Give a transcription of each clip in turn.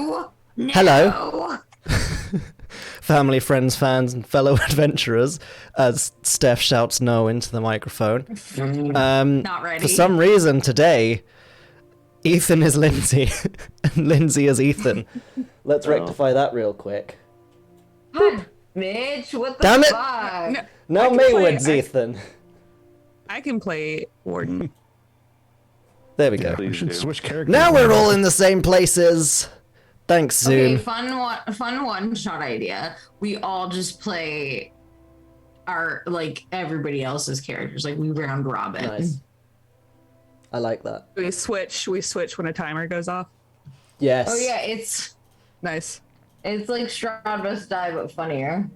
No. Hello. Family, friends, fans, and fellow adventurers, as Steph shouts no into the microphone. Not ready. For some reason today, Ethan is Lindsay, and Lindsay is Ethan. Let's rectify that real quick. God, Mitch, what the Damn it! fuck? Now Maywood's Ethan. I can play Warden. There we go. We should switch characters. Now we're all in the same places. Thanks, Zoom. Okay, fun one-shot idea. We all just play our, like, everybody else's characters. Like, we round robin. Nice. I like that. We switch when a timer goes off. Yes. Oh, yeah, it's Nice. like Strahd must die, but funnier.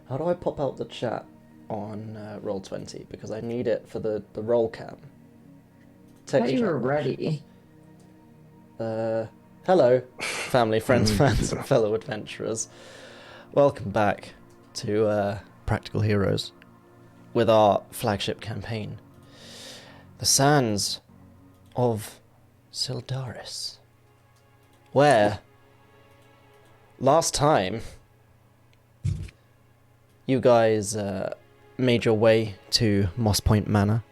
How do I pop out the chat on Roll20? Because I need it for the roll cam. I thought you were ready. Hello, family, friends, fans, and fellow adventurers. Welcome back to Practical Heroes with our flagship campaign, The Sands of Syldaris, where last time you guys made your way to Mosspoint Manor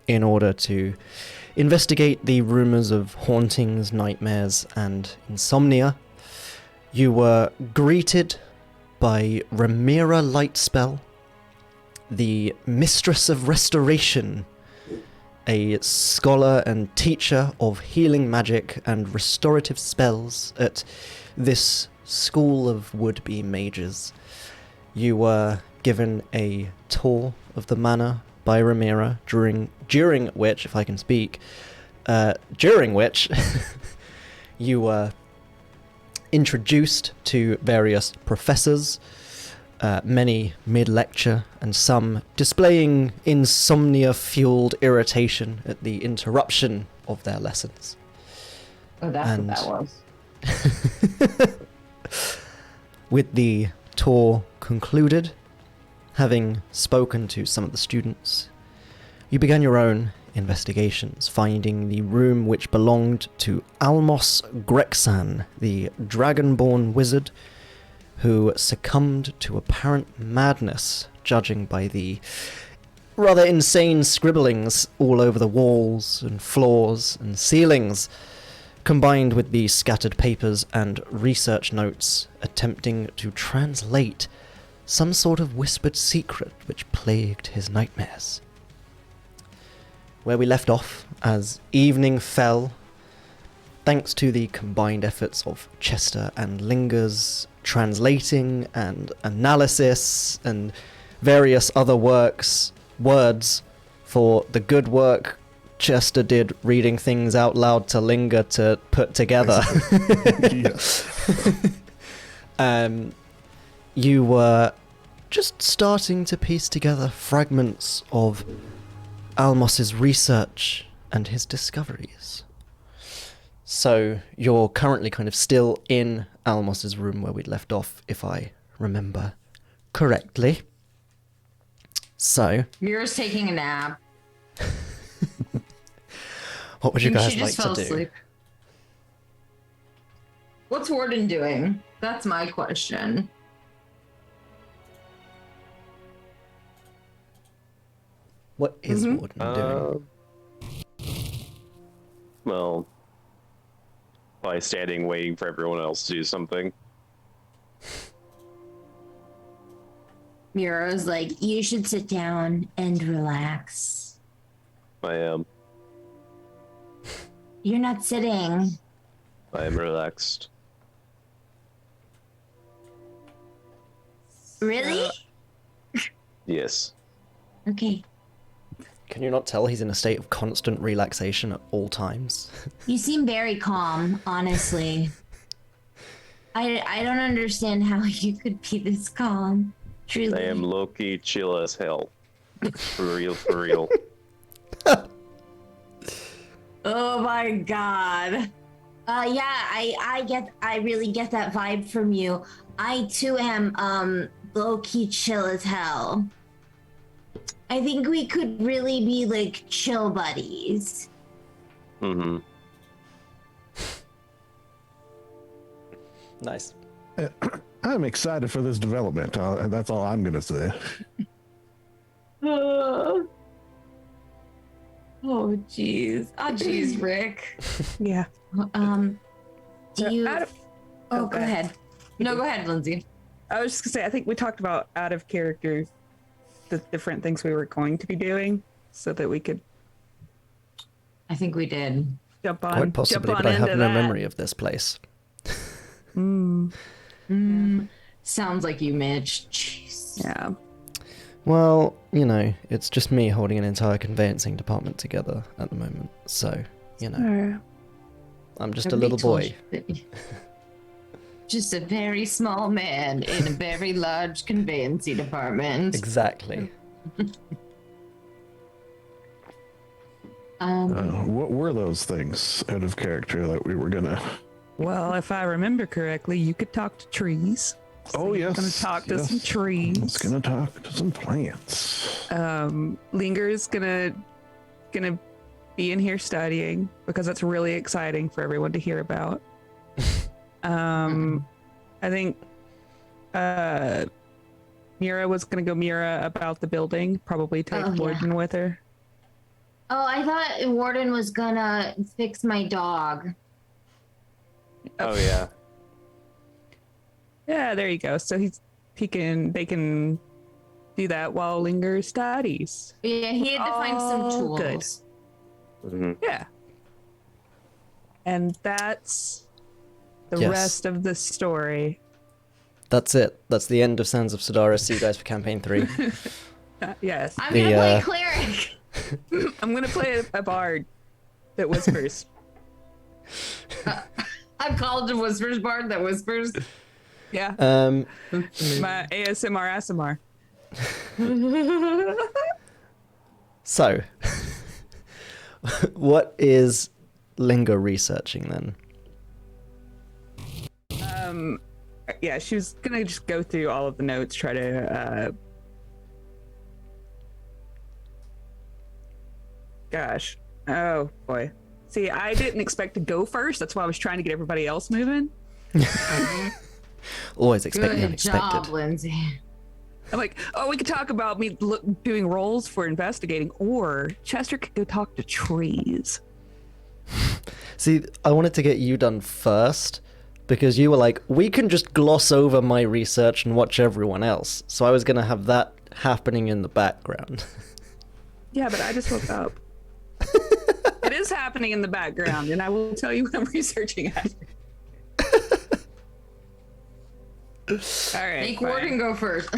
in order to investigate the rumors of hauntings, nightmares, and insomnia. You were greeted by Ramira Lightspell, the Mistress of Restoration, a scholar and teacher of healing magic and restorative spells at this school of would-be mages. You were given a tour of the manor by Ramira, during which, if I can speak, during which you were introduced to various professors, many mid-lecture, and some displaying insomnia-fueled irritation at the interruption of their lessons. Oh, that's what that was. With the tour concluded, having spoken to some of the students, you began your own investigations, finding the room which belonged to Almos Grexan, the dragonborn wizard, who succumbed to apparent madness, judging by the rather insane scribblings all over the walls and floors and ceilings, combined with the scattered papers and research notes attempting to translate some sort of whispered secret which plagued his nightmares. Where we left off, as evening fell, thanks to the combined efforts of Chester and Linger's translating and analysis and various other words for the good work Chester did reading things out loud to Linger to put together. You were just starting to piece together fragments of Almos's research and his discoveries. So you're currently kind of still in Almos's room where we'd left off, if I remember correctly. So Mira's taking a nap. What would you guys she like just to fell do? asleep. What's Warden doing? That's my question. What is Warden doing? Well, by standing waiting for everyone else to do something. Mira's like, you should sit down and relax. I am. You're not sitting. I am relaxed. Really? Yes. Okay. Can you not tell he's in a state of constant relaxation at all times? You seem very calm, honestly. I don't understand how you could be this calm. Truly. I am low-key chill as hell. For real, for real. Oh my god. I really get that vibe from you. I too am low-key chill as hell. I think we could really be like chill buddies. Mm-hmm. Nice. I'm excited for this development. That's all I'm gonna say. Oh, jeez. Oh, jeez, Rick. Yeah. Do So you... out of- Oh, go ahead. No, go ahead, Lindsay. I was just gonna say, I think we talked about out of character, the different things we were going to be doing, so that we could I think we did. jump on. Quite possibly, jump on but I have into no that. memory of this place. Sounds like you, Mitch. Jeez. Yeah. Well, you know, it's just me holding an entire conveyancing department together at the moment. So, you know, I'm just a little boy. Just a very small man in a very large conveyancing department. Exactly. What were those things out of character that we were gonna? Well, if I remember correctly, you could talk to trees. Oh yes, Gonna talk to some yes. trees. I was gonna talk to some plants. Linger's gonna be in here studying because that's really exciting for everyone to hear about. I think Mira was gonna go Mira about the building, probably take Warden with her. Oh, I thought Warden was gonna fix my dog. Oh yeah. Yeah, there you go. So they can do that while Linger studies. Yeah, he had to find some Oh, tools. good. Mhm. Yeah. And that's the Yes. rest of the story. That's it. That's the end of Sands of Syldaris. See you guys for campaign 3. Yes. I'm The, gonna play cleric. I'm going to play a bard that whispers. I'm called a whispers bard that whispers. Yeah. My ASMR. So, what is Linger researching then? Yeah, she was going to just go through all of the notes, try to gosh. Oh boy. See, I didn't expect to go first. That's why I was trying to get everybody else moving. Always expect the Good unexpected. job, Lindsay. I'm like, oh, we could talk about me doing roles for investigating, or Chester could go talk to trees. See, I wanted to get you done first because you were like, we can just gloss over my research and watch everyone else. So I was going to have that happening in the background. Yeah, but I just woke up. It is happening in the background, and I will tell you what I'm researching after. All right. Make fine. Warden go first.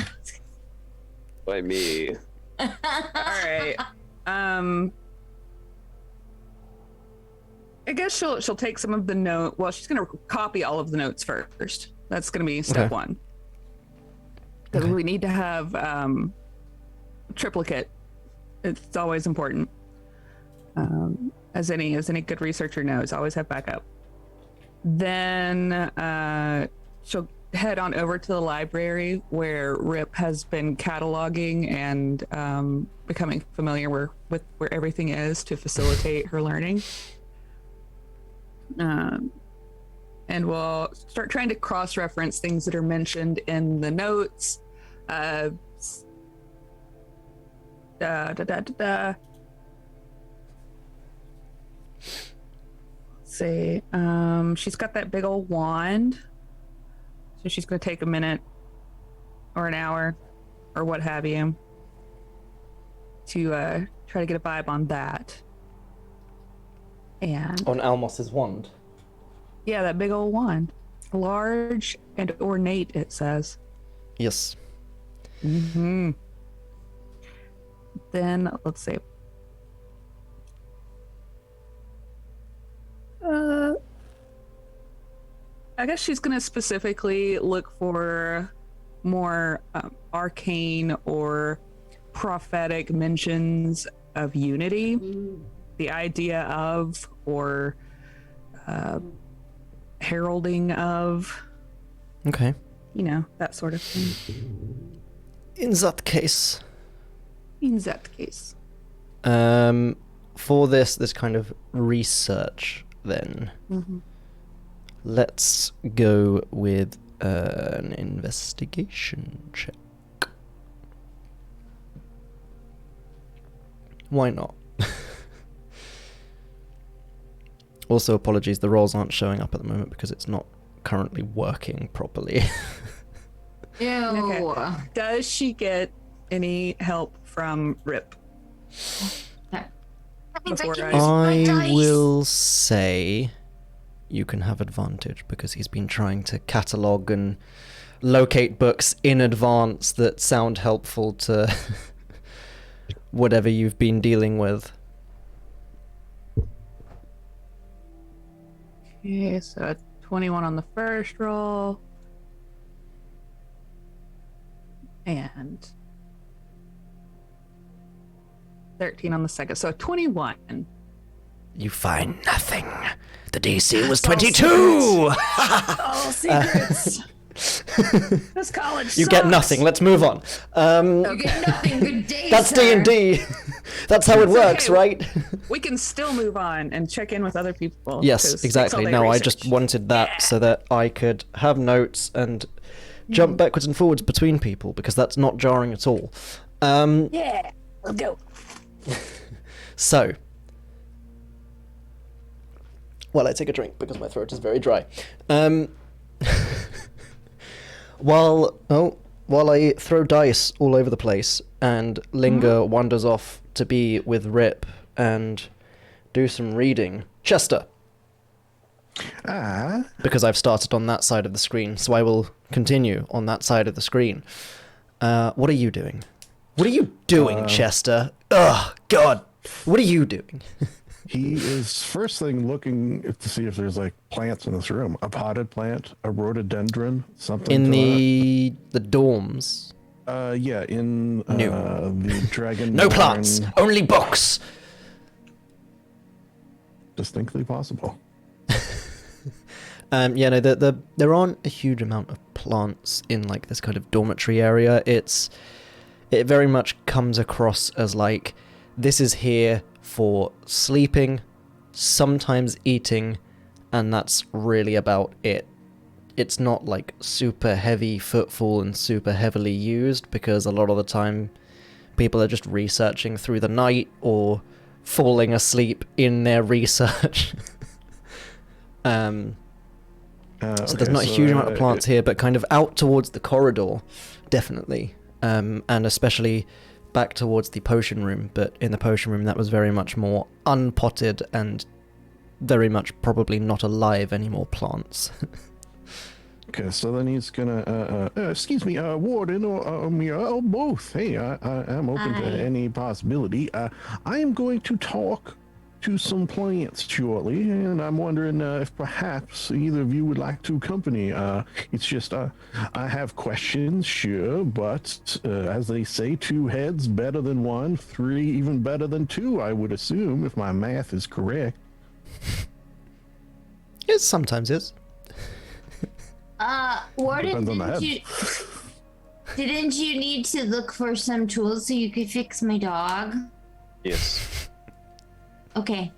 By me. All right. I guess she'll take some of the note. Well, she's gonna copy all of the notes first. That's gonna be step Okay. one. Because Okay. we need to have triplicate. It's always important. As any good researcher knows, always have backup. Then she'll head on over to the library where Rip has been cataloging and becoming familiar with where everything is to facilitate her learning. And we'll start trying to cross-reference things that are mentioned in the notes. Let's see. She's got that big old wand. So she's going to take a minute or an hour or what have you to try to get a vibe on that. And On Almos's wand. yeah, that big old wand. Large and ornate, it says. Yes. Mm-hmm. Then let's see. I guess she's gonna specifically look for more arcane or prophetic mentions of unity, the idea of, or heralding of, Okay. you know, that sort of thing. In that case, In that case. for this kind of research, then, Let's go with an investigation check. Why not? Also, apologies, the rolls aren't showing up at the moment because it's not currently working properly. Ew. Okay. Does she get any help from Rip? That means I Before can I- use my I dice. will say you can have advantage because he's been trying to catalogue and locate books in advance that sound helpful to whatever you've been dealing with. Okay, so 21 on the first roll. And 13 on the second. So 21. You find nothing. The DC was All 22! All secrets. This college You get sucks. nothing. Let's move on. You get nothing. Good day, That's sir. D&D. That's how it It's works, okay. right? We can still move on and check in with other people. Yes, 'cause it's exactly. all their No, I research. just wanted that so that I could have notes and jump backwards and forwards between people because that's not jarring at all. Yeah, let's go. So, while I take a drink because my throat is very dry. While I throw dice all over the place and Linger wanders off to be with Rip and do some reading, Chester, because I've started on that side of the screen, so I will continue on that side of the screen. What are you doing? What are you doing, Chester? Ugh, God. What are you doing? He is first thing looking to see if there's like plants in this room. A potted plant, a rhododendron, something. In to the dorms. yeah, in No. the dragon. No plants, only books. Distinctly possible. Yeah, no, there aren't a huge amount of plants in like this kind of dormitory area. It very much comes across as like this is here for sleeping, sometimes eating, and that's really about it. It's not like super heavy footfall and super heavily used because a lot of the time people are just researching through the night or falling asleep in their research. So there's not a huge amount of plants here, but kind of out towards the corridor, definitely. And especially back towards the potion room, but in the potion room that was very much more unpotted and very much probably not alive anymore plants. Okay, so then he's gonna, excuse me, warden or both. Hey, I'm open to any possibility. I am going to talk to some plants shortly, and I'm wondering if perhaps either of you would like to accompany. It's just, I have questions, sure, but as they say, 2 heads better than 1, 3 even better than 2, I would assume, if my math is correct. It sometimes is. Warden, Depends on the didn't you need to look for some tools so you could fix my dog? Yes. Okay.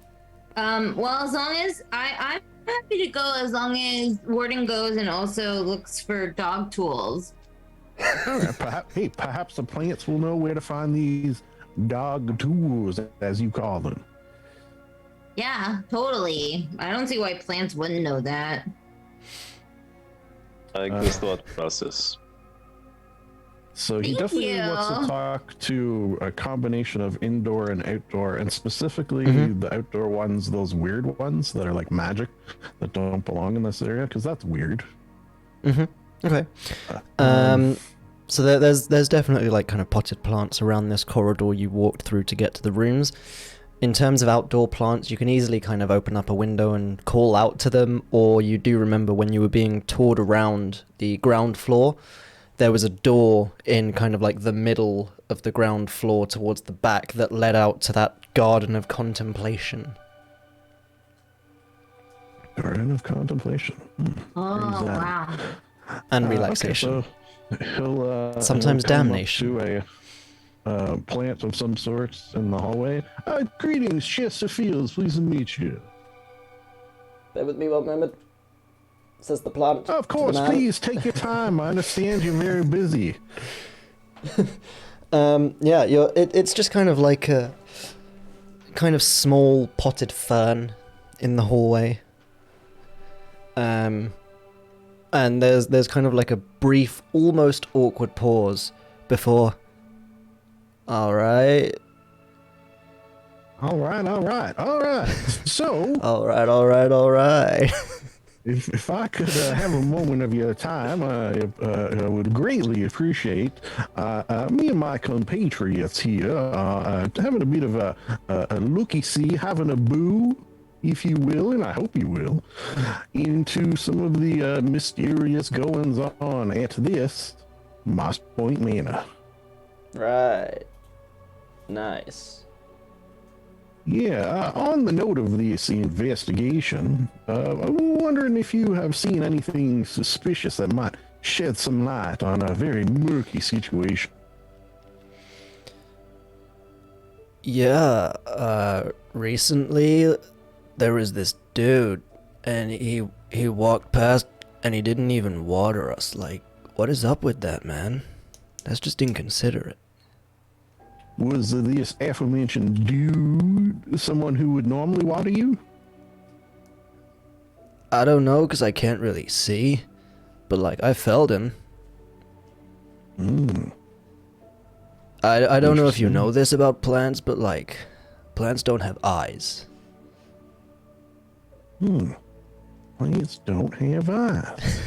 Well, as long as I'm happy to go, as long as Warden goes and also looks for dog tools. All right, perhaps the plants will know where to find these dog tools, as you call them. Yeah, totally. I don't see why plants wouldn't know that. I think this thought process. So he Thank definitely you. wants to talk to a combination of indoor and outdoor, and specifically the outdoor ones, those weird ones that are like magic that don't belong in this area, because that's weird. Okay. So there's definitely like kind of potted plants around this corridor you walked through to get to the rooms. In terms of outdoor plants, you can easily kind of open up a window and call out to them, or you do remember when you were being toured around the ground floor, there was a door in kind of like the middle of the ground floor towards the back that led out to that garden of contemplation. Garden of contemplation. Oh, Where's that? wow. And relaxation. Okay, so he'll Sometimes he'll come up damnation. to a plant of some sorts in the hallway. Greetings, Chester Fields. Pleased to meet you. Bear with me one moment. says the plant. Of course, please take your time. I understand you're very busy. Yeah, it's just kind of like a kind of small potted fern in the hallway. And there's kind of like a brief, almost awkward pause before. All right. So. All right. If I could have a moment of your time, I would greatly appreciate me and my compatriots here having a bit of a looky-see, having a boo, if you will, and I hope you will, into some of the mysterious goings-on at this Mosspoint Manor. Right. Nice. Yeah, on the note of this investigation, I'm wondering if you have seen anything suspicious that might shed some light on a very murky situation. Yeah, recently there was this dude, and he walked past and he didn't even water us. Like, what is up with that, man? That's just inconsiderate. Was this aforementioned dude someone who would normally water you? I don't know, because I can't really see, but like, I felt him. I don't know if you know this about plants, but like, plants don't have eyes. Plants don't have eyes.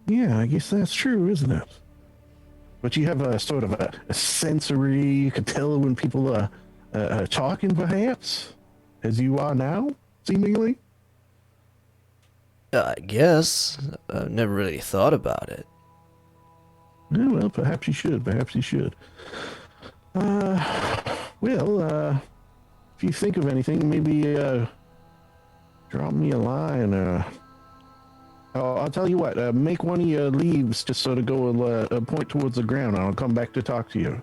Yeah, I guess that's true, isn't it? But you have a sort of a sensory, you can tell when people are talking, perhaps, as you are now, seemingly. I guess. I've never really thought about it. Yeah, well, perhaps you should. Well, if you think of anything, maybe drop me a line. I'll tell you what, make one of your leaves just sort of go point towards the ground, and I'll come back to talk to you.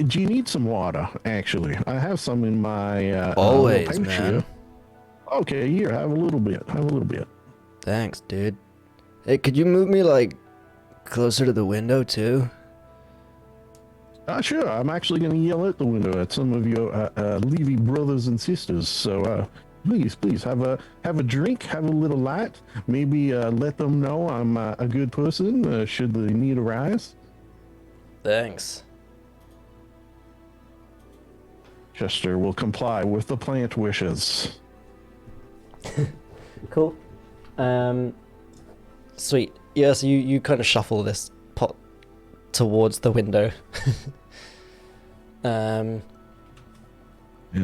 Do you need some water, actually? I have some in my Always, pouch man. here. Okay, here, have a little bit. Thanks, dude. Hey, could you move me, like, closer to the window, too? Sure, I'm actually going to yell out the window at some of your Levy brothers and sisters, so please have a drink, have a little light, maybe let them know I'm a good person should the need arise. Thanks. Chester will comply with the plant wishes. Cool. Sweet. Yeah, so you kind of shuffle this pot towards the window. And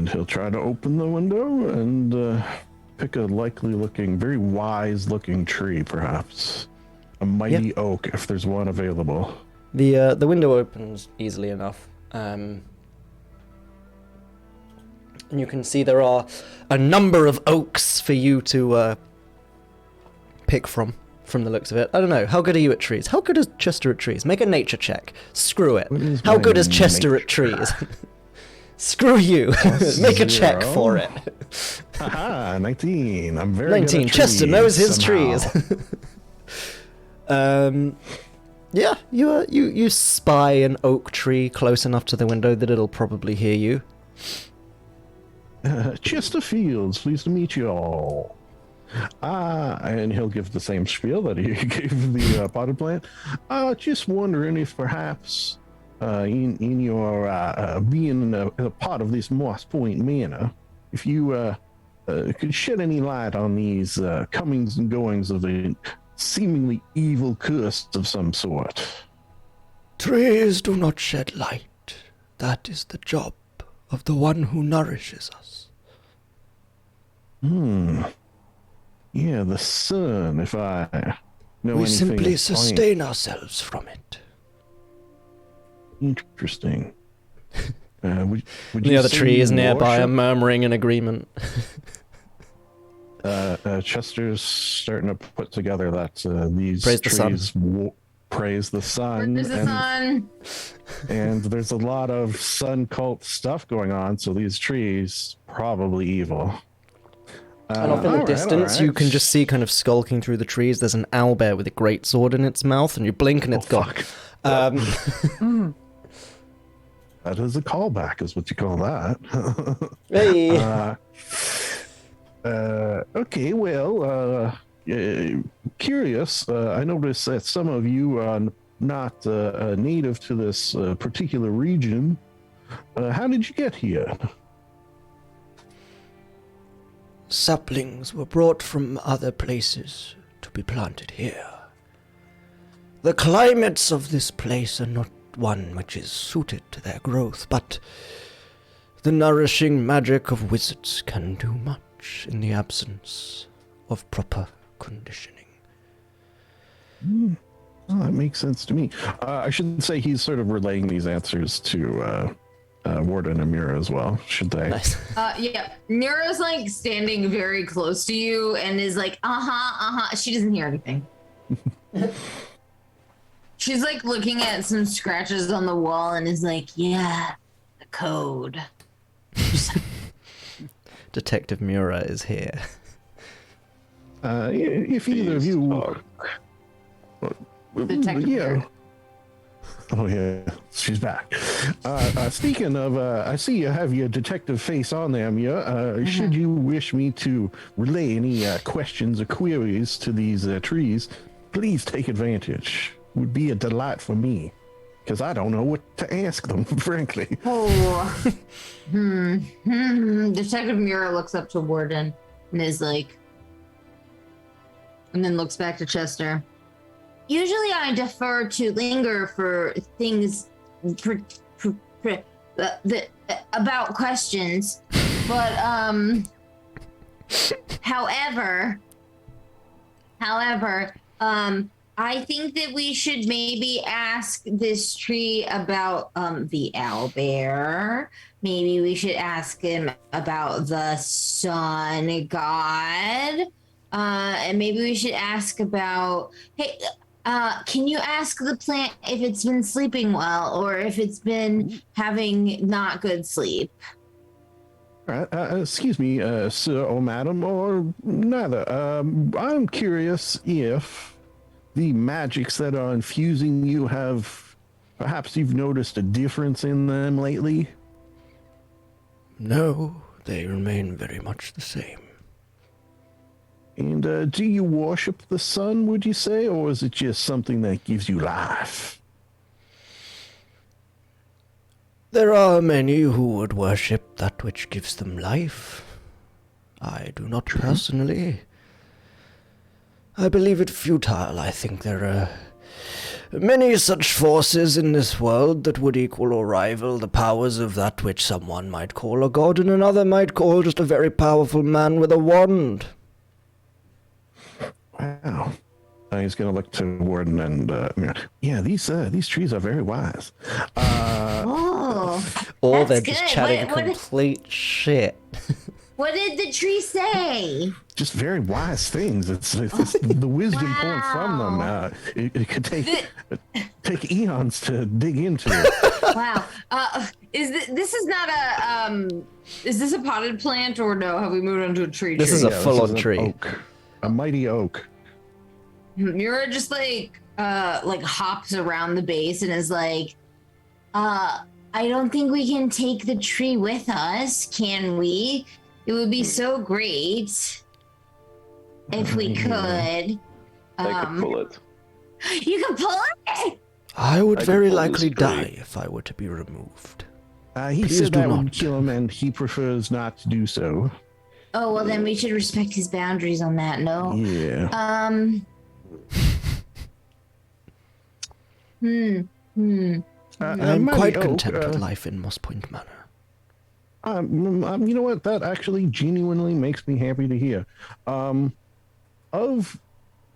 he'll try to open the window and pick a likely-looking, very wise-looking tree, perhaps. A mighty oak, if there's one available. The window opens easily enough. And you can see there are a number of oaks for you to pick from the looks of it. I don't know. How good are you at trees? How good is Chester at trees? Make a nature check. Screw it. How good is Chester at trees? Screw you. Make a check for it. Haha, 19. I'm very 19. good at Chester trees, knows his somehow. trees. Yeah, you spy an oak tree close enough to the window that it'll probably hear you. Chester Fields, pleased to meet you all. And he'll give the same spiel that he gave the potted plant. Just wondering if perhaps in your being a part of this Mosspoint Manor, if you could shed any light on these comings and goings of a seemingly evil curse of some sort. Trees do not shed light. That is the job of the one who nourishes us. Yeah, the sun, if I know We anything simply of sustain ourselves from it. Interesting. Would The you other say trees you nearby are worship? murmuring in agreement. Chester's starting to put together that these Praise the sun. trees praise the sun. Where's the sun? And there's a lot of sun cult stuff going on, so these trees probably evil. And off in the distance, you can just see kind of skulking through the trees, there's an owlbear with a great sword in its mouth, and you blink and it's gone. That is a callback, is what you call that. Hey! Okay, well, curious. I noticed that some of you are not native to this particular region. How did you get here? Saplings were brought from other places to be planted here. The climates of this place are not one which is suited to their growth, but the nourishing magic of wizards can do much in the absence of proper conditioning. Well, that makes sense to me. I should say he's sort of relaying these answers to Warden and Mira as well, should they? Nice. Yeah. Mira's like standing very close to you and is like, She doesn't hear anything. She's like looking at some scratches on the wall and is like, yeah, the code. Detective Mira is here. If either of you... Detective Mira. Oh yeah, she's back. Speaking of, I see you have your detective face on there, Mia. Should you wish me to relay any questions or queries to these trees, please take advantage. Would be a delight for me, because I don't know what to ask them, frankly. Detective Mira looks up to Warden and is like, and then looks back to Chester. Usually I defer to Linger for things about questions, but however, I think that we should maybe ask this tree about the owlbear. Maybe we should ask him about the sun god. And maybe we should ask about, hey, can you ask the plant if it's been sleeping well or if it's been having not good sleep? Excuse me, sir or madam, or neither. I'm curious if the magics that are infusing you perhaps you've noticed a difference in them lately? No, they remain very much the same. And do you worship the sun, would you say, or is it just something that gives you life? There are many who would worship that which gives them life. I do not personally. I believe it futile. I think there are many such forces in this world that would equal or rival the powers of that which someone might call a god and another might call just a very powerful man with a wand. Wow. He's going to look to Warden and yeah, these trees are very wise. Or they're that's just good. chatting complete shit. What did the tree say? Just very wise things. It's the wisdom pouring from them. It could take eons to dig into. Wow. This is not a is this a potted plant or no? Have we moved on to a tree? This is a full-on tree. Oak, a mighty oak. Mira just like hops around the base and is like, I don't think we can take the tree with us, can we? It would be so great if we could. I could pull it. You can pull it? I would I very could pull likely this tree. die if I were to be removed. He Please said do that would not. kill him, and he prefers not to do so. Oh, well, then we should respect his boundaries on that note. Yeah. I'm quite content with life in Mosspoint Manor. You know what? That actually genuinely makes me happy to hear.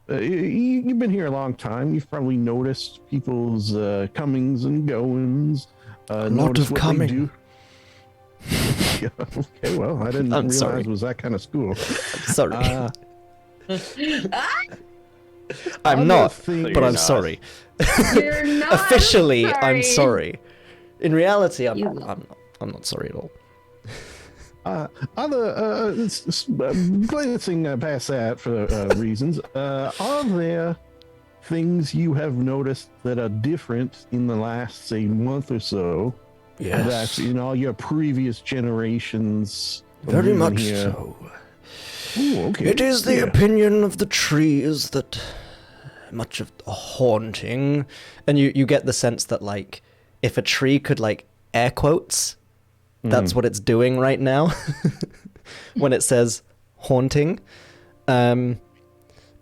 You've been here a long time. You've probably noticed people's comings and goings. A lot of coming. Yeah, okay, well, I didn't realize sorry. it was that kind of school. Sorry. I'm other not, thing- but You're I'm not. sorry. You're not. Officially, I'm sorry. In reality, I'm You- not sorry at all. Glancing past that for reasons, are there things you have noticed that are different in the last, say, month or so? Yes. That's in all your previous generations. Very much here? so. Ooh, okay. It is the opinion of the trees that much of the haunting, and you get the sense that, like, if a tree could, like, air quotes, that's what it's doing right now when it says haunting. But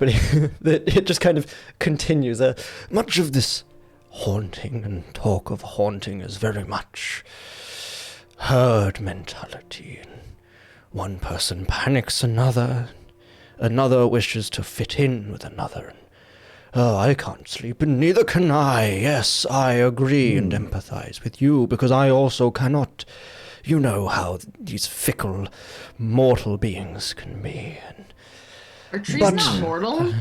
it just kind of continues. Much of this haunting and talk of haunting is very much herd mentality. And one person panics another wishes to fit in with another. Oh, I can't sleep, and neither can I. Yes, I agree and empathize with you, because I also cannot. You know how these fickle, mortal beings can be. Are trees not mortal?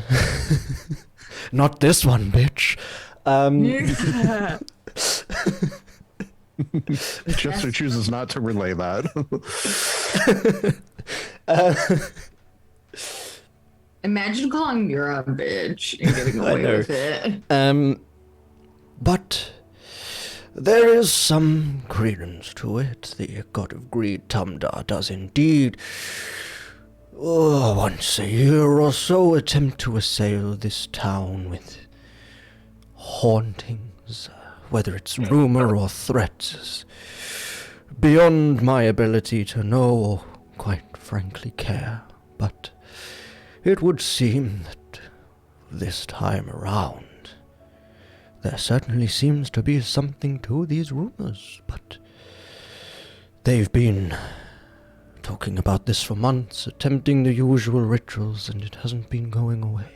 Not this one, bitch. Chester chooses not to relay that. Imagine calling Mira a bitch and getting away with it. But there is some credence to it. The god of greed, Tumdar, does indeed, once a year or so, attempt to assail this town with hauntings. Whether it's rumor or threats is beyond my ability to know or, quite frankly, care. But it would seem that this time around, there certainly seems to be something to these rumors, but they've been talking about this for months, attempting the usual rituals, and it hasn't been going away.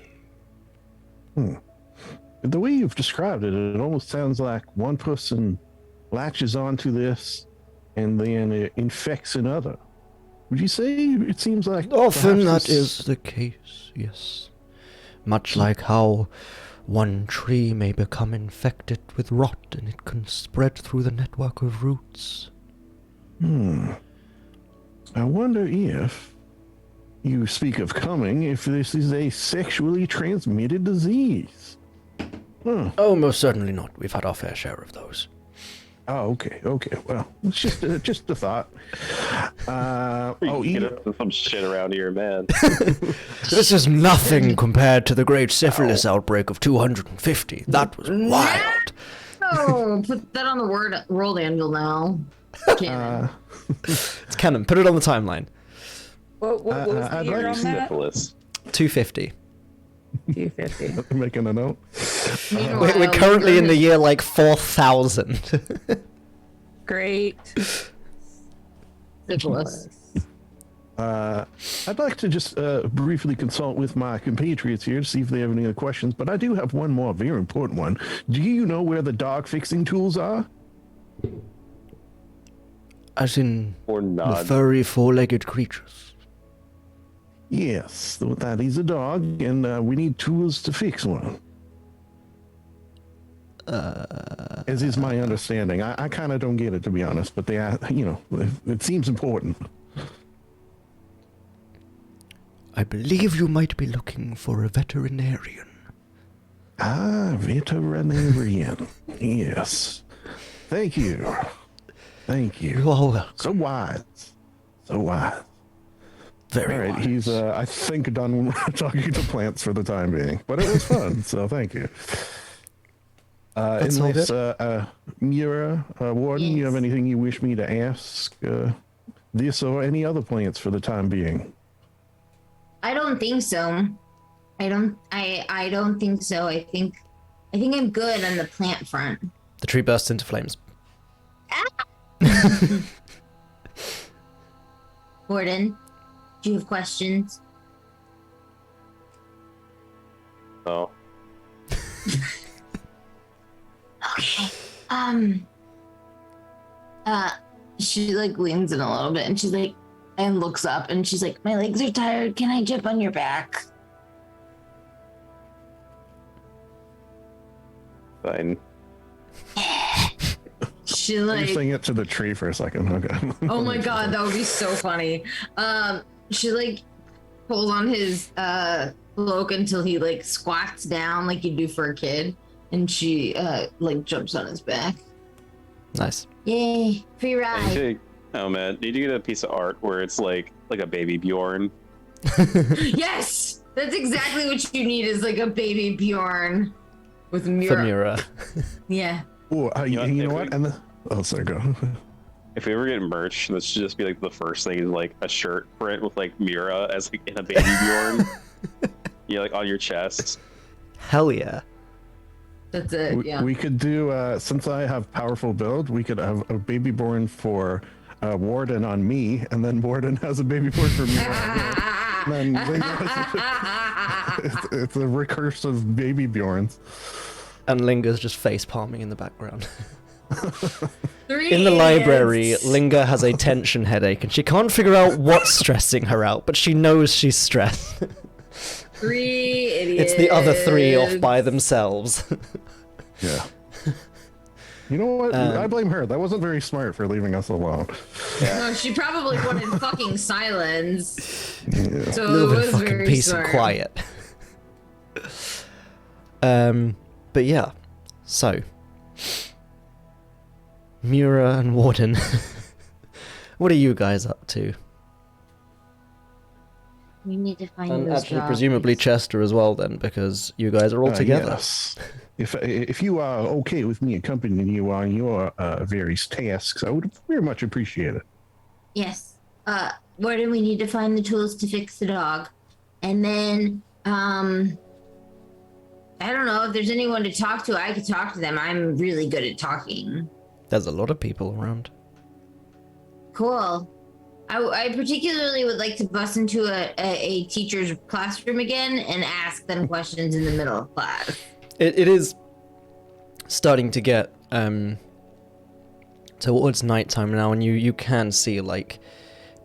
The way you've described it, it almost sounds like one person latches onto this and then it infects another. Would you say it seems like Often that is the case, yes. Much like how one tree may become infected with rot and it can spread through the network of roots. I wonder if you speak of coming, if this is a sexually transmitted disease. Oh, most certainly not. We've had our fair share of those. Oh, okay. Well, it's just a thought. Get up some shit around here, man. This is nothing compared to the great syphilis outbreak of 250. That was wild. Oh, put that on the world anvil now. Canon. It's canon. Put it on the timeline. What was the year on that? Syphilis. 250. 250. Making a note. We're currently in the year like 4000. Great. Syphilis. I'd like to just briefly consult with my compatriots here to see if they have any other questions, but I do have one more very important one. Do you know where the dog fixing tools are? As in Or the not. furry four-legged creatures. Yes, that is a dog, and we need tools to fix one. As is my understanding. I kind of don't get it, to be honest, but they are, it seems important. I believe you might be looking for a veterinarian. Ah, veterinarian. Yes. Thank you. You are welcome. So wise. Very All right, wise. he's, I think, done talking to plants for the time being. But it was fun, so thank you. That's all Unless, good. Mira, Warden, you Yes. have anything you wish me to ask this or any other plants for the time being? I don't think so. I don't think so. I think I'm good on the plant front. The tree bursts into flames. Gordon, do you have questions? Oh. Okay. She like leans in a little bit and she's like, and looks up and she's like, my legs are tired. Can I jump on your back? Fine. she I'm like just saying it to the tree for a second. Okay. oh my god, that would be so funny. She like pulls on his cloak until he like squats down like you do for a kid, and she like jumps on his back. Nice. Yay, free ride. Oh man, need to get a piece of art where it's like a baby Bjorn. Yes, that's exactly what you need is like a baby Bjorn with Mira. For Mira. Yeah. Oh, you know what? And sorry, go. If we ever get merch, this should just be like the first thing is like a shirt print with like Mira as like in a baby Bjorn. Yeah, like on your chest. Hell yeah. That's it. Yeah. We could do since I have powerful build, we could have a baby born for Warden on me, and then Warden has a baby born for me. And then it's a recursive baby Bjorns. And Linga's just face palming in the background. Three In the library, idiots. Linga has a tension headache and she can't figure out what's stressing her out, but she knows she's stressed. 3 idiots. It's the other 3 off by themselves. Yeah. You know what? I blame her. That wasn't very smart for leaving us alone. No, she probably wanted fucking silence. Yeah. So A little it bit was of fucking very peace smart. and quiet. But yeah, so Mura and Warden, what are you guys up to? We need to find And those actually, dogs. presumably Chester as well, then, because you guys are all together. Yes. If you are okay with me accompanying you on your various tasks, I would very much appreciate it. Yes. Where do we need to find the tools to fix the dog? And then, I don't know if there's anyone to talk to. I could talk to them. I'm really good at talking. There's a lot of people around. Cool. I particularly would like to bust into a teacher's classroom again and ask them questions in the middle of class. It is starting to get towards nighttime now, and you can see like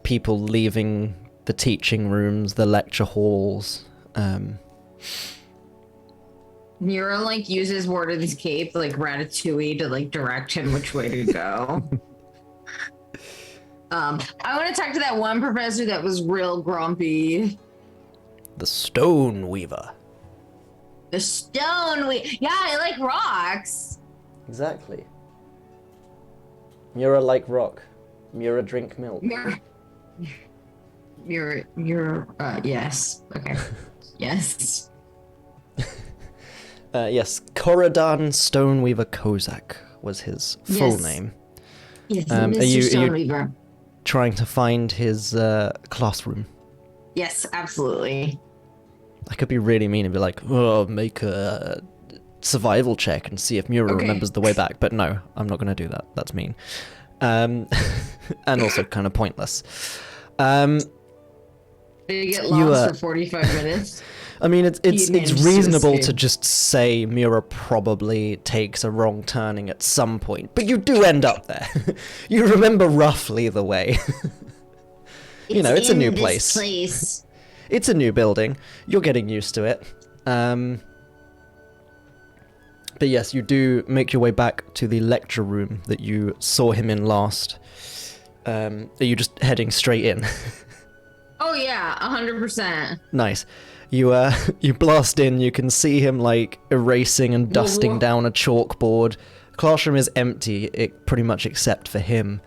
people leaving the teaching rooms, the lecture halls. Nero like uses Warden's cape like Ratatouille to like direct him which way to go. I want to talk to that one professor that was real grumpy. The Stone Weaver. The stone yeah, I like rocks. Exactly. Mura like rock. Mura drink milk. You're yes. Okay. Yes. Yes, Koradan Stoneweaver Kozak was his full Yes. name. Yes, Are Mr. you Stoneweaver. trying to find his classroom? Yes, absolutely. I could be really mean and be like, oh, make a survival check and see if Mura Okay. remembers the way back. But no, I'm not going to do that. That's mean. And also kind of pointless. Did you get lost for 45 minutes? I mean, it's managed to reasonable to escape. just say Mura probably takes a wrong turning at some point, but you do end up there. You remember roughly the way. You know, it's a in new this place. It's a new building. You're getting used to it. But yes, you do make your way back to the lecture room that you saw him in last. Are you just heading straight in? Oh yeah, 100%. Nice. You blast in, you can see him like erasing and dusting Whoa. down a chalkboard. Classroom is empty, pretty much except for him.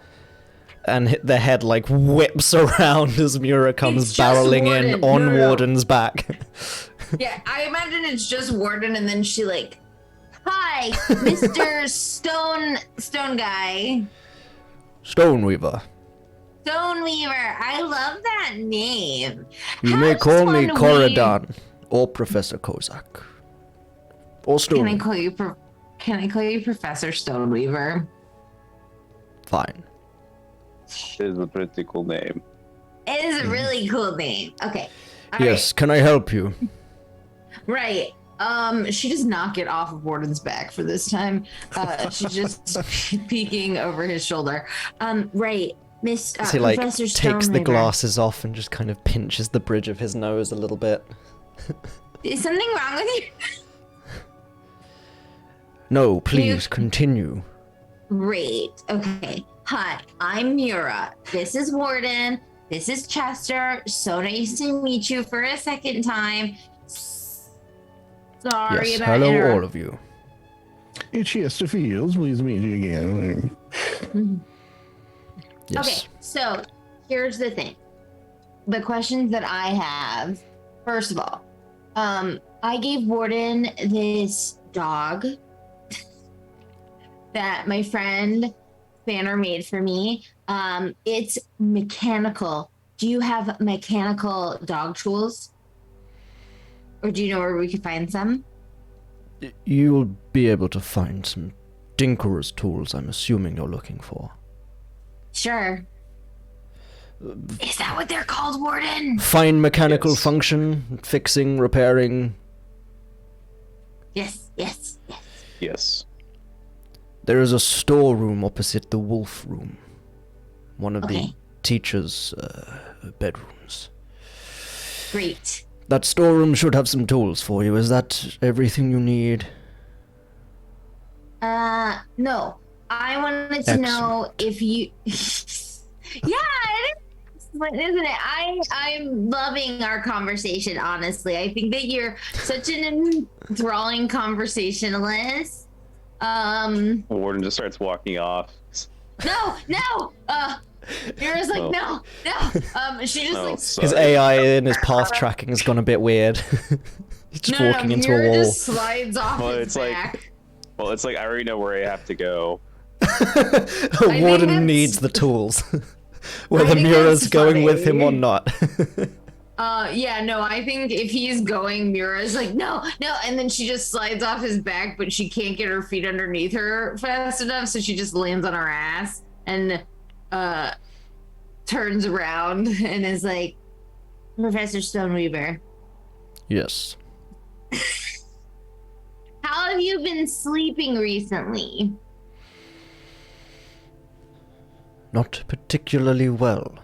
And the head like whips around as Mura comes It's just barreling in Warden. on No. Warden's back. Yeah, I imagine it's just Warden, and then she like, hi, Mr. Stone guy. Stoneweaver. Stoneweaver. I love that name. You How may does call me one Koradan or Professor Kozak. Or Can I Stone. call you? Can I call you Professor Stoneweaver? Fine. It is a pretty cool name. It is a really cool name. Okay. All Yes, can I help you? Right. She does not get off of Warden's back for this time. She's just peeking over his shoulder. Right. Miss As he like Professor takes the Stoneweaver. glasses off and just kind of pinches the bridge of his nose a little bit. Is something wrong with you? No, please continue. Great. Okay. Hi, I'm Mura. This is Warden. This is Chester. So nice to meet you for a second time. Sorry Yes, about hello all of you. It's Chester Fields. Please meet you again. Yes. Okay, so here's the thing. The questions that I have, first of all, I gave Warden this dog that my friend Banner made for me. It's mechanical. Do you have mechanical dog tools? Or do you know where we could find some? You'll be able to find some tinkerer's tools, I'm assuming you're looking for. Sure. Is that what they're called, Warden? Fine mechanical Yes. function, fixing, repairing. Yes. Yes. There is a storeroom opposite the wolf room. One of the Okay. teacher's bedrooms. Great. That storeroom should have some tools for you. Is that everything you need? No. I wanted to know if you. Yeah, it is excellent, isn't it? I'm loving our conversation. Honestly, I think that you're such an enthralling conversationalist. Warden just starts walking off. No. Mira's like, no. She just Oh, like. sorry. His AI in his path tracking has gone a bit weird. He's just walking into Mira a wall. just slides off Well, his it's like- back. Well, it's like I already know where I have to go. A warden that's- needs the tools. I Whether think Mira's that's going with him or funny. not. Yeah, no, I think if he's going, Mira's like, no, and then she just slides off his back, but she can't get her feet underneath her fast enough, so she just lands on her ass and turns around and is like, Professor Stoneweaver, Yes. how have you been sleeping recently? Not particularly well.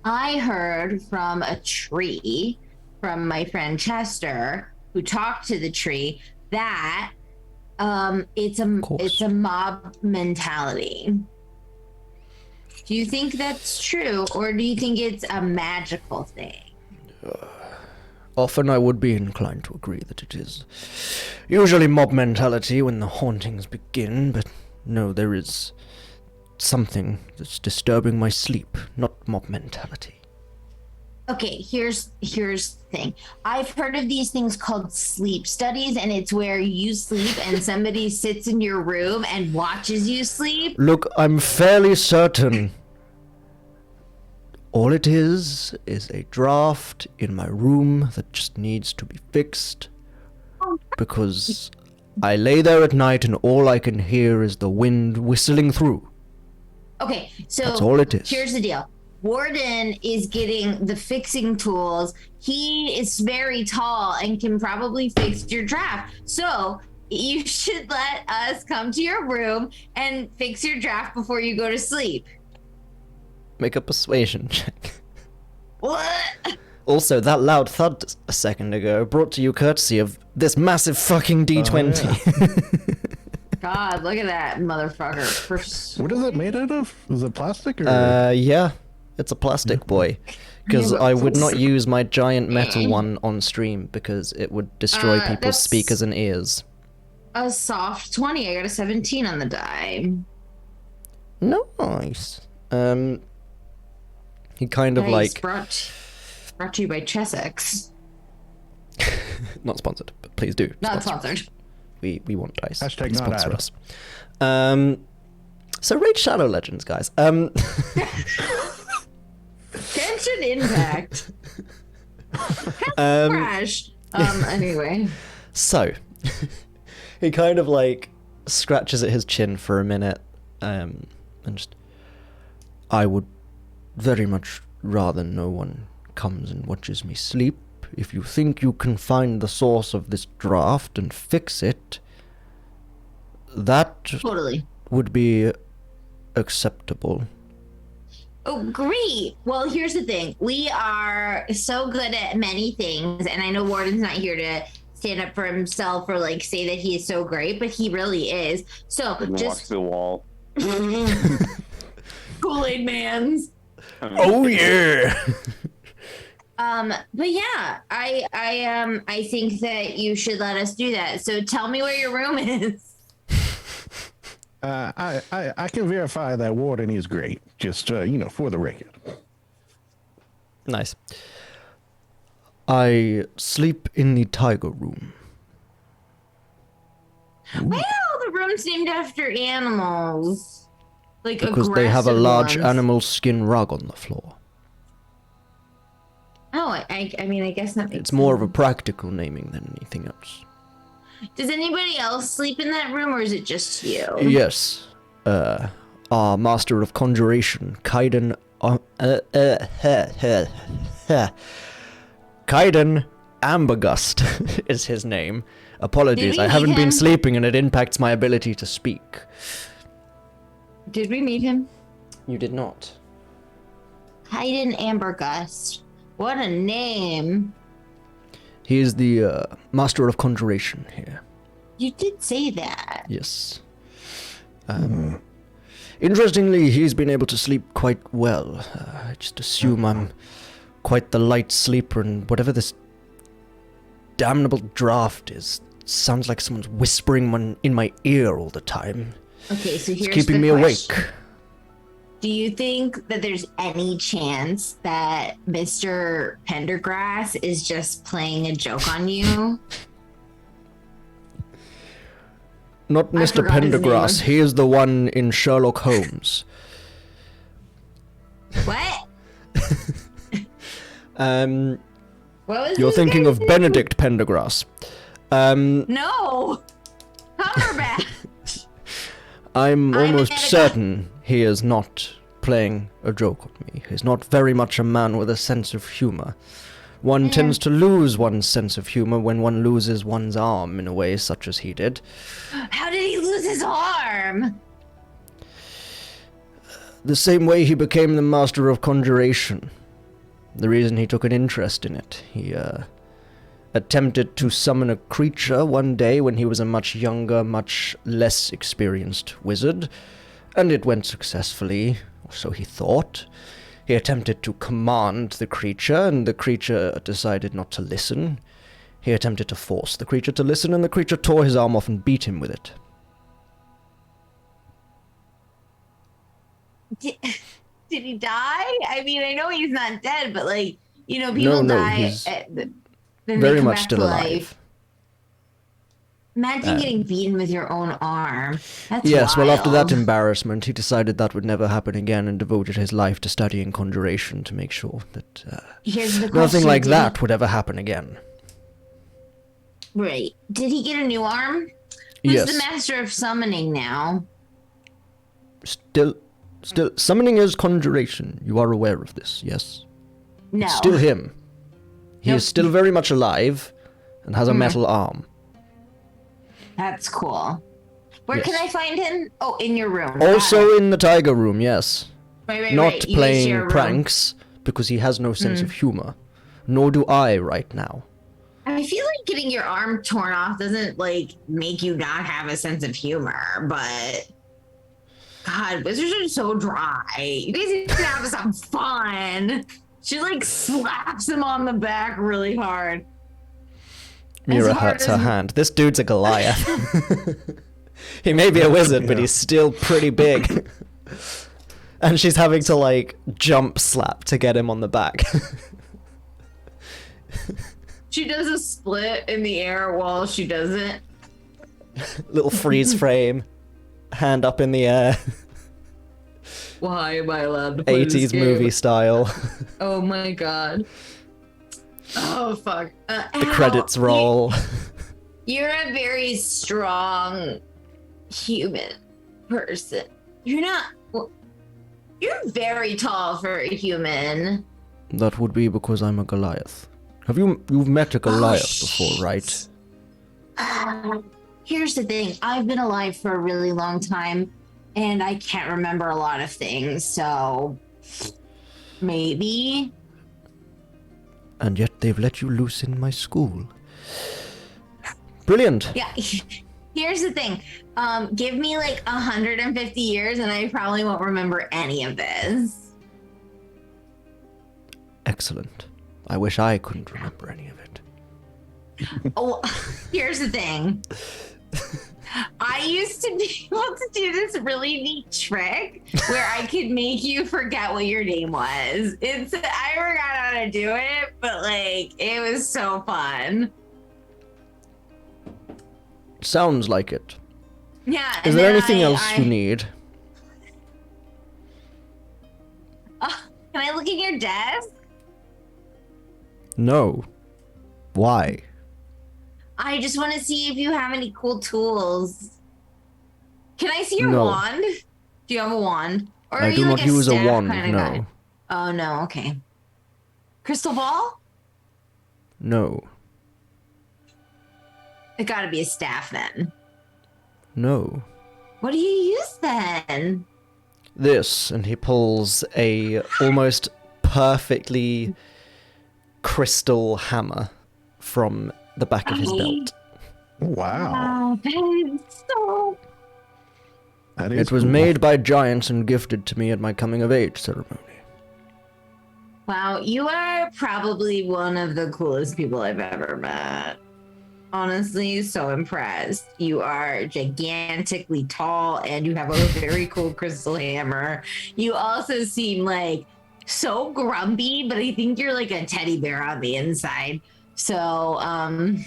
I heard from a tree, from my friend Chester, who talked to the tree, that it's a mob mentality. Do you think that's true, or do you think it's a magical thing? Often I would be inclined to agree that it is usually mob mentality when the hauntings begin, but no, there is something that's disturbing my sleep, not mob mentality. Okay, here's the thing. I've heard of these things called sleep studies, and it's where you sleep and somebody sits in your room and watches you sleep. Look, I'm fairly certain all it is a draft in my room that just needs to be fixed because I lay there at night and all I can hear is the wind whistling through. Okay, so That's all it is. Here's the deal. Warden is getting the fixing tools. He is very tall and can probably fix your draft. So you should let us come to your room and fix your draft before you go to sleep. Make a persuasion check. What? Also, that loud thud a second ago brought to you courtesy of this massive fucking D20. God, look at that motherfucker. What is it made out of? Is it plastic or? Yeah, it's a plastic boy. Because I would not use my giant metal one on stream because it would destroy people's that's- speakers and ears. A soft 20. I got a 17 on the die. Nice. He kind of Nice. like Brought to you by Chessex. not sponsored, but please do. Not sponsor. sponsored. We want dice. Hashtag not Sponsor ad. us. So Raid Shadow Legends, guys. Tension impact. Crash. Anyway. So he kind of like scratches at his chin for a minute, and just, I would very much rather no one comes and watches me sleep. If you think you can find the source of this draft and fix it, that Totally. would be acceptable. Oh, great. Well, here's the thing. We are so good at many things, and I know Warden's not here to stand up for himself or like say that he is so great, but he really is. So And walks just to the wall. Kool-Aid Man's. Oh yeah. But yeah, I think that you should let us do that. So tell me where your room is. I can verify that Warden is great. Just for the record. Nice. I sleep in the tiger room. Why are all the rooms named after animals? Like Because they have a aggressive large ones. animal skin rug on the floor. Oh, I mean, I guess that makes It's more of a sense. practical naming than anything else. Does anybody else sleep in that room, or is it just you? Yes. Our master of conjuration, Kaiden. Kaiden Ambergust is his name. Apologies, we I haven't meet been him? sleeping and it impacts my ability to speak. Did we meet him? You did not. Hayden Ambergust. What a name. He is the master of conjuration here. You did say that. Yes. Interestingly, he's been able to sleep quite well. I just assume I'm quite the light sleeper, and whatever this damnable draft is, sounds like someone's whispering in my ear all the time. Okay, so here's It's keeping the me question. awake. Do you think that there's any chance that Mr. Pendergrass is just playing a joke on you? Not I Mr. forgot his Pendergrass, name. he is the one in Sherlock Holmes. What? What was You're this thinking guy's of name? Benedict Pendergrass. No! Cumberbatch! I'm I'm almost Benedict. certain he is not playing a joke on me. He's not very much a man with a sense of humor. One tends to lose one's sense of humor when one loses one's arm in a way such as he did. How did he lose his arm? The same way he became the master of conjuration. The reason he took an interest in it. He attempted to summon a creature one day when he was a much younger, much less experienced wizard, and it went successfully, or so he thought. He attempted to command the creature, and the creature decided not to listen. He attempted to force the creature to listen, and the creature tore his arm off and beat him with it. Did he die? I mean, I know he's not dead, but like, you know, people No, die. he's Then they Very come much back still to alive. life. Imagine getting beaten with your own arm. That's Yes, well, after that wild. embarrassment, he decided that would never happen again and devoted his life to studying conjuration to make sure that Here's the nothing question, like did that would ever happen again. Right. Did he get a new arm? Who's Yes. the master of summoning now? Still, summoning is conjuration. You are aware of this, yes? No. It's still him. He Nope. is still very much alive and has a metal arm. That's cool. Where Yes. can I find him? Oh, in your room. Also in the tiger room, yes. right, Not right. You share a playing room. pranks, because he has no sense of humor. Nor do I right now. I feel like getting your arm torn off doesn't like make you not have a sense of humor, but God, wizards are so dry. You guys need to have some fun. She like slaps him on the back really hard. Mira hard hurts her as- hand. This dude's a Goliath. He may be a wizard, but he's still pretty big. And she's having to, like, jump slap to get him on the back. She does a split in the air while she does it. Little freeze frame. Hand up in the air. Why am I allowed to play 80s this game? movie style. Oh my God. Oh fuck. The credits roll. You're a very strong human person. You're not. Well, you're very tall for a human. That would be because I'm a Goliath. You've met a Goliath before, shit. right? Here's the thing. I've been alive for a really long time, and I can't remember a lot of things. So maybe. And yet they've let you loose in my school. Brilliant. Yeah. Here's the thing. Give me like 150 years and I probably won't remember any of this. Excellent. I wish I couldn't remember any of it. Oh, here's the thing. I used to be able to do this really neat trick where I could make you forget what your name was. I forgot how to do it, but like it was so fun. Sounds like it. Yeah. Is there anything else you need? Can I look at your desk? No. Why? I just want to see if you have any cool tools. Can I see your No. wand? Do you have a wand? Or I are do you not like use a staff wand, kind of no. guy? Oh, no, okay. Crystal ball? No. It gotta be a staff then. No. What do you use then? This, and he pulls a almost perfectly crystal hammer from the back of his belt. Wow. Wow, that is so... That is It was cool. made by giants and gifted to me at my coming of age ceremony. Wow, you are probably one of the coolest people I've ever met. Honestly, so impressed. You are gigantically tall and you have a very cool crystal hammer. You also seem like so grumpy, but I think you're like a teddy bear on the inside. So, I'm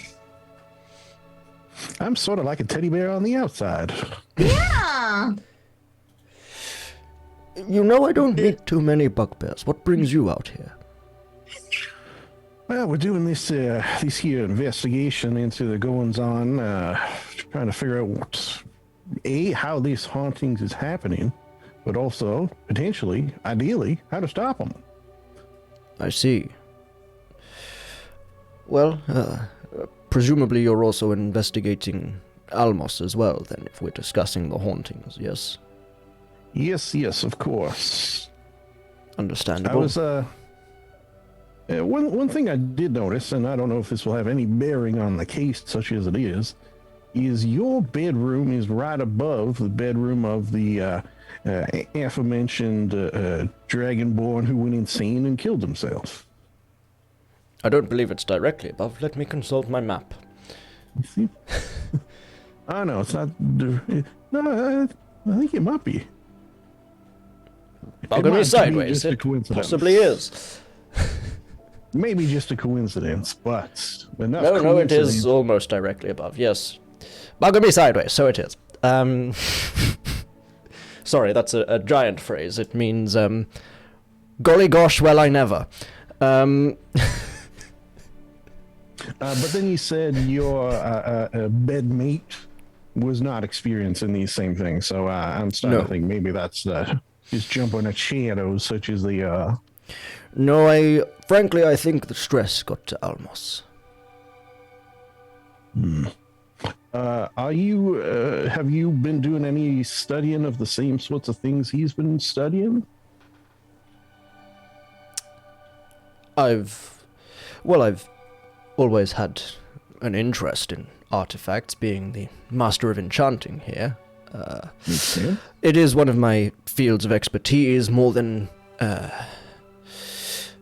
sort of like a teddy bear on the outside. yeah. You know I don't meet too many bugbears. What brings you out here? Well, we're doing this here investigation into the goings-on, trying to figure out how this hauntings is happening, but also, potentially, ideally, how to stop them. I see. Well, presumably you're also investigating Almos as well, then, if we're discussing the hauntings, yes? Yes, of course. Understandable. I was, one thing I did notice, and I don't know if this will have any bearing on the case such as it is your bedroom is right above the bedroom of the aforementioned dragonborn who went insane and killed himself. I don't believe it's directly above. Let me consult my map. You see? Oh, no, it's not. No, I think it might be. Balcony might sideways. be just a It coincidence. possibly is. Maybe just a coincidence, but enough. No, it is coincidence. almost directly above, yes. Balcony sideways, so it is. Sorry, that's a giant phrase. It means, golly gosh, well, I never. But then you said your bedmate was not experiencing these same things, so I'm starting No. to think maybe that's just jumping at shadows, such as the. No, frankly, I think the stress got to Almos. Are you? Have you been doing any studying of the same sorts of things he's been studying? I've always had an interest in artifacts, being the master of enchanting here. Okay. It is one of my fields of expertise more than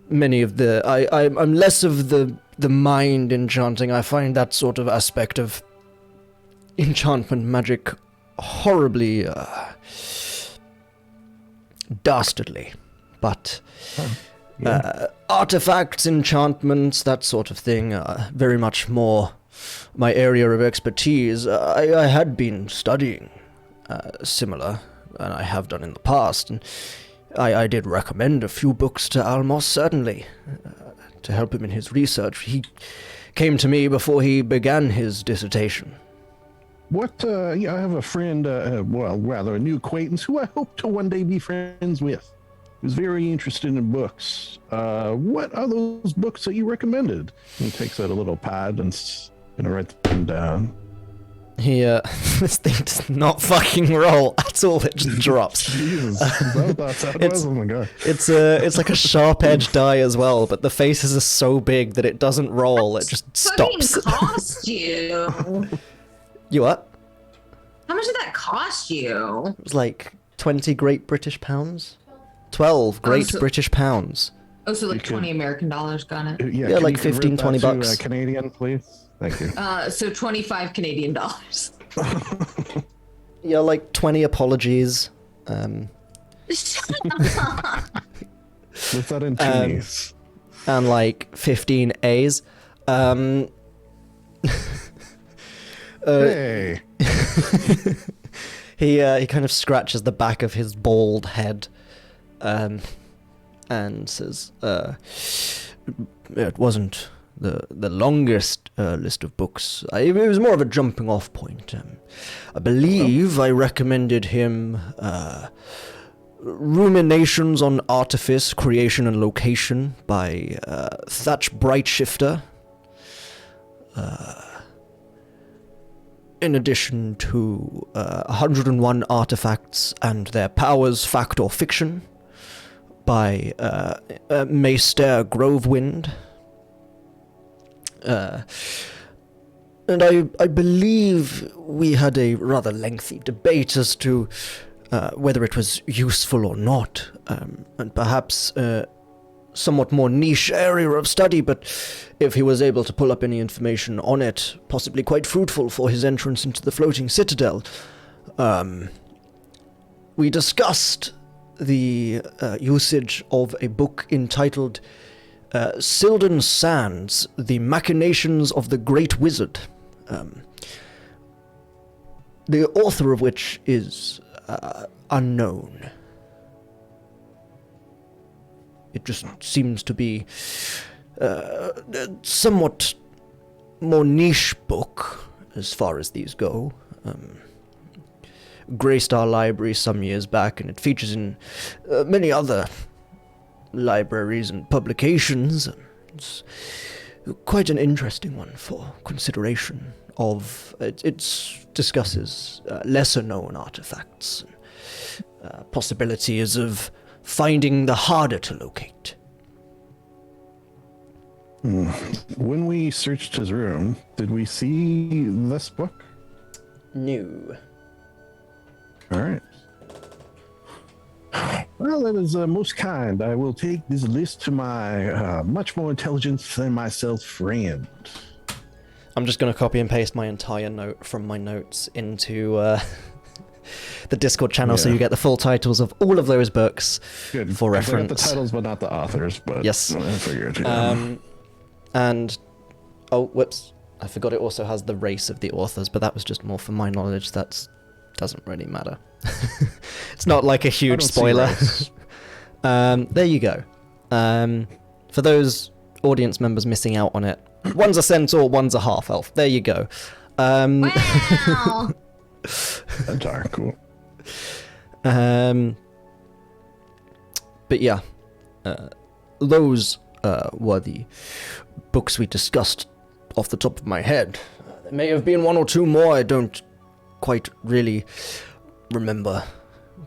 many of the. I'm less of the mind enchanting. I find that sort of aspect of enchantment magic horribly dastardly. But artifacts, enchantments, that sort of thing, very much more my area of expertise. I had been studying similar, and I have done in the past, and I did recommend a few books to Almos, certainly, to help him in his research. He came to me before he began his dissertation. What? I have a friend, well, rather a new acquaintance who I hope to one day be friends with. Who's very interested in books. What are those books that you recommended? He takes out a little pad and gonna write them down. He this thing does not fucking roll at all. It just drops. Jesus, that's how it was. Oh my god. It's like a sharp edge die as well, but the faces are so big that it doesn't roll. It just stops. Fucking cost you? You what? How much did that cost you? It was like 20 Great British pounds. 12 Great British pounds. Oh, so like 20 American dollars, got it. Yeah, can like you convert 15, that 20 to, bucks. Canadian, please. Thank you. So 25 Canadian dollars. Yeah, like 20 apologies. Shut up. With that in Chinese. And like 15 A's. Hey. He kind of scratches the back of his bald head, and says, "It wasn't the longest list of books. It was more of a jumping off point. I believe I recommended him Ruminations on Artifice, Creation and Location by Thatch Brightshifter. In addition to 101 Artifacts and Their Powers, Fact or Fiction by Maester Grovewind. And I believe we had a rather lengthy debate as to whether it was useful or not, and perhaps somewhat more niche area of study, but if he was able to pull up any information on it, possibly quite fruitful for his entrance into the floating citadel. We discussed the usage of a book entitled Syldan Sands, The Machinations of the Great Wizard, the author of which is unknown. It just seems to be a somewhat more niche book as far as these go. Graced our library some years back, and it features in many other libraries and publications. It's quite an interesting one for consideration. It discusses lesser known artifacts, possibilities of finding the harder to locate. When we searched his room, did we see this book? No. All right. Well, that is most kind. I will take this list to my much more intelligent than myself friend. I'm just going to copy and paste my entire note from my notes into the Discord channel, so you get the full titles of all of those books. Good. For I reference. got the titles, but not the authors. But Yes. I figured. And oh, whoops! I forgot it also has the race of the authors, but that was just more for my knowledge. That doesn't really matter. It's not like a huge spoiler. There you go. For those audience members missing out on it, one's a centaur, one's a half elf. There you go. Wow. That's all right, cool. But yeah, those were the books we discussed off the top of my head. There may have been one or two more. I don't quite really remember,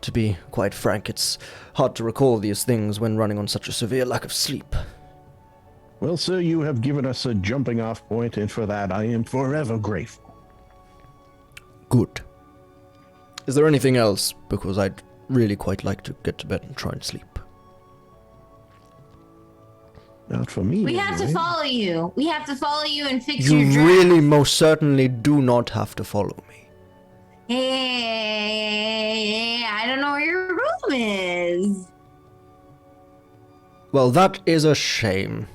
to be quite frank. It's hard to recall these things when running on such a severe lack of sleep. Well, sir, you have given us a jumping off point, and for that I am forever grateful. Good. Is there anything else? Because I'd really quite like to get to bed and try and sleep. Not for me. We have to anyway. follow you. We have to follow you and fix your You draft. really most certainly do not have to follow me. Hey, I don't know where your room is. Well, that is a shame.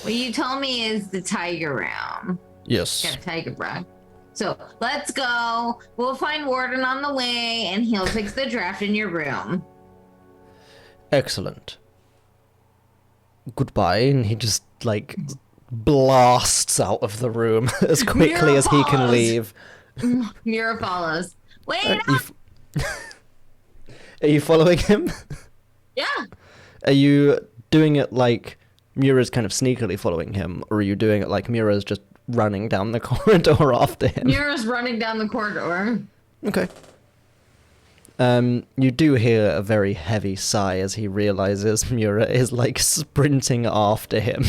What you told me is the tiger room. Yes. Got a tiger bra. So let's go. We'll find Warden on the way, and he'll fix the draft in your room. Excellent. Goodbye, and he just, like, blasts out of the room as quickly as he can leave. Mira follows. Wait up! Are you following him? Yeah. Are you doing it like Mira's kind of sneakily following him, or are you doing it like Mira's just running down the corridor after him. Mira's running down the corridor. Okay. You do hear a very heavy sigh as he realizes Mura is, like, sprinting after him.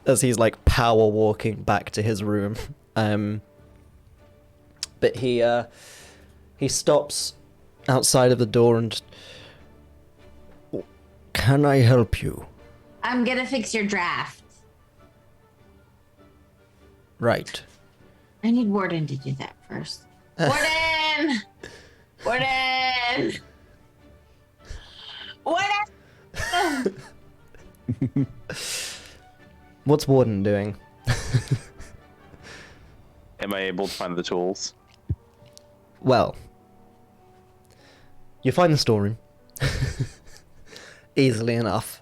As he's, like, power walking back to his room. But he stops outside of the door and... Can I help you? I'm gonna fix your draft. Right. I need Warden to do that first. Warden! Warden! Warden! What's Warden doing? Am I able to find the tools? Well, you find the storeroom. Easily enough.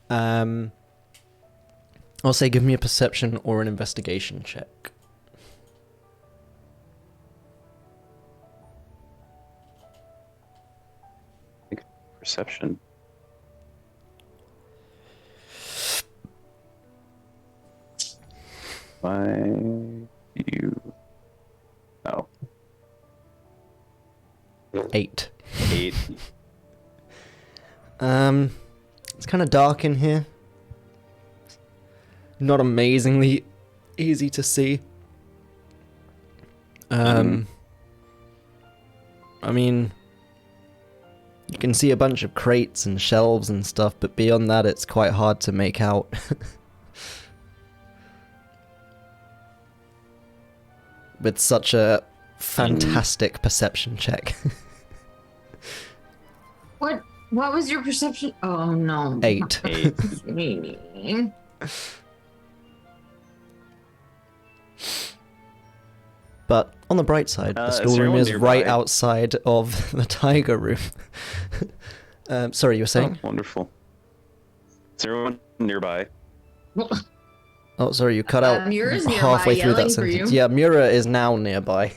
I'll say give me a perception or an investigation check. Perception. Why you? No. 8. 8. It's kind of dark in here. Not amazingly easy to see. I mean, you can see a bunch of crates and shelves and stuff, but beyond that, it's quite hard to make out. With such a fantastic perception check. What was your perception? Oh no. 8. 8. But on the bright side, the is storeroom anyone is right nearby? outside of the tiger room. Sorry, you were saying? Oh, wonderful. Is everyone nearby? Oh, sorry, you cut out Mura's halfway nearby through that yelling for sentence. you. Yeah, Mura is now nearby,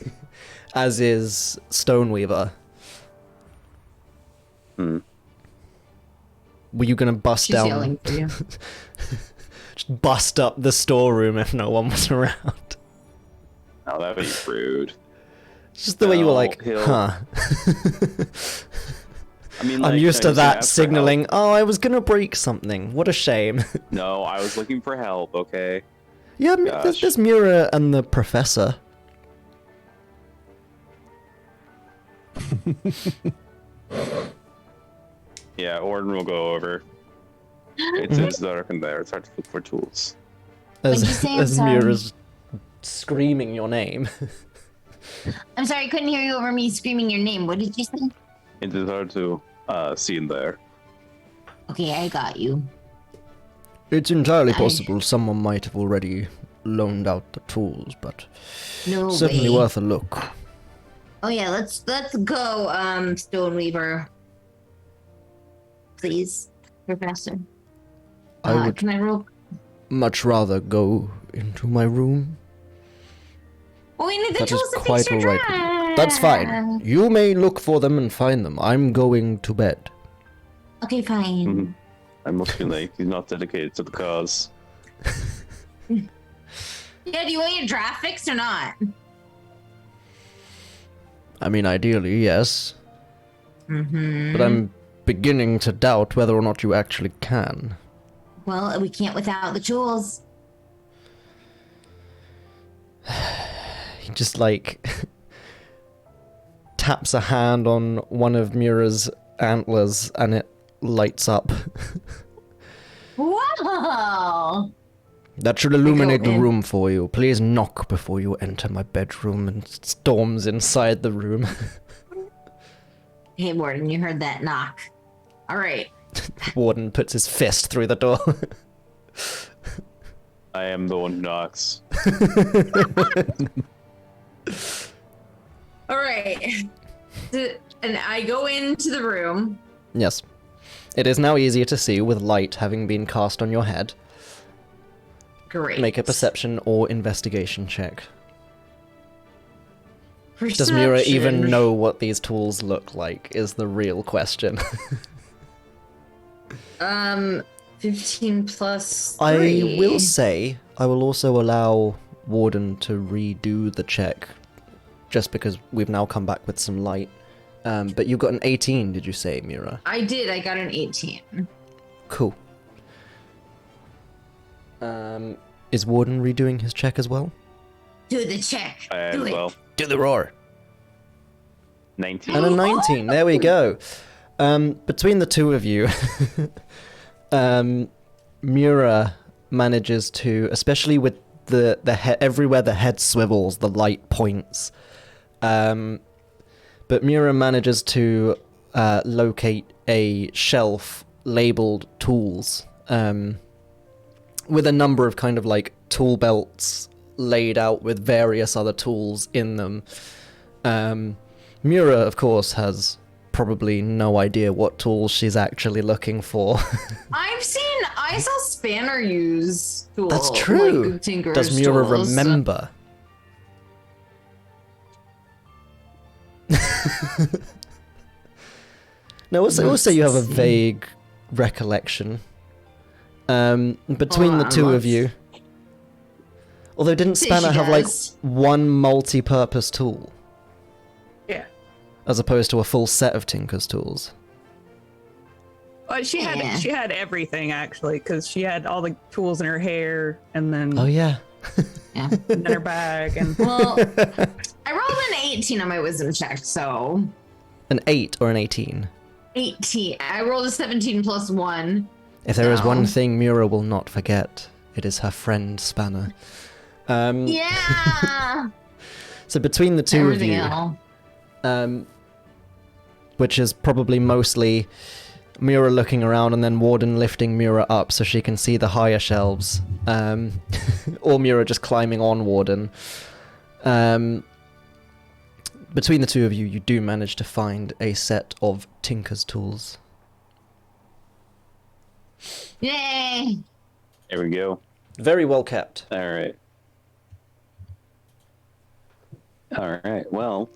as is Stoneweaver. Were you gonna bust She's down? yelling for you. Just bust up the storeroom if no one was around. Oh, that'd be rude. It's just the way you were like, he'll- huh. I mean, I'm like, used can to I that ask for help? signaling, oh, I was gonna break something. What a shame. No, I was looking for help. Okay. Yeah, Gosh. there's Mura and the professor. Yeah, Orden will go over. It's dark in there. It's hard to look for tools. What'd you say? I'm As sorry. Mura's screaming your name. I'm sorry, I couldn't hear you over me screaming your name. What did you say? It is hard to see in there. Okay, I got you. It's entirely possible someone might have already loaned out the tools, but No certainly way. worth a look. Oh yeah, let's go, Stoneweaver. Please, Professor. I would Can I roll? much rather go into my room. Oh, we need the That tools is to quite fix your alright. draft. That's fine. You may look for them and find them. I'm going to bed. Okay, fine. Mhm. I must be like he's not dedicated to the cause. Yeah, do you want your draft fixed or not? I mean, ideally, yes. Mm-hmm. But I'm beginning to doubt whether or not you actually can. Well, we can't without the tools. He just, like, taps a hand on one of Mura's antlers and it lights up. Whoa! That should illuminate the in. room for you. Please knock before you enter my bedroom, and storms inside the room. Hey, Warden, you heard that knock. All right. Warden puts his fist through the door. I am the one who knocks. All right. And I go into the room. Yes. It is now easier to see with light having been cast on your head. Great. Make a perception or investigation check. Does Mira even Perception. know what these tools look like, is the real question. 15 plus I 3. will say, I will also allow Warden to redo the check, just because we've now come back with some light. But you got an 18, did you say, Mira? I did. I got an 18. Cool. Is Warden redoing his check as well? Do the check. I Do as it. well. Do the roar. 19. And a 19. There we go. Between the two of you, Mura manages to, especially with the everywhere the head swivels, the light points. But Mura manages to locate a shelf labeled tools, with a number of kind of like tool belts laid out with various other tools in them. Mura, of course, has probably no idea what tools she's actually looking for. I saw Spanner use tools. That's true. Like Tinker's Does Mura tools. remember? No, also you have a vague recollection. Between the two of you. Although didn't See, Spanner she have like does. one multi-purpose tool? Yeah. As opposed to a full set of Tinker's tools? Well, she Yeah. had everything actually, because she had all the tools in her hair, and then Oh yeah. in her bag, and Well, I rolled an 18 on my wisdom check, so An 8 or an 18? 18. I rolled a 17 plus 1. If there is one No. thing Mura will not forget, it is her friend Spanner. Yeah. So between the two of Everything you, else. which is probably mostly Mura looking around and then Warden lifting Mura up so she can see the higher shelves, or Mura just climbing on Warden. Between the two of you, you do manage to find a set of Tinker's tools. Yay. There we go. Very well kept. All right. All right. Well,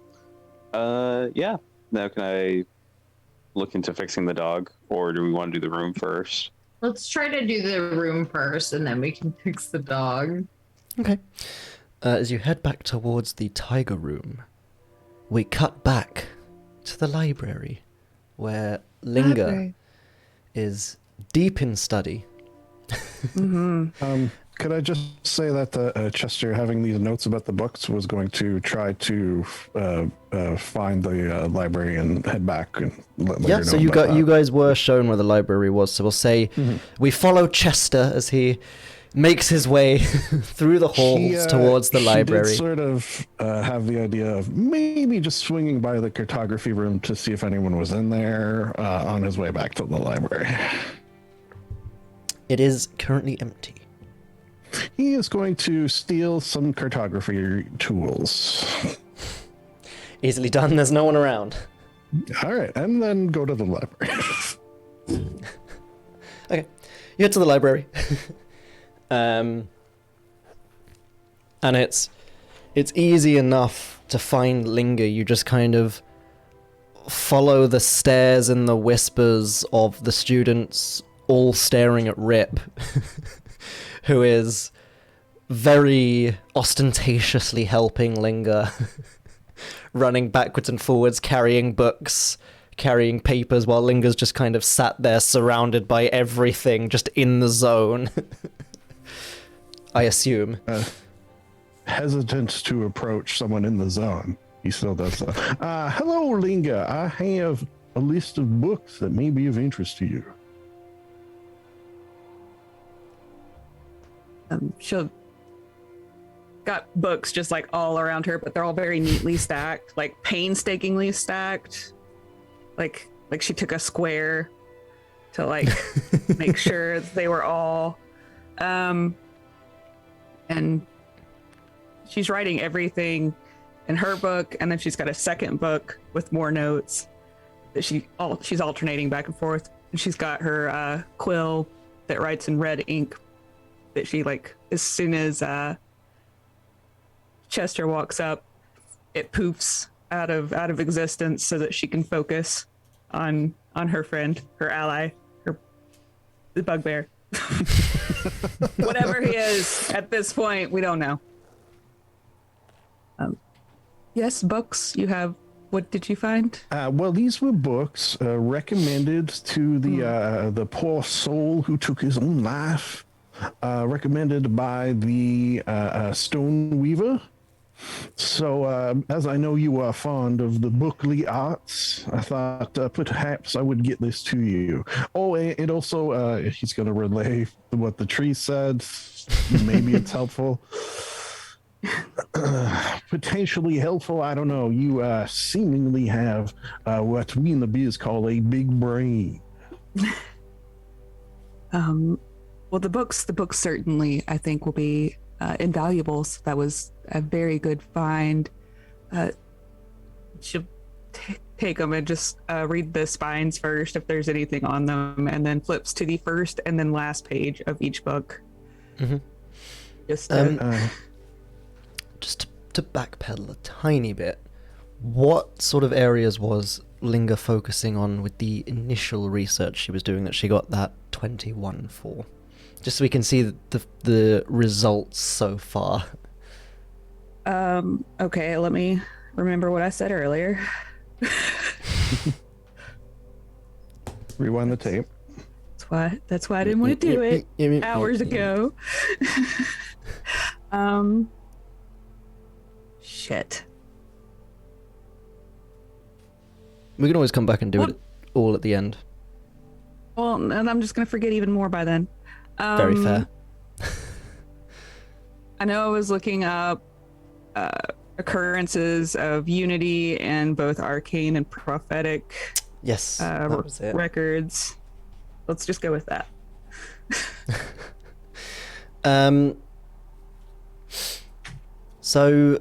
yeah. Now can I look into fixing the dog, or do we want to do the room first? Let's try to do the room first, and then we can fix the dog. Okay. As you head back towards the tiger room, we cut back to the library, where Linga is deep in study. Could I just say that Chester, having these notes about the books, was going to try to find the library and head back and let Yeah, her so know you about that. you guys were shown where the library was, so we'll say we follow Chester as he makes his way through the halls towards the He library. did sort of have the idea of maybe just swinging by the cartography room to see if anyone was in there on his way back to the library. It is currently empty. He is going to steal some cartography tools. Easily done, there's no one around. All right, and then go to the library. Okay, you head to the library. And it's easy enough to find Linga. You just kind of follow the stares and the whispers of the students all staring at Rip, who is very ostentatiously helping Linga, running backwards and forwards, carrying books, carrying papers, while Linga's just kind of sat there surrounded by everything, just in the zone. I assume. Hesitant to approach someone in the zone. He still does so. Hello, Linga. I have a list of books that may be of interest to you. she'll got books just like all around her, but they're all very neatly stacked, like painstakingly stacked. Like she took a square to like make sure they were all and she's writing everything in her book, and then she's got a second book with more notes that she's alternating back and forth. And she's got her quill that writes in red ink that she, like, as soon as Chester walks up, it poofs out of existence so that she can focus on her friend, her ally, the bugbear. Whatever he is at this point, we don't know. Yes, books. You have. What did you find? Well, these were books recommended to the poor soul who took his own life. Recommended by the Stone Weaver. So, as I know you are fond of the bookly arts, I thought perhaps I would get this to you. Oh, and also, he's going to relay what the tree said. Maybe it's helpful. Potentially helpful, I don't know. You seemingly have what we in the biz call a big brain. Well, the books certainly, I think, will be invaluable. So that was a very good find. She'll take them and just read the spines first if there's anything on them, and then flips to the first and then last page of each book. Mm-hmm. Just to backpedal a tiny bit, what sort of areas was Linga focusing on with the initial research she was doing that she got that 21 for? Just so we can see the results so far. Okay, let me remember what I said earlier. Rewind the tape. That's why I didn't want to do it hours ago. Shit. We can always come back and do it all at the end. Well, and I'm just gonna forget even more by then. Very fair. I know I was looking up occurrences of unity in both arcane and prophetic Yes, that was it. records. Let's just go with that. So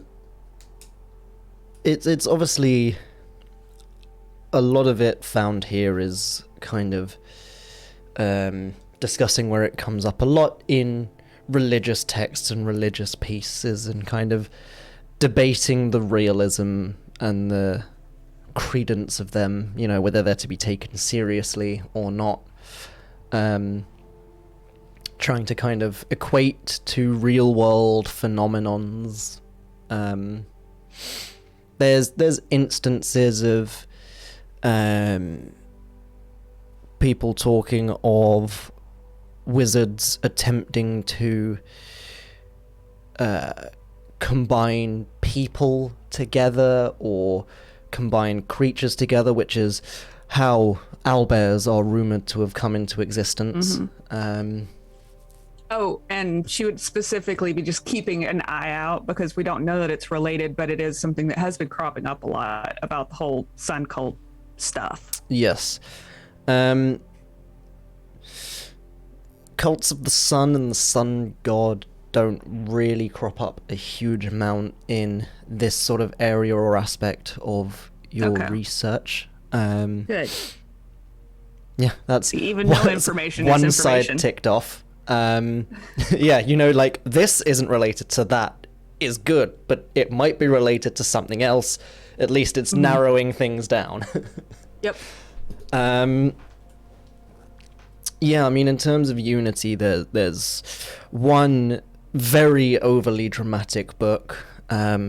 it's obviously a lot of it found here is kind of discussing where it comes up a lot in religious texts and religious pieces, and kind of debating the realism and the credence of them, you know, whether they're to be taken seriously or not. Trying to kind of equate to real world phenomenons. There's instances of people talking of wizards attempting to combine people together or combine creatures together, which is how owlbears are rumored to have come into existence. Mm-hmm. Oh, and she would specifically be just keeping an eye out, because we don't know that it's related, but it is something that has been cropping up a lot about the whole sun cult stuff. Yes. Cults of the sun and the sun god don't really crop up a huge amount in this sort of area or aspect of your research. Good. Yeah, that's even no information one is information. side ticked off. Yeah, you know, like, this isn't related to that is good, but it might be related to something else. At least it's narrowing things down. Yep. Yeah, I mean, in terms of unity, there's one very overly dramatic book,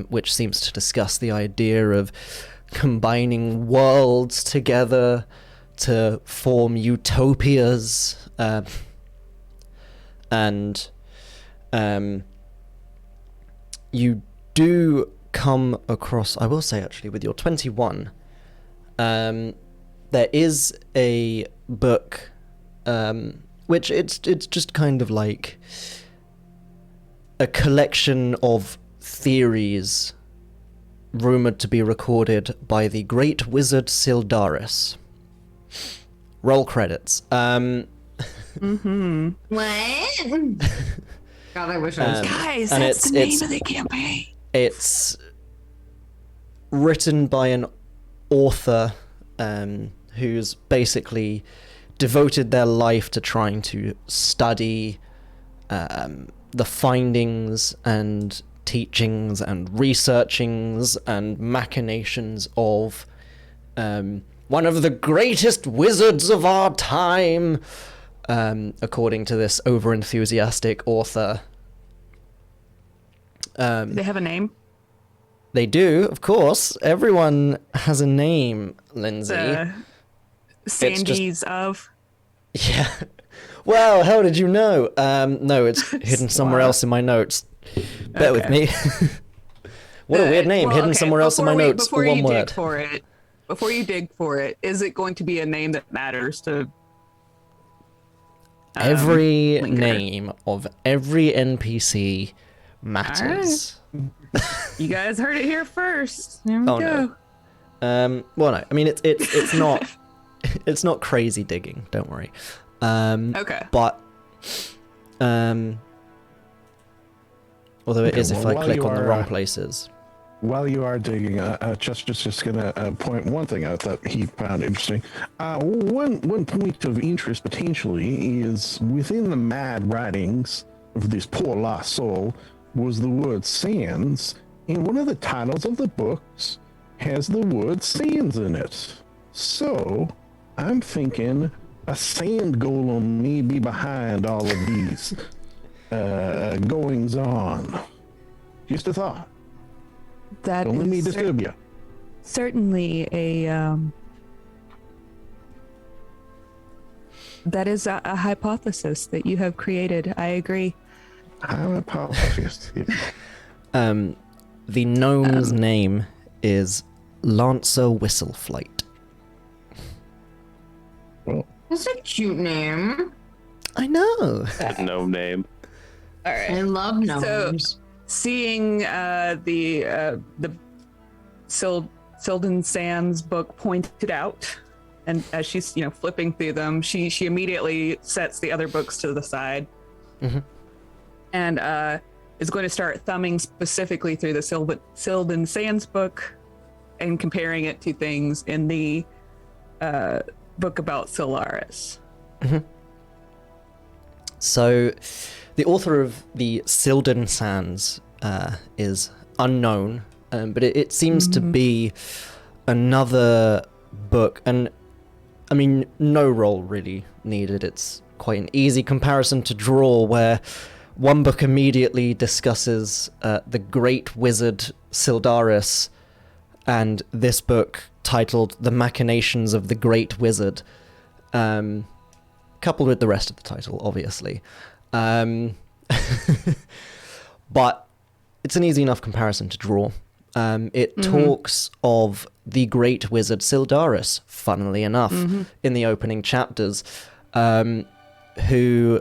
which seems to discuss the idea of combining worlds together to form utopias, and you do come across, I will say actually, with your 21, there is a book, which it's just kind of like a collection of theories rumored to be recorded by the great wizard Syldaris. Roll credits. What? God, I wish I was. Guys, and that's the name of the campaign. It's written by an author who's basically devoted their life to trying to study the findings and teachings and researchings and machinations of one of the greatest wizards of our time, according to this over-enthusiastic author. Do they have a name? They do, of course. Everyone has a name, Lindsay. Sandies of. Yeah. Well, how did you know? No, it's hidden somewhere else in my notes. Bear with me. What a weird name, hidden somewhere else in my notes. Before one you word. dig for it, is it going to be a name that matters to? Every Linger? name of every NPC matters. You guys heard it here first. There we go. No. Well, no. I mean, it's not it's not crazy digging. Don't worry. Okay. But although it is if I click on the wrong places. While you are digging, just gonna point one thing out that he found interesting. One point of interest potentially is within the mad writings of this poor lost soul was the word sands, and one of the titles of the books has the word sands in it. So I'm thinking a sand golem may be behind all of these goings on. Just a thought. That Don't let me disturb you. Certainly a that is a hypothesis that you have created. I agree. Hypothesis. The gnome's name is Lancer Whistleflight. Well, That's a cute name. I know. No name. All right. I love gnomes. Seeing the Syldan Sands book pointed out, and as she's flipping through them, she immediately sets the other books to the side, and is going to start thumbing specifically through the Syldan Sands book and comparing it to things in the book about Syldaris. So, the author of the Syldan Sands is unknown, but it seems to be another book, and I mean, no role really needed. It's quite an easy comparison to draw, where one book immediately discusses the great wizard Syldaris, and this book titled The Machinations of the Great Wizard, coupled with the rest of the title, obviously. But it's an easy enough comparison to draw. It talks of the great wizard Syldaris, funnily enough, in the opening chapters, who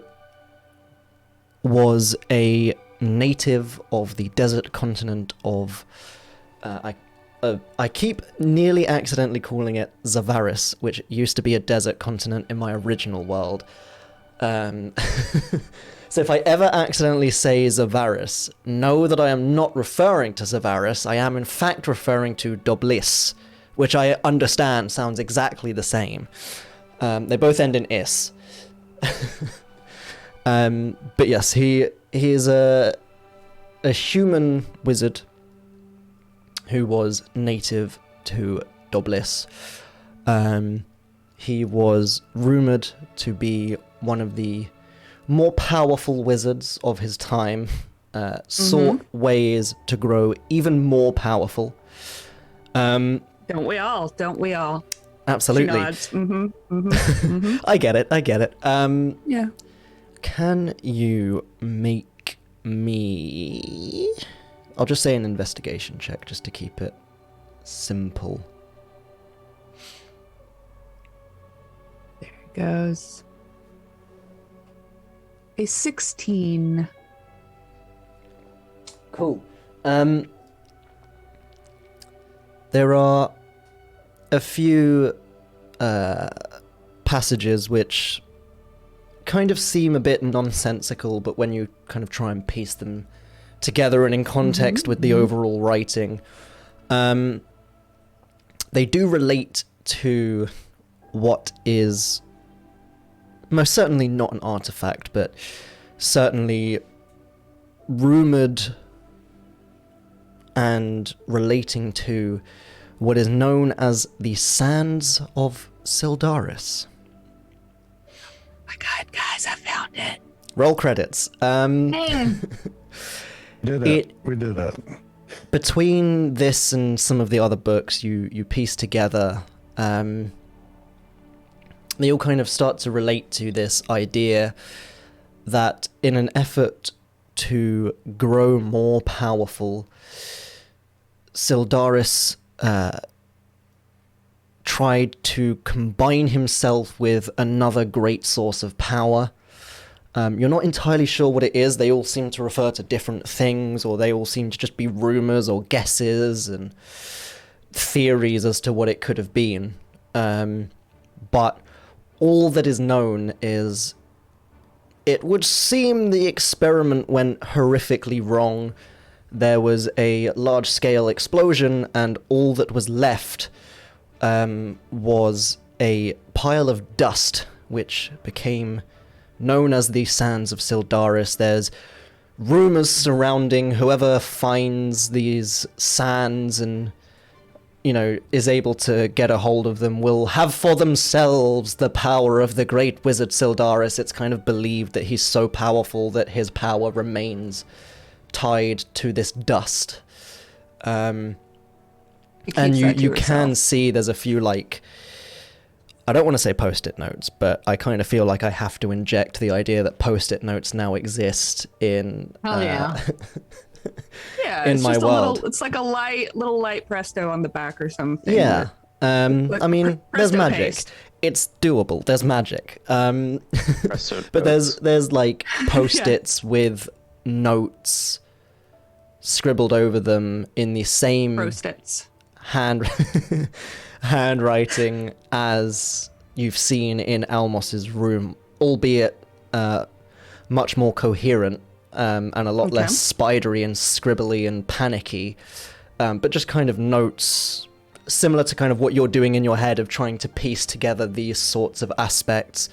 was a native of the desert continent of... I keep nearly accidentally calling it Zavaris, which used to be a desert continent in my original world. So if I ever accidentally say Zavaris, know that I am not referring to Zavaris. I am in fact referring to Doblis, which I understand sounds exactly the same. They both end in is. But yes, he is a human wizard who was native to Doblis. He was rumored to be one of the more powerful wizards of his time, sought ways to grow even more powerful. Don't we all? Absolutely. She nods. I get it. Yeah. Can you make me... I'll just say an investigation check just to keep it simple. There it goes. A 16. Cool. There are a few passages which kind of seem a bit nonsensical, but when you kind of try and piece them together and in context with the overall writing, they do relate to what is most certainly not an artifact, but certainly rumored and relating to what is known as the Sands of Syldaris. my God, guys, I found it. Roll credits. Dang. We did that. Between this and some of the other books you piece together, they all kind of start to relate to this idea that in an effort to grow more powerful, Syldaris tried to combine himself with another great source of power. You're not entirely sure what it is. They all seem to refer to different things, or they all seem to just be rumors or guesses and theories as to what it could have been. But all that is known is it would seem the experiment went horrifically wrong. There was a large-scale explosion, and all that was left was a pile of dust, which became known as the Sands of Syldaris. There's rumors surrounding whoever finds these sands and, is able to get a hold of them will have for themselves the power of the great wizard Syldaris. It's kind of believed that he's so powerful that his power remains tied to this dust. And you can see there's a few, I don't want to say post-it notes, but I kind of feel like I have to inject the idea that post-it notes now exist in Yeah, in my world. It's like a little light presto on the back or something. Yeah. I mean, there's presto magic. paste. It's doable. There's magic. Presto But notes. there's post-its with notes scribbled over them in the same Post-its. handwriting as you've seen in Almos's room, albeit much more coherent and a lot less spidery and scribbly and panicky, but just kind of notes similar to kind of what you're doing in your head of trying to piece together these sorts of aspects,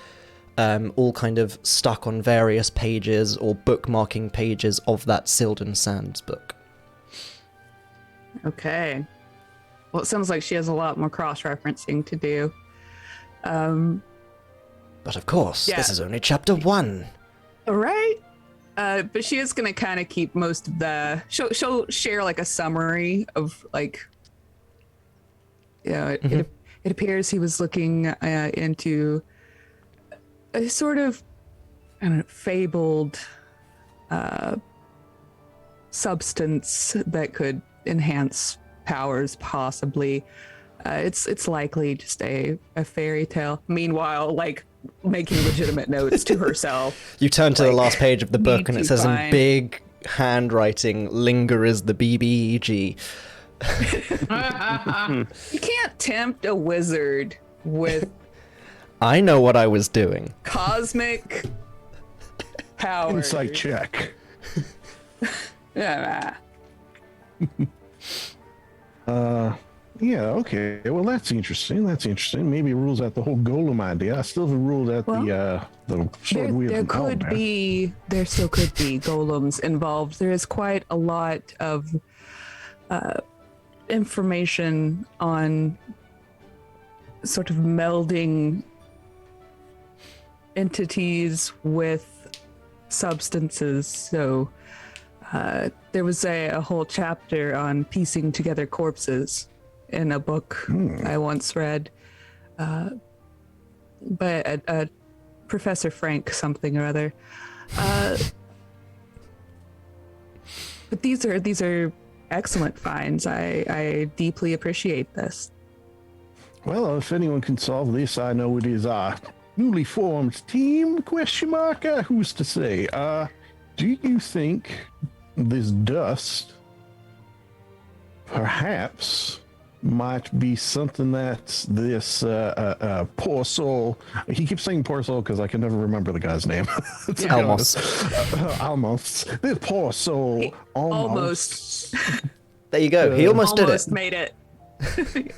all kind of stuck on various pages or bookmarking pages of that Syldan Sands book. Okay. Well, it sounds like she has a lot more cross-referencing to do. But of course, Yeah. this is only chapter 1. All right. But she is going to kind of keep most of the... She'll share, a summary of, it appears he was looking into a sort of, fabled substance that could enhance powers, possibly. It's likely just a fairy tale. Meanwhile, making legitimate notes to herself. You turn to the last page of the book and it says in find- big handwriting, "Linger is the BBEG." You can't tempt a wizard with I know what I was doing. cosmic power. Insight check. Yeah. Yeah, okay. Well, that's interesting. Maybe it rules out the whole golem idea. I still haven't ruled out the sword wheel. There still could be golems involved. There is quite a lot of information on sort of melding entities with substances. So there was a whole chapter on piecing together corpses in a book I once read, by Professor Frank something or other. But these are excellent finds. I deeply appreciate this. Well, if anyone can solve this, I know it is our newly formed team, question mark? Who's to say? Do you think this dust perhaps might be something that this poor soul, he keeps saying poor soul because I can never remember the guy's name. Almost. Almost. This poor soul almost. There you go. He almost did it. Made it.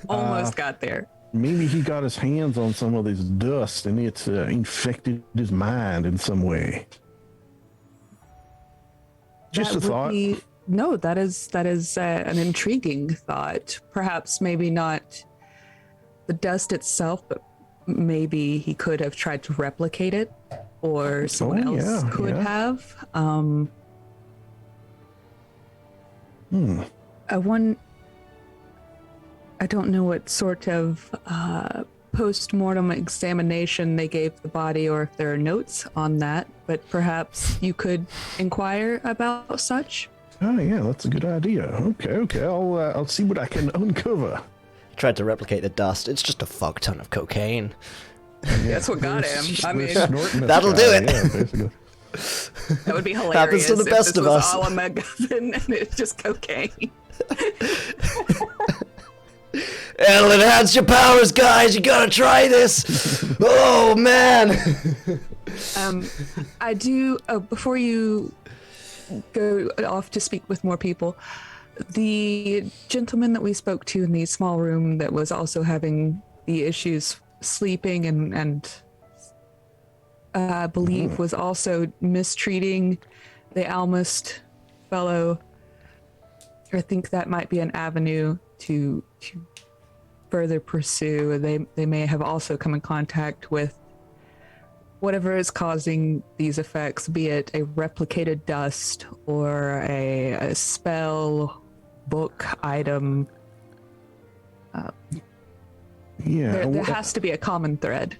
Almost got there. Maybe he got his hands on some of this dust and it's infected his mind in some way. Just That a would thought. No, that is an intriguing thought. Perhaps maybe not the dust itself, but maybe he could have tried to replicate it or someone else could have. I don't know what sort of post-mortem examination they gave the body or if there are notes on that, but perhaps you could inquire about such. Oh yeah, that's a good idea. Okay. I'll see what I can uncover. Tried to replicate the dust. It's just a fuck ton of cocaine. That's what got him. I mean, that'll do it. Yeah, basically. That would be hilarious. Happens to the best if this of was us. all a MacGuffin and it's just cocaine. It'll enhance your powers, guys. You gotta try this. Oh man. I do. Before you go off to speak with more people, the gentleman that we spoke to in the small room that was also having the issues sleeping and I believe was also mistreating the Amidst fellow. I think that might be an avenue to further pursue. They may have also come in contact with whatever is causing these effects, be it a replicated dust or a spell, book, item. There has to be a common thread.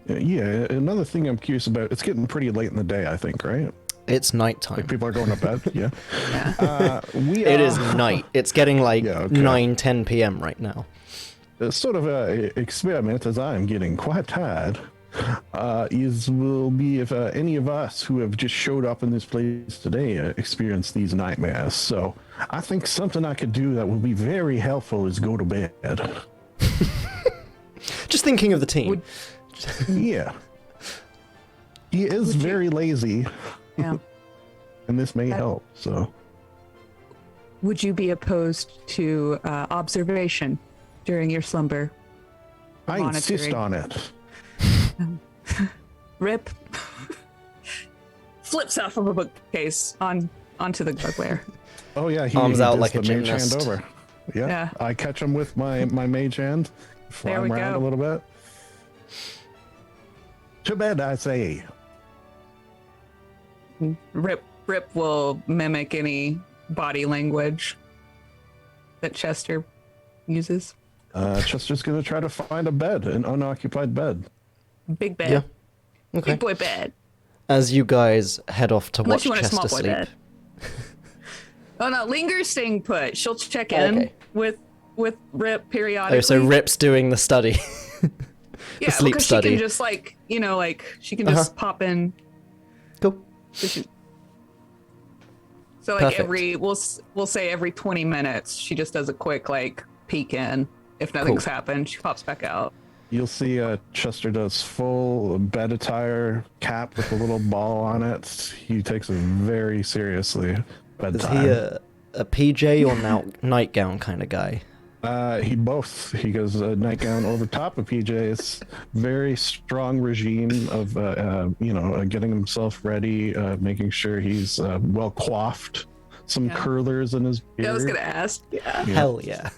Yeah, another thing I'm curious about, it's getting pretty late in the day, I think, right? It's nighttime. Like people are going to bed, yeah. It is night. It's getting like 9-10 p.m. right now. Sort of a experiment, as I'm getting quite tired, will be if any of us who have just showed up in this place today experience these nightmares. So I think something I could do that will be very helpful is go to bed. Just thinking of the team. Yeah. He is very lazy. Yeah. And this may help, so. Would you be opposed to observation during your slumber? I insist on it. Rip flips off of a bookcase onto the guardware. Oh yeah, arms out like a mage gymnast. hand over. Yeah. I catch him with my mage hand, fly him around a little bit. To bed, I say. Rip will mimic any body language that Chester uses. Chester's gonna try to find a bed, an unoccupied bed. Big bed. Yeah. Okay. Big boy bed. As you guys head off to Unless watch you want a Chester small boy sleep. bed. Oh no, Linger's staying put. She'll check in with Rip periodically. Oh, so Rip's doing the study. Yeah, sleep because study. she can just she can just pop in. Cool. So like Perfect. we'll say every 20 minutes she just does a quick peek in. If nothing's happened, she pops back out. You'll see Chester does full bed attire, cap with a little ball on it. He takes it very seriously. Bedtime. Is he a PJ or nightgown kind of guy? He both. He goes nightgown over top of PJs. Very strong regime of getting himself ready, making sure he's well coiffed. Some curlers in his beard. I was gonna ask. Yeah. Hell yeah.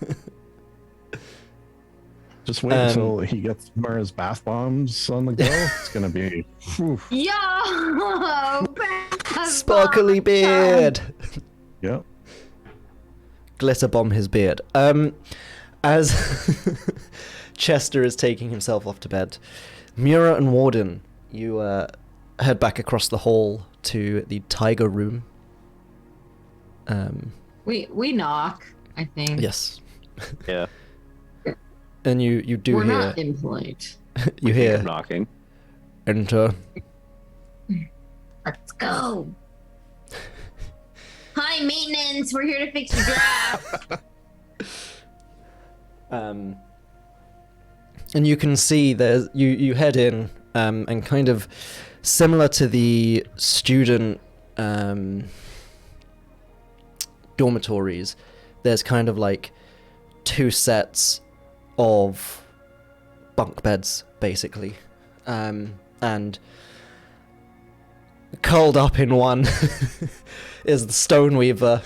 Just wait until he gets Mara's bath bombs on the go. It's gonna be. Yo, Sparkly beard. Yep. Glitter bomb his beard. As Chester is taking himself off to bed, Mura and Warden, you head back across the hall to the tiger room. We knock, I think. Yes. Yeah. And you do We're hear. not employed. You hear. Knocking. Enter. Let's go. Hi, maintenance. We're here to fix your draft. And you can see there's you head in and kind of similar to the student dormitories, there's kind of like two sets of bunk beds basically, and curled up in one is the Stoneweaver,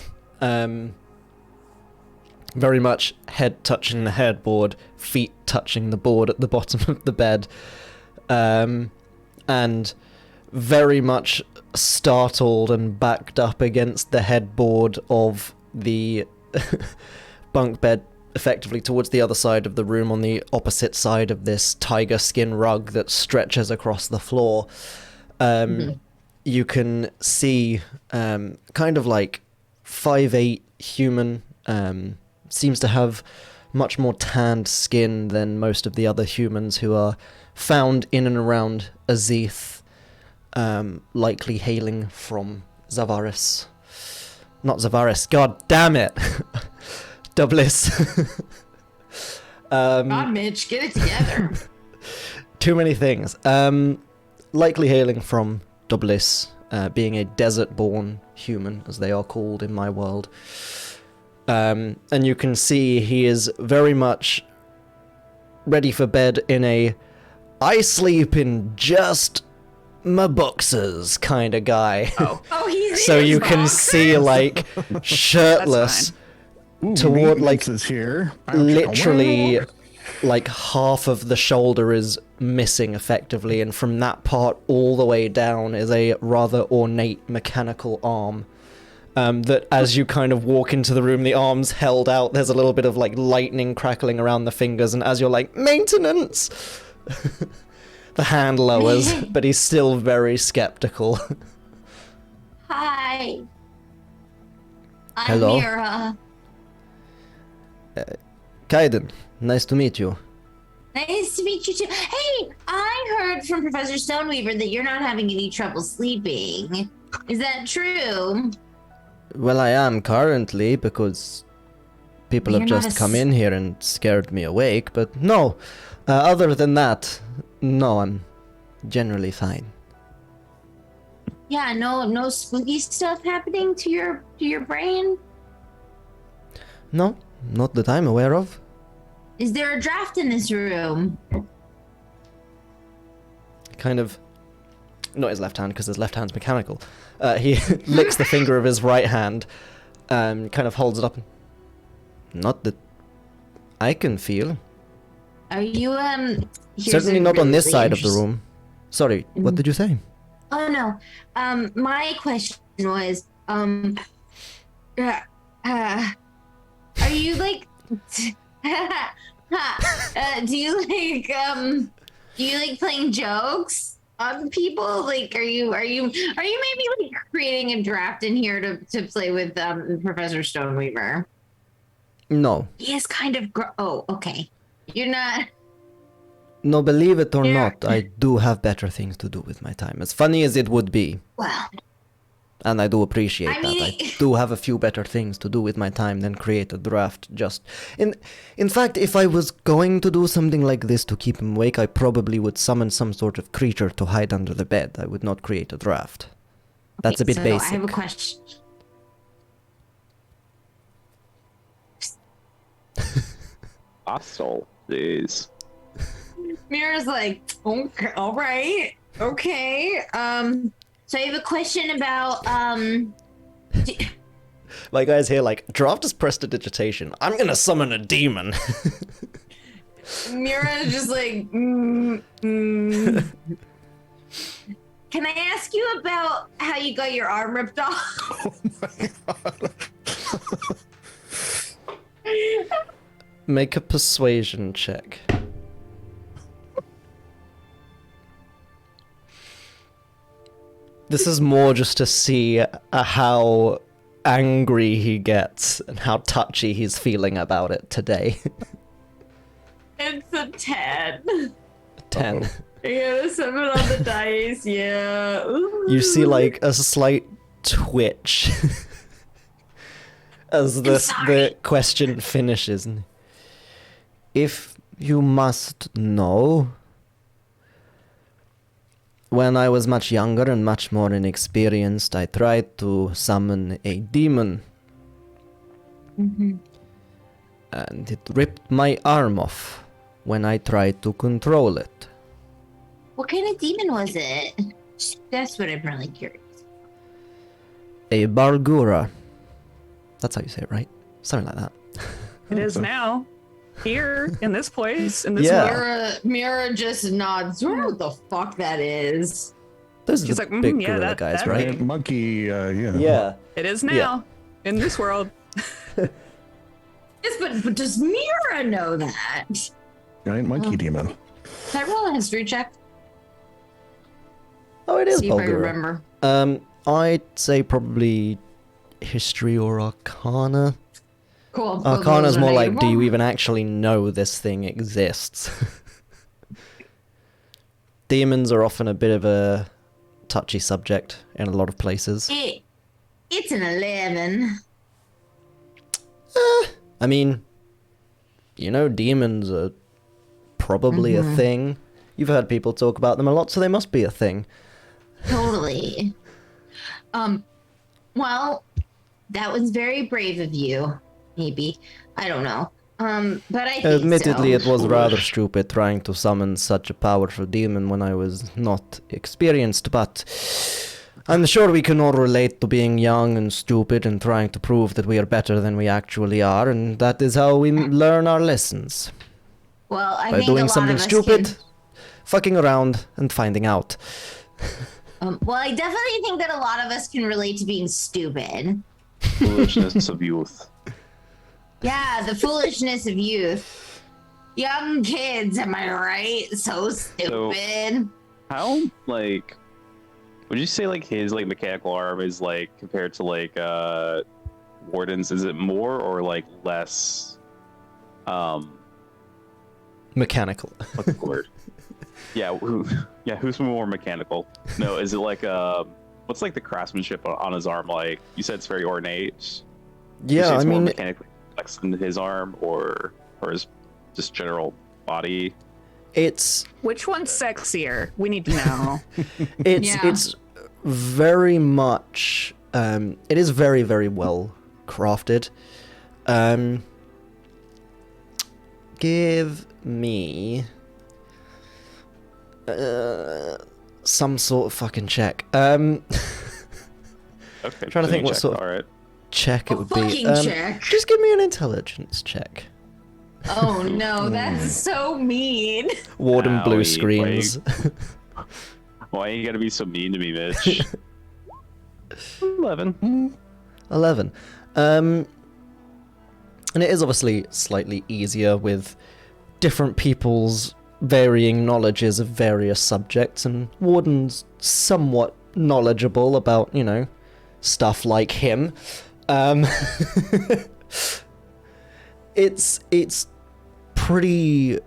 very much head touching the headboard, feet touching the board at the bottom of the bed, and very much startled and backed up against the headboard of the bunk bed, effectively towards the other side of the room, on the opposite side of this tiger skin rug that stretches across the floor. You can see kind of like 5'8" human, seems to have much more tanned skin than most of the other humans who are found in and around Azith, likely hailing from Syldaris. Not Syldaris, god damn it! Douglas. God, Mitch, get it together. Too many things. Likely hailing from Douglas, being a desert-born human, as they are called in my world. And you can see he is very much ready for bed in a I sleep in just my boxers kind of guy. Oh, he's So in his you can boxers? see like shirtless Ooh, toward like maintenance is here. literally like half of the shoulder is missing effectively, and from that part all the way down is a rather ornate mechanical arm. That as you kind of walk into the room, the arm's held out, there's a little bit of like lightning crackling around the fingers, and as you're like, maintenance! The hand lowers, but he's still very skeptical. Hi. I'm Hello. Mira. Kaiden, nice to meet you. Nice to meet you too. Hey, I heard from Professor Stoneweaver that you're not having any trouble sleeping. Is that true? Well, I am currently, because people have You're not just a come in here and scared me awake, but no. Other than that, no, I'm generally fine. Yeah, no spooky stuff happening to your brain? No, not that I'm aware of. Is there a draft in this room? Kind of, not his left hand, because his left hand's mechanical. He licks the finger of his right hand, kind of holds it up. Not that I can feel. Are you here's Certainly a not on this really side of the interest- room. Sorry, what did you say? Oh no. My question was, are you like do you like playing jokes on people? Like are you maybe like creating a draft in here to play with Professor Stoneweaver? No. He is kind of oh, okay. You're not. No, believe it or Yeah. not, I do have better things to do with my time. As funny as it would be, Well, and I do appreciate I mean, that. I do have a few better things to do with my time than create a draft. Just in fact, if I was going to do something like this to keep him awake, I probably would summon some sort of creature to hide under the bed. I would not create a draft. That's a bit so basic. I have a question. Hostile. Jeez. Mira's like, okay, all right, okay. So I have a question about My guy's here like, draft is prestidigitation. I'm gonna summon a demon. Mira's just like, Can I ask you about how you got your arm ripped off? Oh my god. Make a persuasion check. This is more just to see how angry he gets and how touchy he's feeling about it today. It's a 10. 10. I got a 7 on the dice, yeah. Ooh. You see like a slight twitch as the sorry. question finishes. If you must know, when I was much younger and much more inexperienced, I tried to summon a demon. Mhm. And it ripped my arm off when I tried to control it. What kind of demon was it? That's what I'm really curious. A Bargura. That's how you say it, right? Something like that. It is now. Here, in this place, in this Yeah. world. Mira just nods. I don't know what the fuck that is. Those are She's the like, big yeah, gorilla guys, that right? thing. Monkey, yeah. Yeah. It is now in this world. Yes, but does Mira know that? Giant monkey Oh. demon. Can I roll a history check? Oh, it is See if I Bulgura. remember. I'd say probably history or arcana. Cool. Both Arcana's those are more like, do you negatable. even actually know this thing exists? Demons are often a bit of a touchy subject in a lot of places. It's an 11. I mean, demons are probably a thing. You've heard people talk about them a lot, so they must be a thing. Totally. Well, that was very brave of you. Maybe. I don't know. But I think Admittedly, so. it was rather stupid trying to summon such a powerful demon when I was not experienced, but I'm sure we can all relate to being young and stupid and trying to prove that we are better than we actually are, and that is how we learn our lessons. Well, I By think a doing lot something of us stupid, fucking around, and finding out. well, I definitely think that a lot of us can relate to being stupid. Foolishness of youth. Yeah, the foolishness of youth. Young kids, am I right? So stupid. How, like, would you say, like, his, like, mechanical arm is, like, compared to, like, Warden's, is it more or, like, less, Mechanical. what's the word? Who's more mechanical? No, is it, like, what's, like, the craftsmanship on his arm like? You said it's very ornate. Would you Yeah, say it's I more mean, mechanically complex than his arm, or his just general body? it's Which one's sexier? We need to know. Yeah. it's very much it is very, very well crafted. Give me some sort of fucking check. Okay. Trying to think what check. sort of All right. check it A would be. fucking check. Just give me an intelligence check. Oh no, that's so mean. Warden blue Owie, screens. Why you gotta be so mean to me, Mitch? 11. 11. And it is obviously slightly easier with different people's varying knowledges of various subjects, and Warden's somewhat knowledgeable about, stuff like him. It's pretty...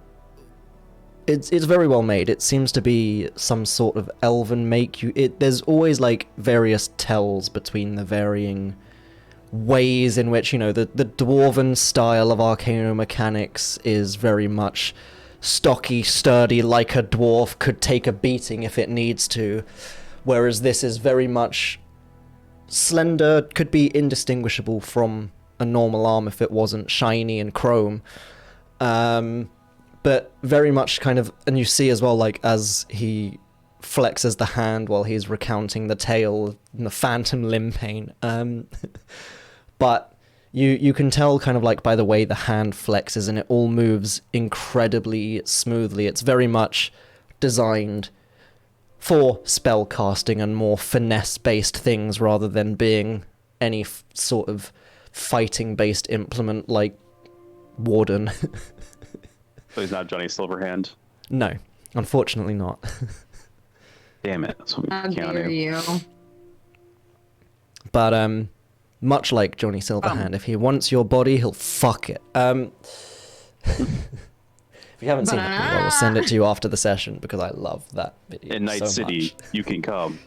It's very well made. It seems to be some sort of elven make. There's always, like, various tells between the varying ways in which, the dwarven style of arcanomechanics is very much stocky, sturdy, like a dwarf could take a beating if it needs to, whereas this is very much slender, could be indistinguishable from a normal arm if it wasn't shiny and chrome. But very much kind of, and you see as well, like, as he flexes the hand while he's recounting the tale and the phantom limb pain. But you can tell kind of like by the way the hand flexes, and it all moves incredibly smoothly. It's very much designed for spell casting and more finesse-based things rather than being any sort of fighting-based implement like Warden. So he's not Johnny Silverhand. No, unfortunately not. Damn it. That's what How we dare you? But much like Johnny Silverhand, if he wants your body, he'll fuck it. If you haven't seen it, I will send it to you after the session because I love that video In Night so City, much. you can come.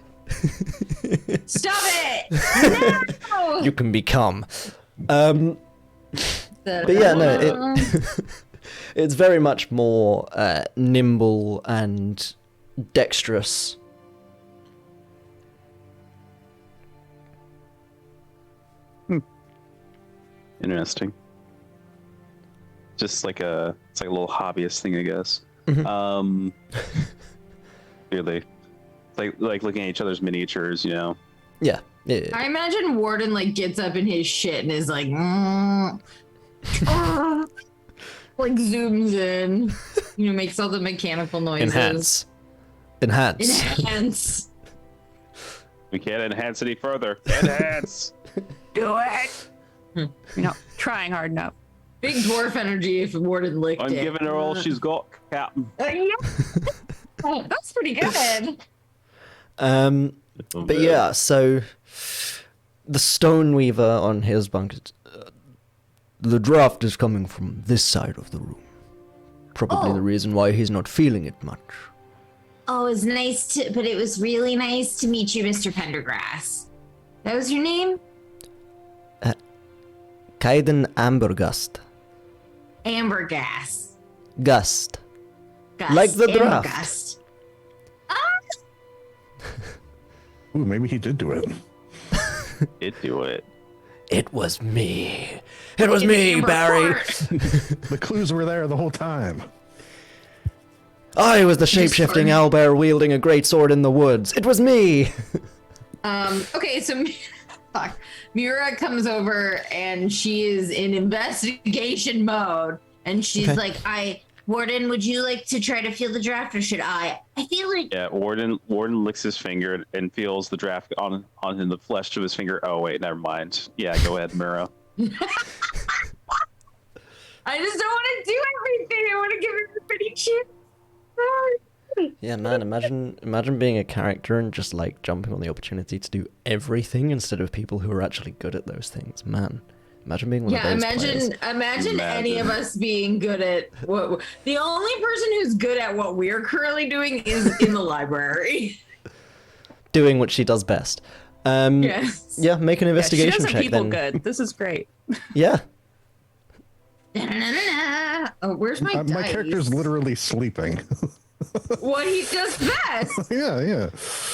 Stop it! No! You can become. But yeah, no, it's very much more nimble and dexterous. Interesting. Just like it's like a little hobbyist thing, I guess. Mhm. Really, it's like looking at each other's miniatures, Yeah. I imagine Warden like gets up in his shit and is like, like zooms in, makes all the mechanical noises. Enhance. Enhance. We can't enhance any further. Enhance! Do it. Trying hard enough. Big dwarf energy if Warden licked I'm it. giving her all she's got, Captain. Yeah. Oh, that's pretty good. But yeah, so the stone weaver on his bunk, the draft is coming from this side of the room. Probably the reason why he's not feeling it much. Oh, it was but it was really nice to meet you, Mr. Pendergrass. That was your name? Kaiden Ambergust. Ambergas. Gust. Gust. Like the draft. Ambergust. Ooh, maybe he did do it. It do it. It was me. It was me, Barry. The clues were there the whole time. I was the shape-shifting owlbear wielding a great sword in the woods. It was me. Okay, so fuck. Mira comes over and she is in investigation mode, and she's like, Warden, would you like to try to feel the draft, or should I? I feel like Warden licks his finger and feels the draft on the flesh of his finger. Oh wait, never mind. Yeah, go ahead, Mira. I just don't want to do everything. I want to give everybody a chance. Yeah, man, imagine being a character and just like jumping on the opportunity to do everything instead of people who are actually good at those things. Man, imagine being one of those players. Imagine any of us being good at what. The only person who's good at what we're currently doing is in the library. Doing what she does best. Yes. Yeah, make an investigation she does check people then. good. This is great. Yeah. Oh, where's my dice? My character's literally sleeping. What he does best. Yeah.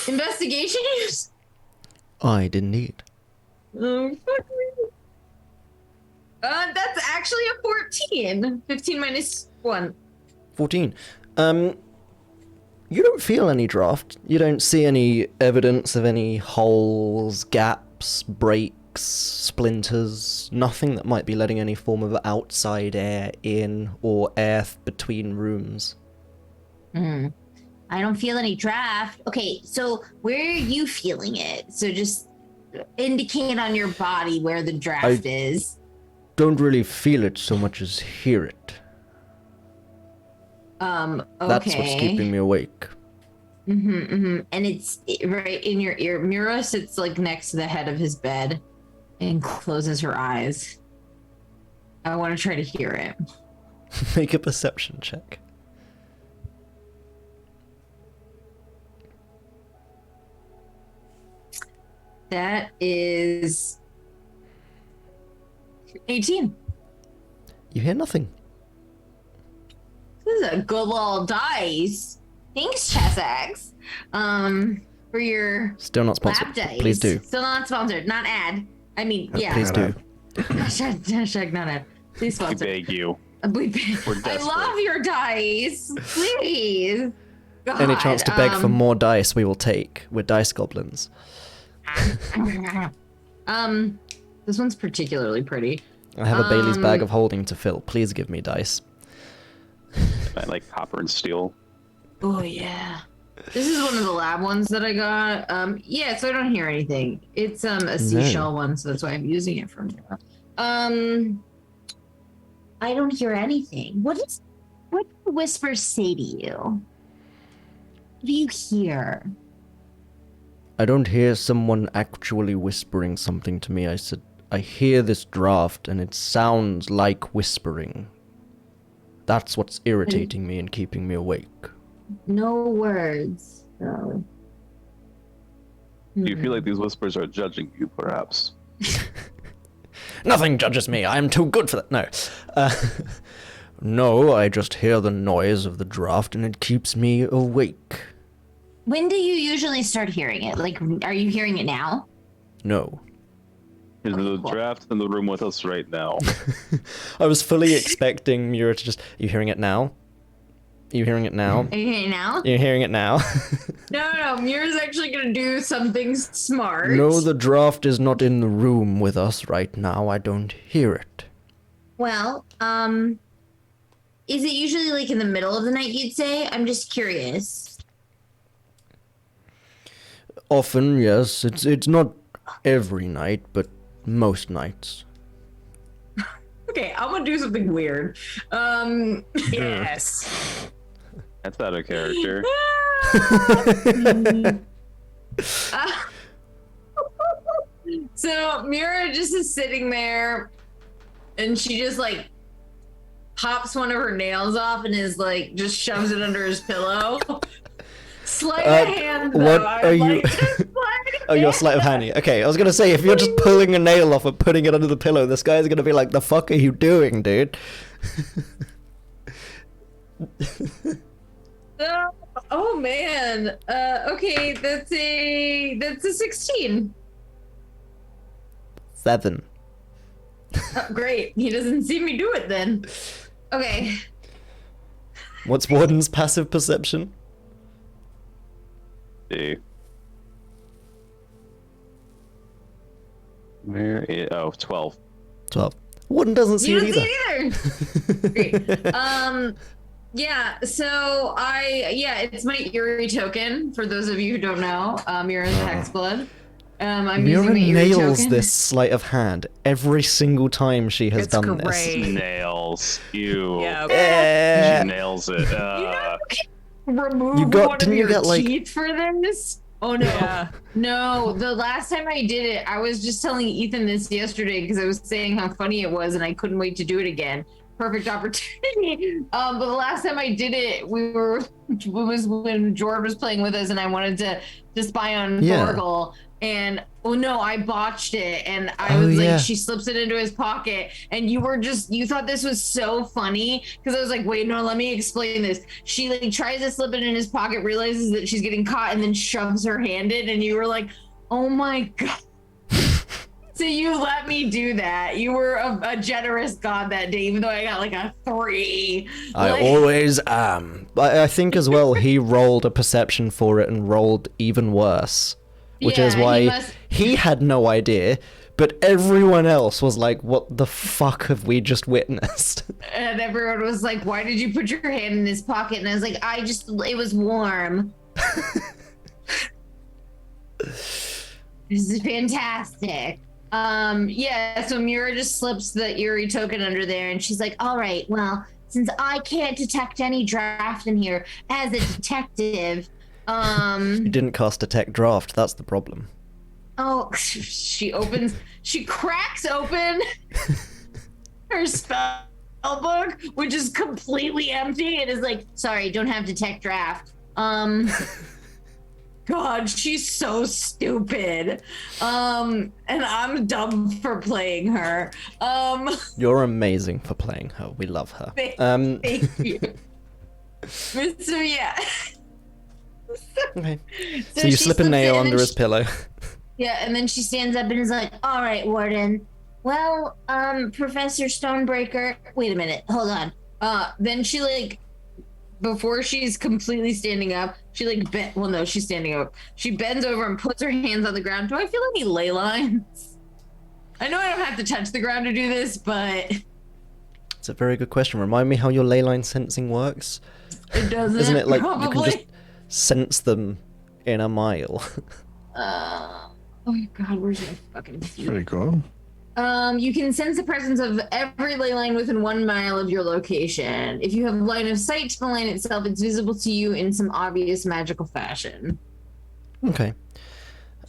Investigation use. I didn't need. Oh, fuck me. That's actually a 14. 15 minus 1. 14. You don't feel any draft. You don't see any evidence of any holes, gaps, breaks, splinters, nothing that might be letting any form of outside air in or air between rooms. I don't feel any draft. Okay, so where are you feeling it? So just indicate on your body where the draft is. Don't really feel it so much as hear it. Okay. That's what's keeping me awake. And it's right in your ear. Mira sits like next to the head of his bed and closes her eyes. I want to try to hear it. Make a perception check. That is 18. You hear nothing. This is a good little dice. Thanks, Chessex. For your Still not sponsored. lab dice. Please do. Still not sponsored. Not ad. I mean, yeah. Please do. Hashtag not ad. Please I sponsor. beg you. We're We're I desperate. love your dice. Please. God, Any chance to beg for more dice we will take. We're dice goblins. This one's particularly pretty. I have a Bailey's bag of holding to fill. Please give me dice. I like copper and steel. Oh yeah. This is one of the lab ones that I got. Yeah, so I don't hear anything. It's a seashell one, so that's why I'm using it for now. I don't hear anything. What do whispers say to you? What do you hear? I don't hear someone actually whispering something to me. I said, I hear this draft and it sounds like whispering. That's what's irritating me and keeping me awake. No words, though. Do you feel like these whispers are judging you, perhaps? Nothing judges me. I am too good for that. No. No, I just hear the noise of the draft and it keeps me awake. When do you usually start hearing it? Like, are you hearing it now? No. Is the draft in the room with us right now? I was fully expecting Mura to just... Are you hearing it now? Are you hearing it now? Are you hearing it now? You're hearing it now? No. Mira's actually gonna do something smart. No, the draft is not in the room with us right now. I don't hear it. Well, is it usually like in the middle of the night, you'd say? I'm just curious. Often, yes. It's not every night, but most nights. Okay, I'm gonna do something weird. Yes. That's out of character. So Mira just is sitting there, and she just like pops one of her nails off and is like just shoves it under his pillow. Sleight of hand, though. What are you? Oh, you're sleight of handing. Okay, I was gonna say if you're just pulling a nail off and putting it under the pillow, this guy's gonna be like, "The fuck are you doing, dude?" Oh man. Okay, that's a 16. 7. Oh, great. He doesn't see me do it then. Okay. What's Warden's passive perception? See. Where is... Oh, 12. 12. Warden doesn't see You it don't either. see it either. Great. Yeah, so it's my Eerie token, for those of you who don't know. Mira's a Hexblood. I'm Mira using my Eerie nails token. this sleight of hand every single time she has It's done great. Nails. You. Yeah. this. She nails it. You know, you can remove You got- one didn't of you your get, like- teeth for this? Oh no. Yeah. No, the last time I did it, I was just telling Ethan this yesterday because I was saying how funny it was and I couldn't wait to do it again. Perfect opportunity. But the last time I did it, it was when Jordan was playing with us and I wanted to spy on Yeah. Thorgal. And oh no, I botched it. And I Oh, was like, yeah. she slips it into his pocket. And you thought this was so funny. Because I was like, wait, no, let me explain this. She like tries to slip it in his pocket, realizes that she's getting caught, and then shoves her hand in. And you were like, oh my God. So you let me do that. You were a generous god that day, even though I got like a 3. I Like- always am. I think as well he rolled a perception for it and rolled even worse. Which is Yeah, he why must- he had no idea, but everyone else was like, what the fuck have we just witnessed? And everyone was like, why did you put your hand in his pocket? And I was like, it was warm. This is fantastic. So Mira just slips the Eerie token under there and she's like, all right, well, since I can't detect any draft in here as a detective, You didn't cast Detect Draft, that's the problem. oh, she cracks open her spell book, which is completely empty, and is like, sorry, don't have Detect Draft. God, she's so stupid. And I'm dumb for playing her. You're amazing for playing her. We love her. Thank you. So yeah. Okay. So So you she slip a slips nail in and under his she- pillow. Yeah, and then she stands up and is like, all right, Warden. Well, Professor Stonebreaker. Wait a minute. Hold on. Then she like, before she's completely standing up, she like well, no, she's standing up. She bends over and puts her hands on the ground. Do I feel any ley lines? I know I don't have to touch the ground to do this, but It's a very good question. Remind me how your ley line sensing works. it doesn't. Isn't it like probably? you can just sense them in a mile? Oh my God, where's my fucking feet? Pretty cool. You can sense the presence of every ley line within 1 mile of your location. If you have line of sight to the line itself, it's visible to you in some obvious magical fashion. Okay.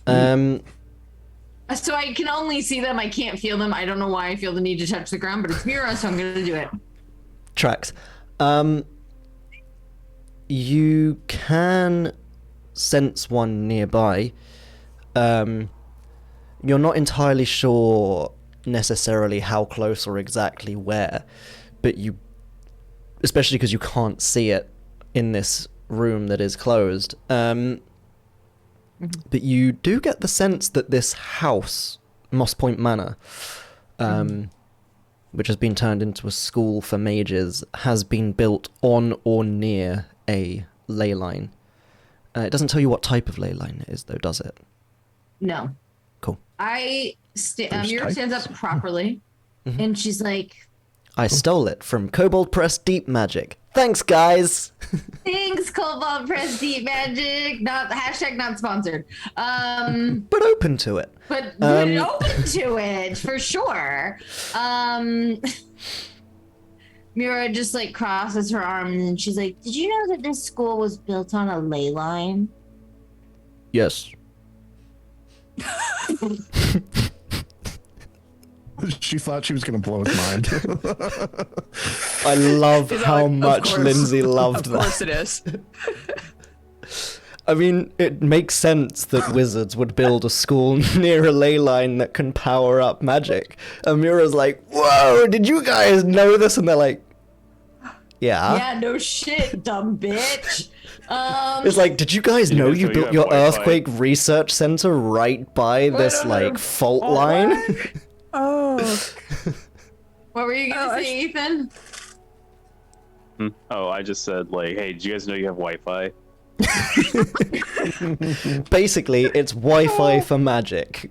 So I can only see them, I can't feel them. I don't know why I feel the need to touch the ground, but it's Mira, so I'm gonna do it. Tracks. You can sense one nearby. You're not entirely sure necessarily how close or exactly where, but you, especially because you can't see it in this room that is closed, but you do get the sense that this house, Mosspoint Manor, which has been turned into a school for mages, has been built on or near a ley line. It doesn't tell you what type of ley line it is, though, does it? No. Cool. Mira There's stands types. up properly, and she's like, I stole it from Kobold Press Deep Magic. Thanks, guys! thanks, Cobalt Press Deep Magic. Not hashtag not sponsored. But open to it. But open to it for sure. Mira just like crosses her arms and she's like, "Did you know that this school was built on a ley line?" Yes. She thought she was going to blow his mind. I love how Of much course. Lindsay loved Of that. course it is. I mean, it makes sense that wizards would build a school near a ley line that can power up magic. And Mira's like, "Whoa, did you guys know this?" And they're like, "Yeah." Yeah, no shit, dumb bitch. It's like, did you guys know you you built have your Wi-Fi. earthquake research center right by this, like, fault line? Oh. What were you gonna say, Ethan? Oh, I just said like, hey, do you guys know you have Wi-Fi? Basically, it's Wi-Fi for magic.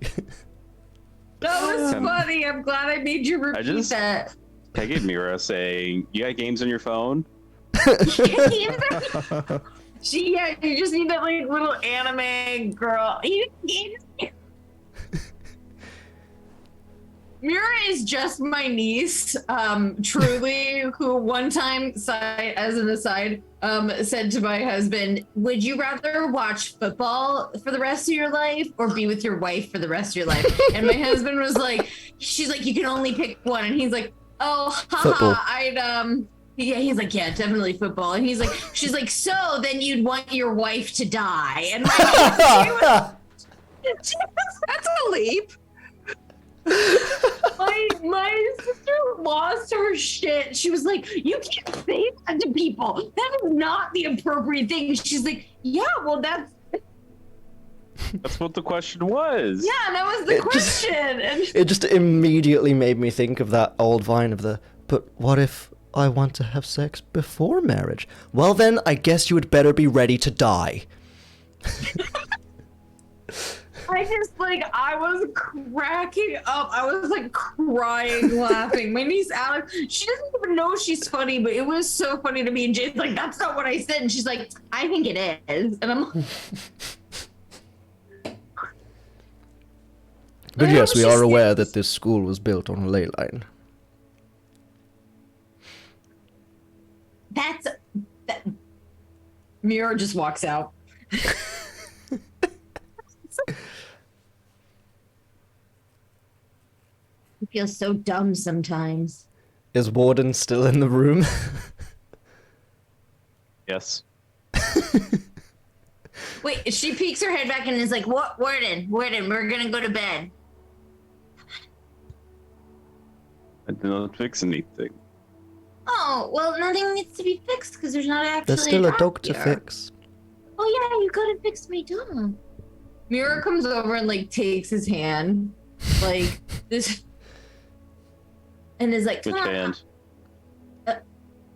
That was funny. I'm glad I made you repeat that. Peggy and Mira saying, you got games on your phone? Yeah, you just need that like little anime girl. Mira is just my niece, truly, who one time, as an aside, said to my husband, "Would you rather watch football for the rest of your life or be with your wife for the rest of your life?" And my husband was like, she's like, "You can only pick one." And he's like, "Oh, Football. haha, yeah, he's like, "Yeah, definitely football." And he's like, she's like, "So then you'd want your wife to die?" And That's a leap. my sister lost her shit. She was like, "You can't say that to people. That is not the appropriate thing." She's like, "Yeah, well, that's what the question was. yeah, that was the question." It just immediately made me think of that old vine of the, "But what if I want to have sex before marriage?" Well then, I guess you would better be ready to die. I just like, I was cracking up. I was like crying, laughing. My niece Alex, she doesn't even know she's funny, but it was so funny to me. And Jane's like, "That's not what I said." And she's like, "I think it is." And I'm like, But I yes, hope we she are aware stays. that this school was built on a ley line. that. Mira just walks out. I feel so dumb sometimes. Is Warden still in the room? Yes. Wait, she peeks her head back and is like, "What, Warden, we're gonna go to bed." I did not fix anything. Oh, well, nothing needs to be fixed because there's not actually There's still a dog dog to here. fix. Oh yeah, you gotta fix my dog. Mira comes over and like takes his hand, like this, and is like, Which "Come on." hand?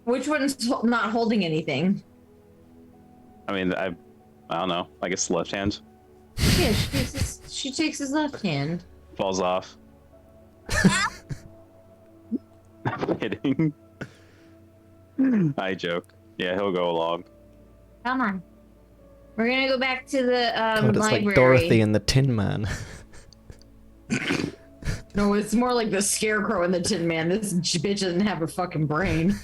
Which one's not holding anything? I mean, I don't know. I guess the left hand Yeah, she takes his left hand. falls off. I'm kidding. I joke. Yeah, he'll go along. Come on. We're gonna go back to the God, it's library. like Dorothy and the Tin Man. No, it's more like the Scarecrow and the Tin Man. This bitch doesn't have a fucking brain.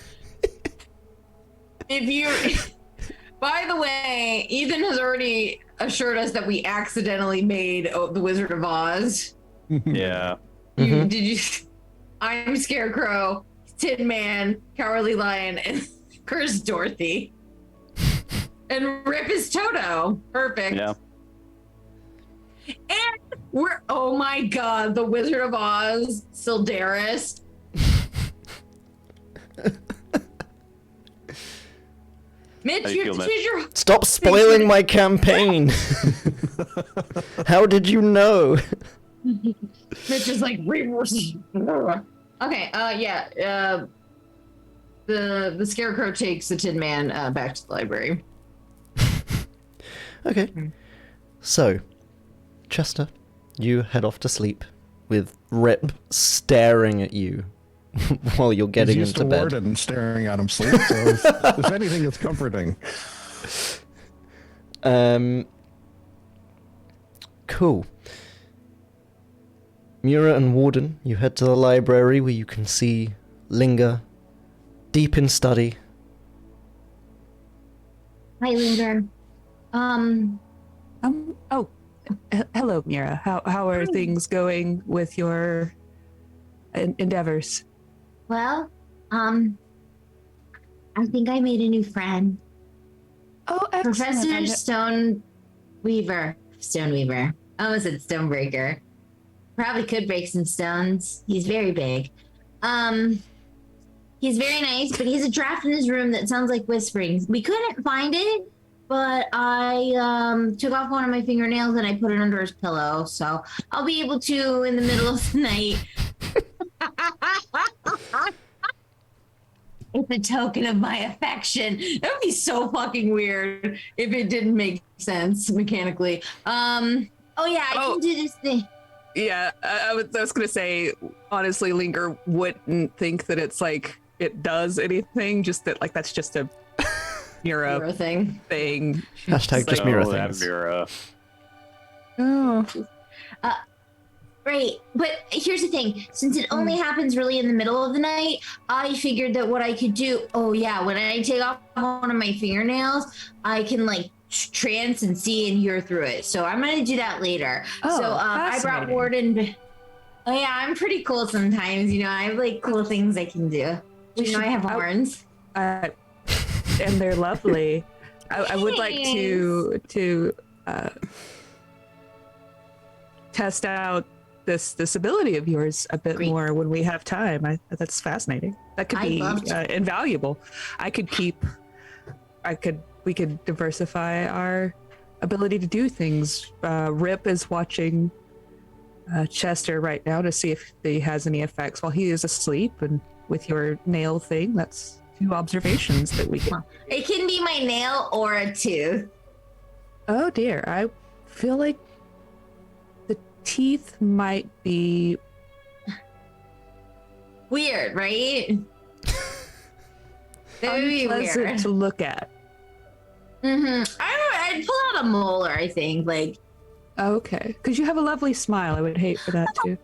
If you, by the way, Ethan has already assured us that we accidentally made the Wizard of Oz. Yeah. Did you? I'm Scarecrow, Tin Man, Cowardly Lion, and Cursed Dorothy. And Rip is Toto. Perfect. Yeah. And we're, oh my god, the Wizard of Oz, Syldaris. Mitch, How do you you have feel, to change your. Stop spoiling my campaign! How did you know? Mitch is like. Okay. Yeah. The Scarecrow takes the Tin Man back to the library. Okay. So, Chester, you head off to sleep with Rip staring at you while you're getting He's used into to bed. Warden staring at him sleep, so if anything, it's comforting. Cool. Mura and Warden, you head to the library where you can see Linger deep in study. Hi, Linger. Oh, hello, Mira. How are things going with your endeavors? Well, I think I made a new friend. Oh, excellent. Professor Stoneweaver. I almost said Stonebreaker. Probably could break some stones. He's very big. He's very nice, but he has a draft in his room that sounds like whisperings. We couldn't find it, but I took off one of my fingernails and I put it under his pillow, so I'll be able to in the middle of the night. It's a token of my affection. That would be so fucking weird if it didn't make sense mechanically. I can do this thing. Yeah, I was gonna say, honestly, Linger wouldn't think that it's like it does anything. Just that, like, that's just a Mira thing. Hashtag just Mira things. Mira. Oh. Right, but here's the thing. Since it only happens really in the middle of the night, I figured that what I could do, when I take off one of my fingernails, I can, like, trance and see and hear through it. So I'm going to do that later. I brought Warden. Oh, yeah, I'm pretty cool sometimes. You know, I have, like, cool things I can do. I have horns. And they're lovely. I would like to test out this ability of yours a bit more when we have time. That's fascinating. That could be invaluable. We could diversify our ability to do things. Rip is watching Chester right now to see if he has any effects while he is asleep, and with your nail thing, that's 2 observations that we can. It can be my nail or a tooth. Oh dear, I feel like the teeth might be weird, right? That would be unpleasant weird to look at. I'd pull out a molar, I think. Like, okay, because you have a lovely smile. I would hate for that to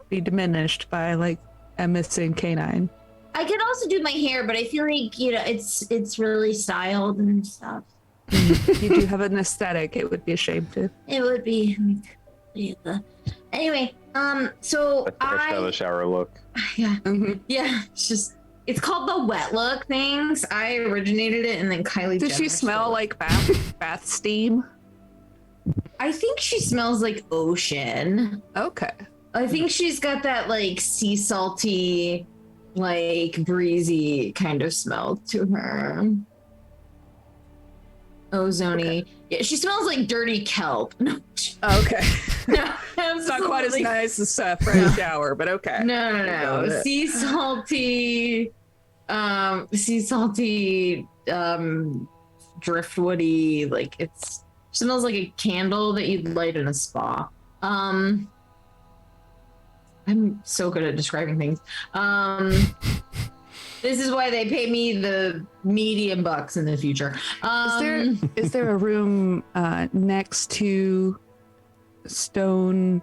be diminished by like a missing canine. I could also do my hair, but I feel like it's really styled and stuff. You do have an aesthetic. It would be a shame to. It would be. Anyway, so fresh out of the shower look. Yeah, yeah. It's called the wet look things. I originated it, and then Kylie. Does she smell like bath steam? I think she smells like ocean. Okay. I think she's got that like sea salty, like breezy kind of smell to her. Ozone-y. Okay. Yeah, she smells like dirty kelp. Okay. No, it's not quite as nice as fresh shower, but okay. No. Sea salty, driftwoody. Like it smells like a candle that you'd light in a spa. I'm so good at describing things. This is why they pay me the medium bucks in the future. Is there a room next to Stoneweaver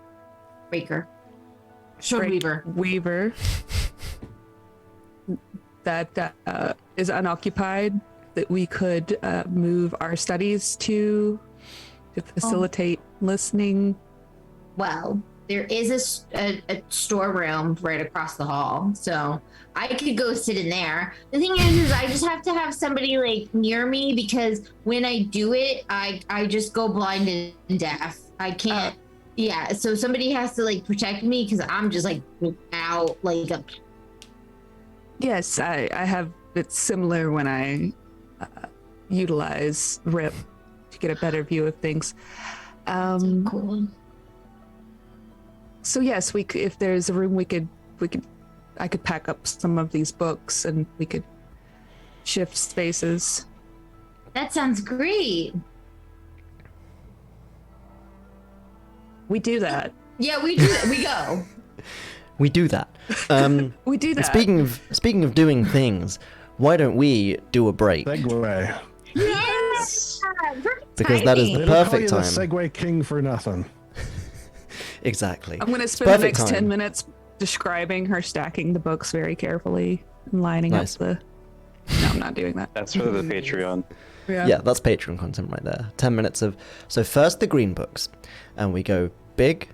that is unoccupied that we could move our studies to facilitate listening? Well, there is a storeroom right across the hall, so I could go sit in there. The thing is I just have to have somebody like near me, because when I do it, I just go blind and deaf. I can't. Yeah, so somebody has to like protect me, because I'm just like out like a. Yes, I have. It's similar when I utilize Rip to get a better view of things. Cool. So yes, if there's a room I could pack up some of these books and we could shift spaces. That sounds great. We do that. Yeah, we do that. We go. We do that. We do that. Speaking of doing things, why don't we do a break? Segue. Yes! Perfect Because that is the timing. They don't call perfect you time. the Segway King for nothing. Exactly. I'm going to It's spend the perfect next time. 10 minutes describing her stacking the books very carefully and lining Nice. up the. No, I'm not doing that. That's for the Patreon. Yeah, that's Patreon content right there. 10 minutes of... So first the green books, and we go big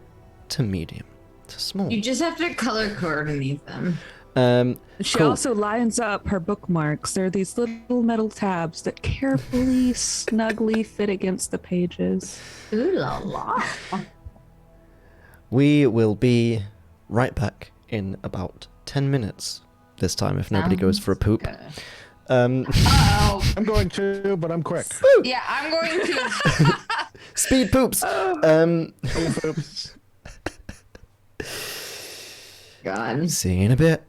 to medium to small. You just have to color coordinate them. She Cool. also lines up her bookmarks. There are these little metal tabs that carefully, snugly fit against the pages. Ooh la la. We will be right back in about 10 minutes this time, if nobody goes for a poop. Good. Um, I'm going to, but I'm quick. Yeah, I'm going to. speed poops! Oops. God. See you in a bit.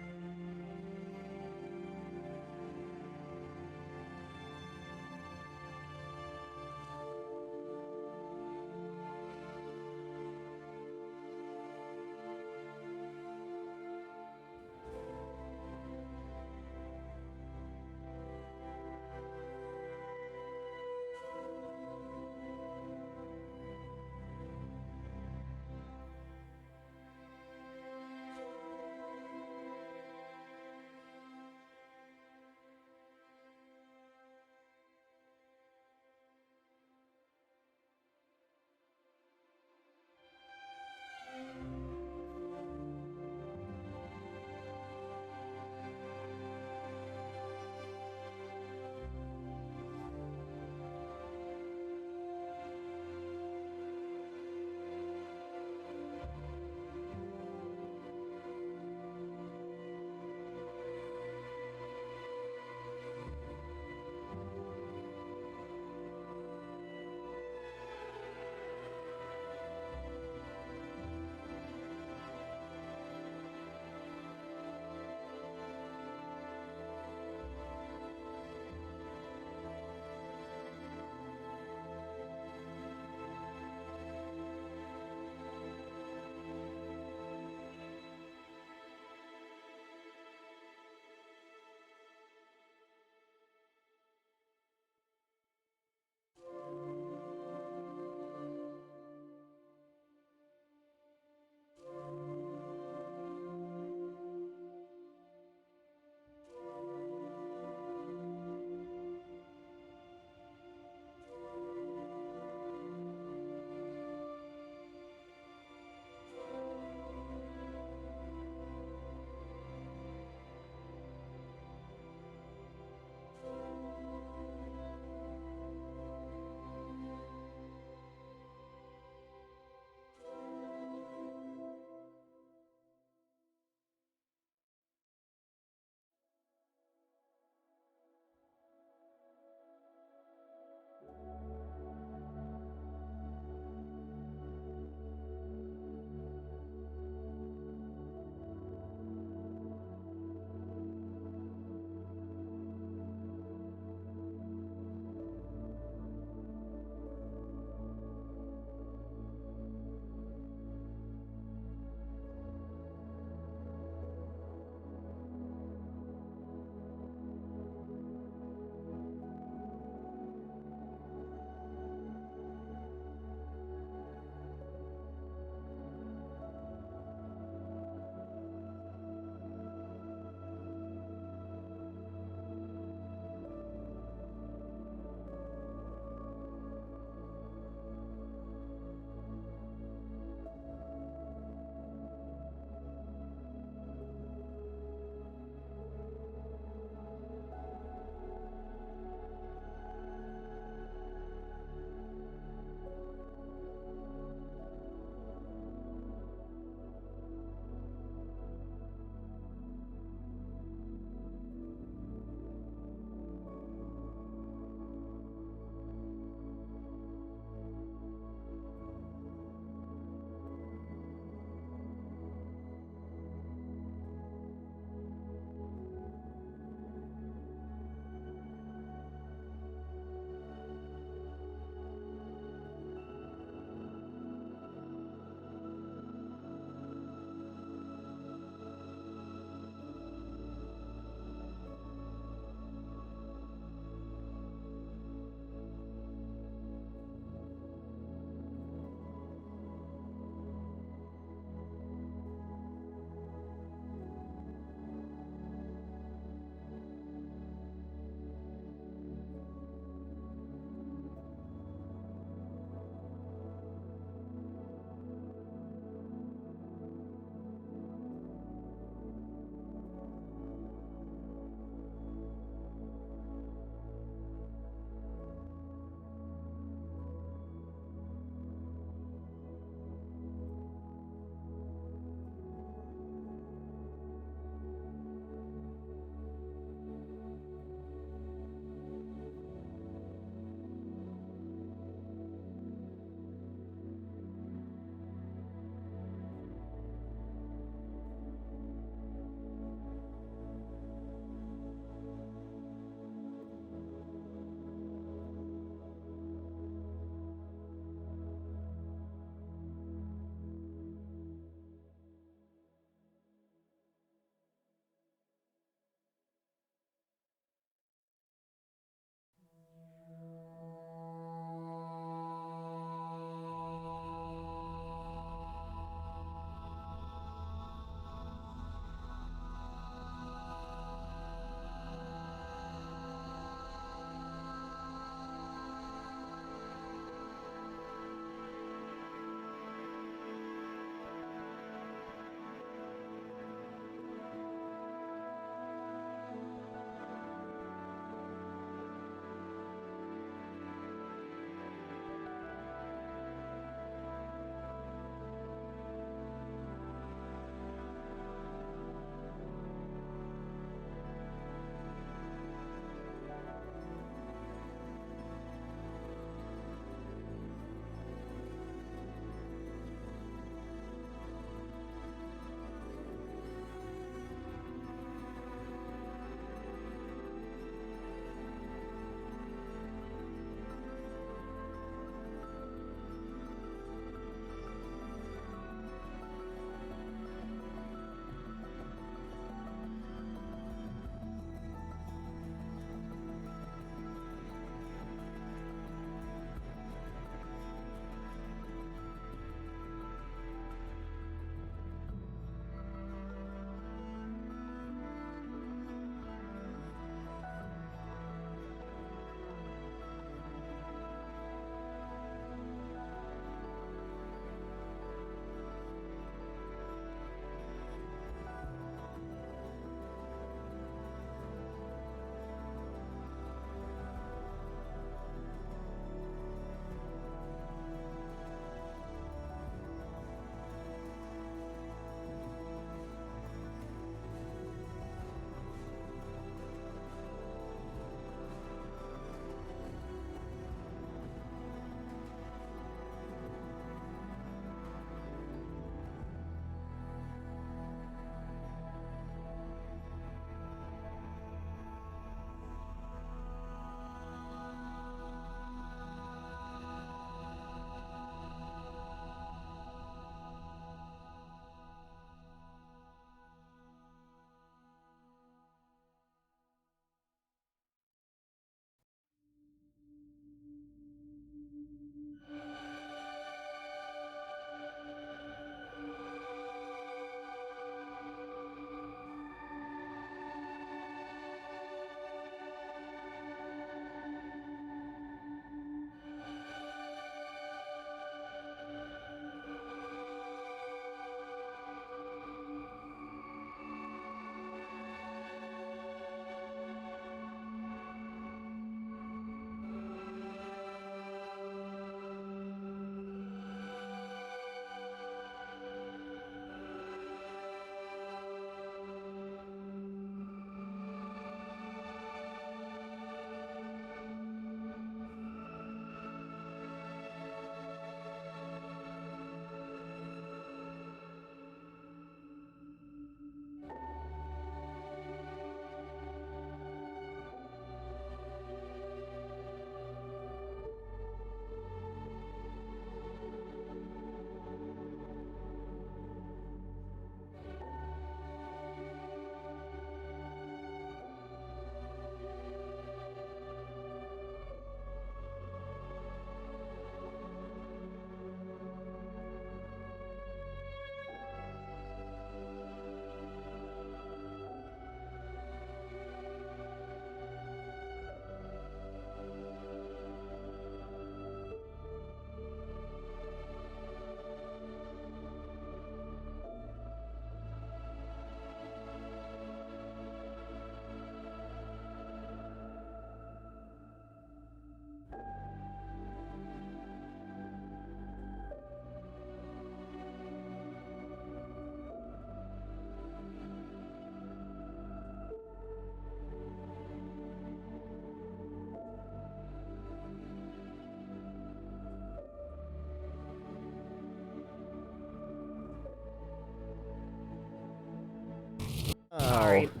Sorry.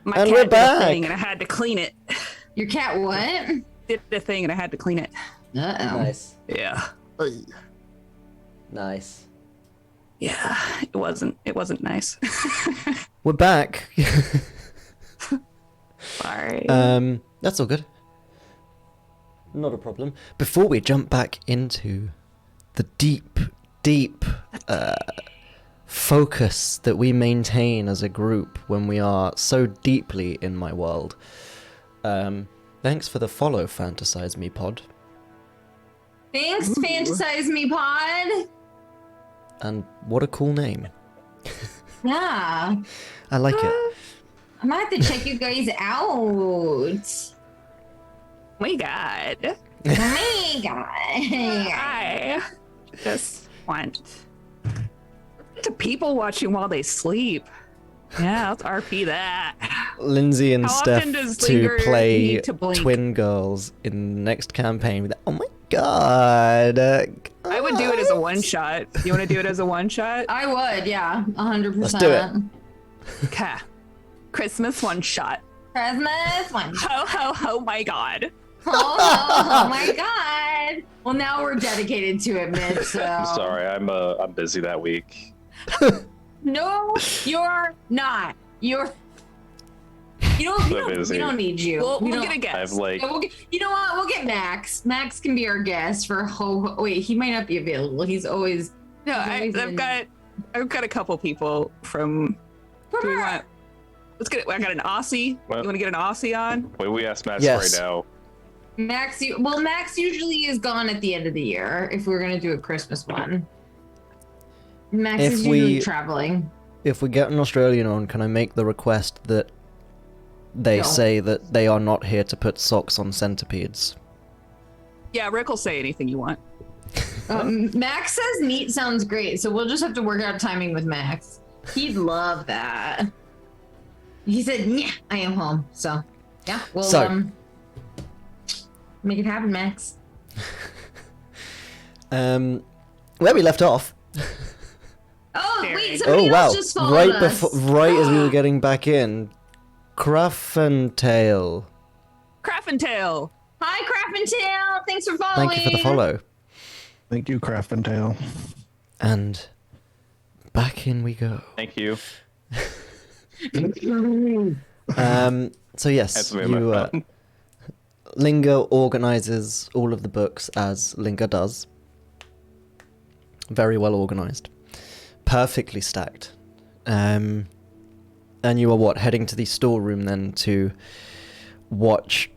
My And cat we're did back. a thing and I had to clean it. Your cat what? Did a thing and I had to clean it. Uh-oh. Nice. Yeah. Nice. Yeah. It wasn't nice. We're back. Sorry. That's all good. Not a problem. Before we jump back into the deep focus that we maintain as a group when we are so deeply in my world. Thanks for the follow, Fantasize Me Pod. Thanks, Fantasize Me Pod. And what a cool name. Yeah. I like it. I might have to check you guys out. My God. Oh my god. I just want to people watching while they sleep. Yeah, let's RP that. Lindsay and How Steph often does to Linger play need to blink? twin girls in the next campaign. With oh my god. I would do it as a one shot. You want to do it as a one shot? I would, yeah, 100%. Let's do it. Okay. Christmas one shot. Christmas one. Ho ho ho! My God. Oh my god. Well, now we're dedicated to it, Mitch. So. I'm sorry, I'm busy that week. No, you're not. You don't need you. We'll get a guess. I have like You know what? We'll get Max. Max can be our guest for wait, he might not be available. He's always No, I've got a couple people from. Do we want? Let's get it. I got an Aussie. Well- You want to get an Aussie on? wait, we asked Max Yes. right now. Max. Max usually is gone at the end of the year if we're gonna do a Christmas one. Max If is usually we- traveling. If we get an Australian on, can I make the request that they No. say that they are not here to put socks on centipedes? Yeah, Rick will say anything you want. Max says neat sounds great, so we'll just have to work out timing with Max. He'd love that. He said, "Yeah, I am home." So, yeah, we'll So- make it happen, Max. Where we left off. Oh Very. wait, somebody Oh wow! else just followed Right us. before, right as we were getting back in, Craffentail. Craffentail. Hi, Craffentail. Thanks for following. Thank you for the follow. Thank you, Craft and Tail. And back in we go. Thank you. So yes, That's me in my you phone. Linger organizes all of the books as Linger does. Very well organized, perfectly stacked. And you are what, heading to the storeroom then to watch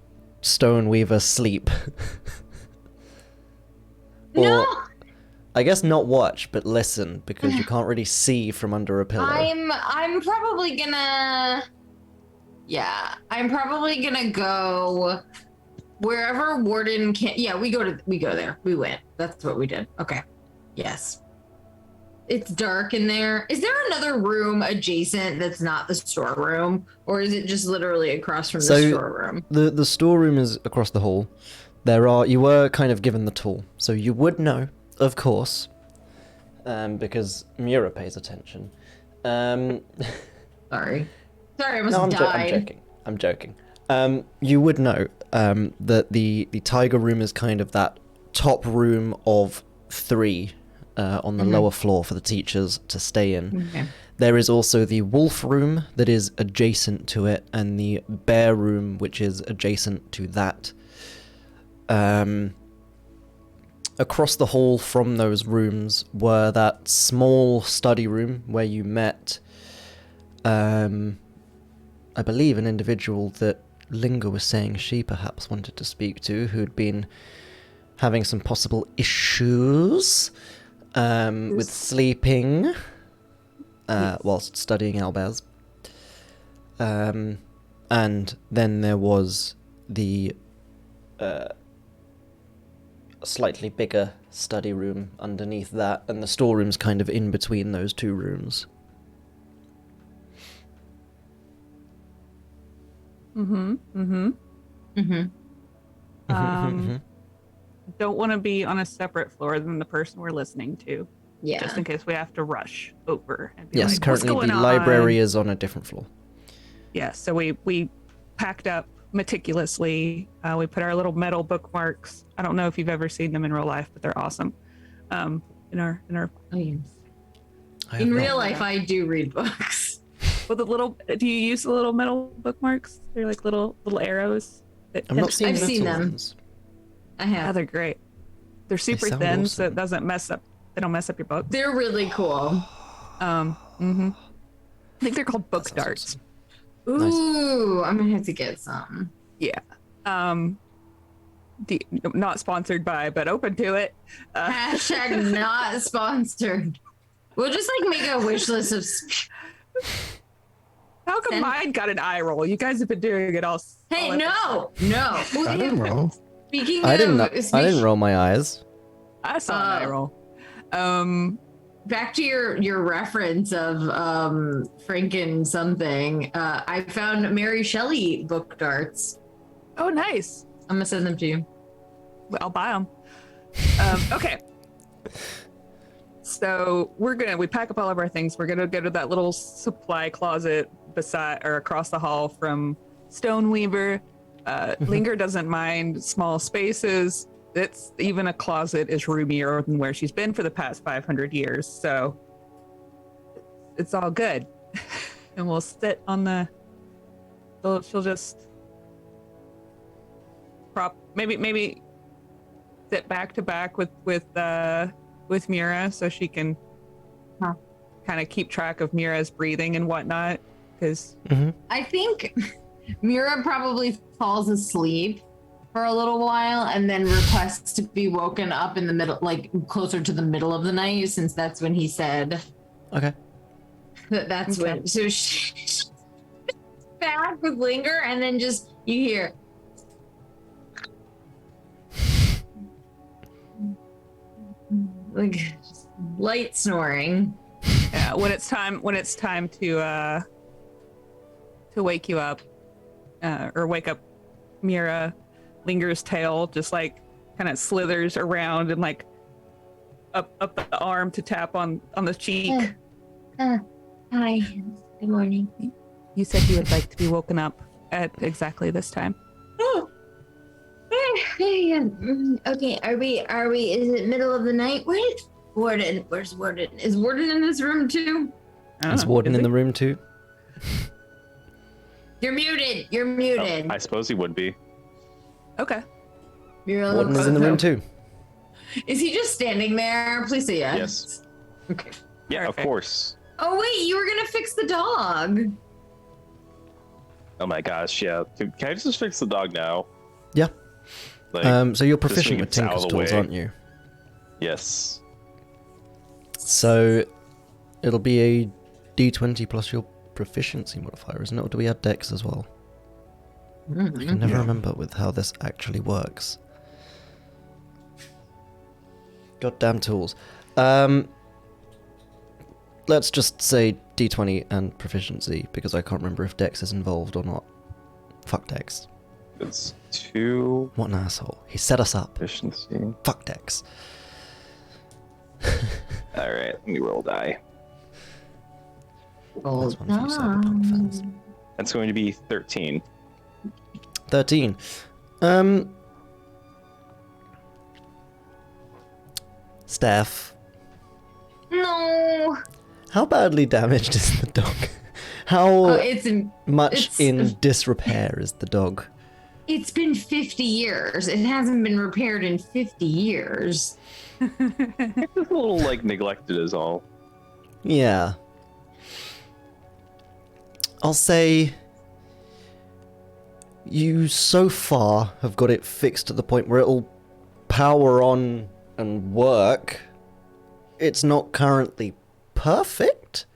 Stoneweaver sleep? No, I guess not watch, but listen, because you can't really see from under a pillow. I'm probably gonna. Yeah, I'm probably gonna go wherever Warden can. Yeah, we go there. We went. That's what we did. Okay. Yes. It's dark in there. Is there another room adjacent that's not the storeroom, or is it just literally across from So- the storeroom? The storeroom is across the hall. You were kind of given the tool, so you would know, of course, because Mura pays attention. Sorry, I almost No, I'm died. joking. You would know that the tiger room is kind of that top room of 3 on the lower floor for the teachers to stay in. Okay. There is also the wolf room that is adjacent to it, and the bear room, which is adjacent to that. Across the hall from those rooms were that small study room where you met, I believe, an individual that Linger was saying she perhaps wanted to speak to, who'd been having some possible issues with sleeping whilst studying owlbears. And then there was the slightly bigger study room underneath that, and the storeroom's kind of in between those 2 rooms. Don't want to be on a separate floor than the person we're listening to, Yeah. just in case we have to rush over. And be Yes, like, "What's currently going the on?" library is on a different floor. Yeah, so we packed up meticulously. We put our little metal bookmarks. I don't know if you've ever seen them in real life, but they're awesome. In our Oh, yes. I have In not. real life, I do read books. well, the little. Do you use the little metal bookmarks? They're like little arrows. I'm not seeing I've seen metal them. ones. I Yeah, have. they're great. They're super sound thin, so awesome. it doesn't mess up. They don't mess up your book. They're really cool. I think they're called book sounds darts. awesome. Nice. Ooh, I'm gonna have to get some. Yeah. Not sponsored by, but open to it. Hashtag not sponsored. We'll just like make a wish list of. How come mine got an eye roll? You guys have been doing it all. Hey, all no. I didn't roll. Speaking I of, didn't roll my eyes. I saw an eye roll. Back to your reference of Franken something. I found Mary Shelley book darts. Oh, nice. I'm gonna send them to you. I'll buy them. Okay. So we pack up all of our things. We're gonna go to that little supply closet beside or across the hall from Stoneweaver. Linger doesn't mind small spaces. It's even a closet is roomier than where she's been for the past 500 years. So it's all good. And we'll sit on the. She'll just maybe sit back to back with Mira so she can kind of keep track of Mira's breathing and whatnot. Because I think Mira probably falls asleep for a little while and then requests to be woken up in the middle, like closer to the middle of the night, since that's when he said Okay. that's when. So she's back with Linger, and then just you hear. Like just light snoring. yeah, when it's time to wake you up, or wake up Mira, Linger's tail just like kind of slithers around and like up the arm to tap on the cheek. Hi. Good morning. You said you would like to be woken up at exactly this time. Oh. Okay, are we, is it middle of the night? Where's Warden? Is Warden in this room too? Is Warden in the room too? You're muted. I suppose he would be. Okay. Warden is in the room too. Is he just standing there? Please say yes. Yes. Okay. Yeah, Perfect. of course. Oh wait, you were gonna fix the dog. Oh my gosh, yeah. Can I just fix the dog now? Yeah. Like, So you're just proficient make with it out of Tinker's the tools, way. aren't you? Yes. So it'll be a D20 plus your proficiency modifier, isn't it? Or do we add Dex as well? I can never remember with how this actually works. Goddamn tools. Let's just say D20 and proficiency, because I can't remember if Dex is involved or not. Fuck Dex. It's 2 What an asshole. He set us up. efficiency. Fuck Dex. Alright, let me roll die. That's one for you, Cyberpunk fans. That's going to be 13. 13. Steph, No. how badly damaged is the dog? How Oh, much in disrepair is the dog? it's been 50 years. It hasn't been repaired in 50 years. It's just a little, like, neglected is all. Yeah. I'll say you so far have got it fixed to the point where it'll power on and work. It's not currently perfect.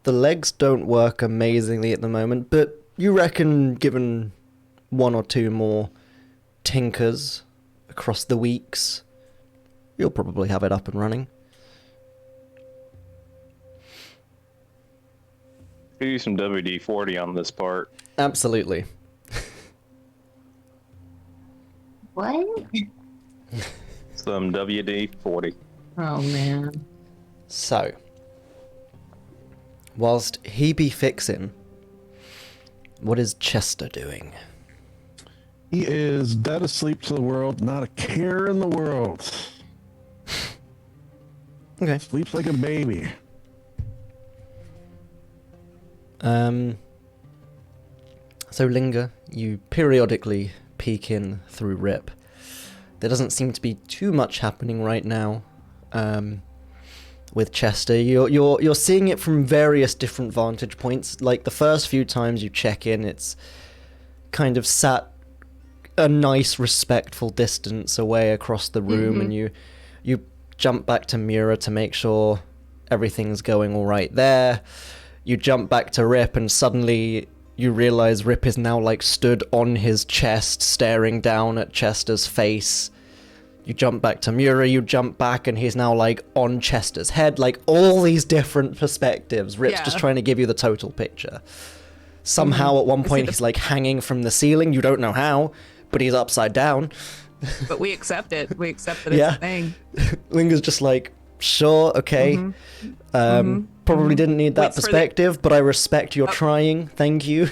The legs don't work amazingly at the moment, but you reckon given 1 or 2 more tinkers across the weeks, you'll probably have it up and running. Could use some WD-40 on this part. Absolutely. What? Some WD-40. Oh man. So, whilst he be fixing, What is Chester doing? He is dead asleep to the world, not a care in the world. Okay. Sleeps like a baby. So Linger, you periodically peek in through Rip. There doesn't seem to be too much happening right now. With Chester, you're seeing it from various different vantage points. Like the first few times you check in, it's kind of sat a nice, respectful distance away across the room, and you jump back to Mira to make sure everything's going all right there. You jump back to Rip, and suddenly you realize Rip is now like stood on his chest, staring down at Chester's face. You jump back to Mura, you jump back, and he's now, like, on Chester's head. Like, all these different perspectives. Rip's just trying to give you the total picture. Somehow, at one point, he's, like, hanging from the ceiling. You don't know how, but he's upside down. But we accept it. We accept that it's a thing. Linger's just like, sure, okay. Probably didn't need that perspective, but I respect your trying. Thank you.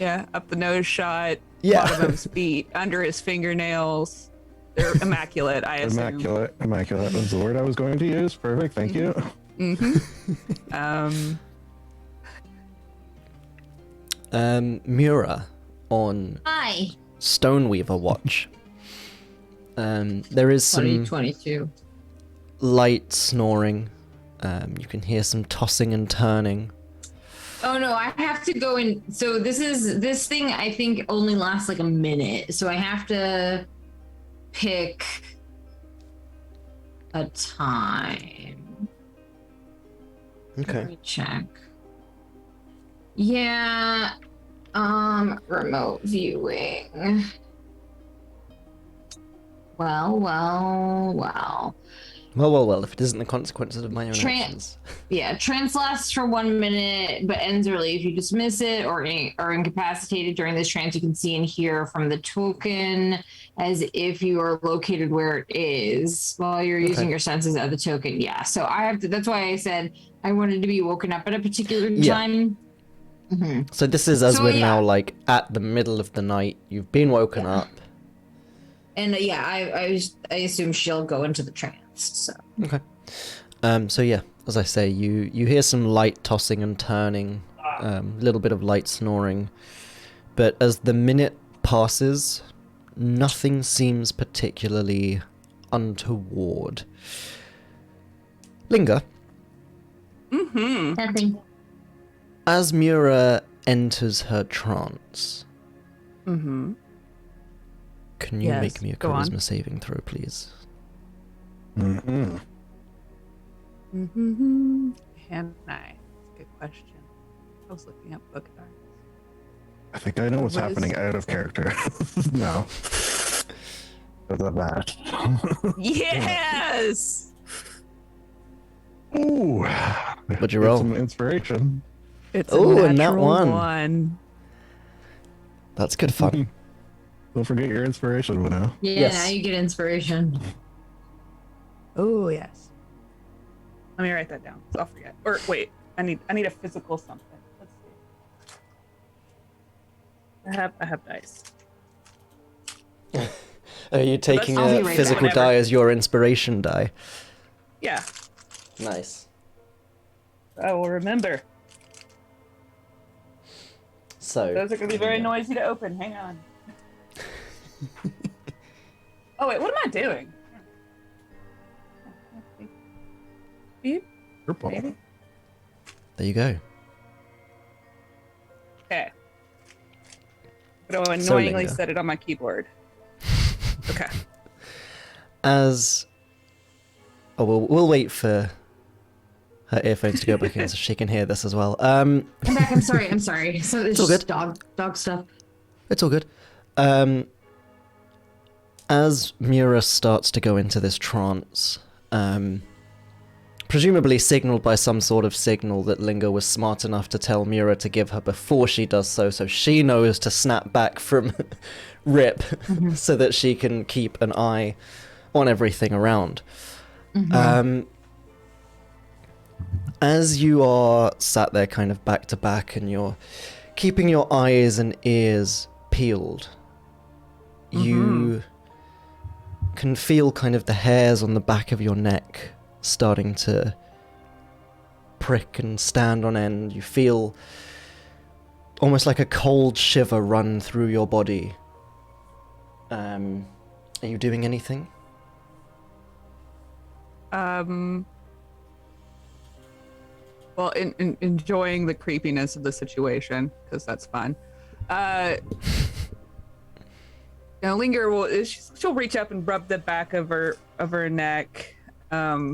Yeah, up the nose shot, Yeah. bottom of his feet, under his fingernails. They're immaculate, I assume. Immaculate was the word I was going to use. Perfect, thank you. Mura on Hi. Stoneweaver watch. There is some 2022. light snoring. You can hear some tossing and turning. Oh no, I have to go in. So this thing I think only lasts like a minute. So I have to pick a time. Okay. Let me check. Yeah. Remote viewing. Well. Well, if it isn't the consequences of my own actions. Yeah, trance lasts for 1 minute, but ends early. If you dismiss it or are incapacitated during this trance, you can see and hear from the token as if you are located where it is while you're using your senses of the token. Yeah, so I have to, that's why I said I wanted to be woken up at a particular time. So this is as we're now like at the middle of the night. You've been woken up. And I assume she'll go into the trance. So. Okay. So yeah, as I say, you hear some light tossing and turning, a little bit of light snoring, but as the minute passes, nothing seems particularly untoward. Linger. Nothing. As Mura enters her trance, can you make me a charisma saving throw, please? Hand eye. Good question. I was looking up book cards. I think I know what's happening out of character. No. For the bad. Yes! Ooh. What'd you roll? Some inspiration. It's Ooh, a and that natural one. That's good fun. Don't forget your inspiration, Winnow. Yeah, now you get inspiration. Oh, yes. Let me write that down, so I'll forget. Or wait, I need a physical something. Let's see. I have dice. Are you taking I'll be a right physical back. die as your inspiration die? Yeah, Nice. I will remember. So Those are going to be very noisy to open. Hang on. Oh, wait, what am I doing? Beep. Purple. Maybe. there you go. Okay. But I'll So, annoyingly Linda. set it on my keyboard. Okay. As we'll wait for her earphones to go back in so she can hear this as well. I'm back. I'm sorry. So it's all just good. dog stuff. It's all good. As Mura starts to go into this trance, presumably signaled by some sort of signal that Linger was smart enough to tell Mura to give her before she does so she knows to snap back from Rip so that she can keep an eye on everything around. As you are sat there kind of back to back and you're keeping your eyes and ears peeled, you can feel kind of the hairs on the back of your neck starting to prick and stand on end. You feel almost like a cold shiver run through your body. Are you doing anything? Well, enjoying the creepiness of the situation, because that's fun. Linger she'll reach up and rub the back of her neck.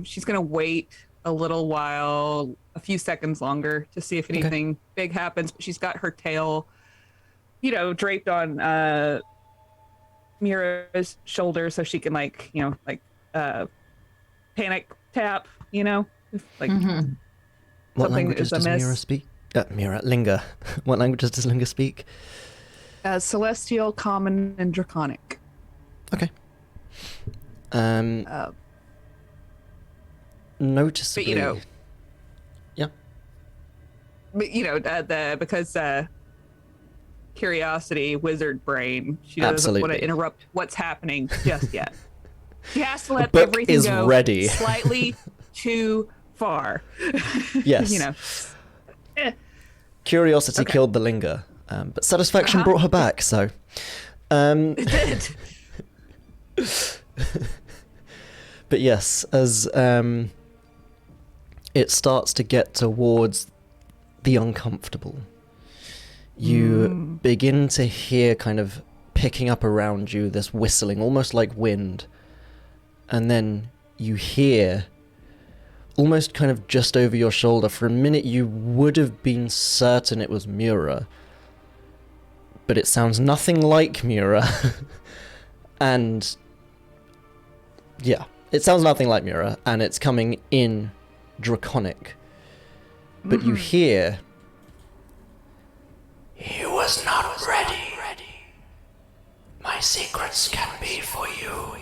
She's gonna wait a little while, a few seconds longer, to see if anything big happens. But she's got her tail, draped on Mira's shoulder, so she can panic tap. What languages does Mira speak? Linger. What languages does Linger speak? Celestial, Common, and Draconic. Okay. Noticeably. But, yeah. But, because curiosity, wizard brain, she doesn't want to interrupt what's happening just yet. She has to let everything go ready. Slightly too far. Yes. Curiosity killed the Linger, but satisfaction brought her back, so... It did. But yes, as it starts to get towards the uncomfortable, you begin to hear kind of picking up around you this whistling, almost like wind. And then you hear, almost kind of just over your shoulder, for a minute you would have been certain it was Mura. But it sounds nothing like Mura. And yeah, it sounds nothing like Mura, and it's coming in Draconic. But you hear, "He was not ready. My secrets can be for you.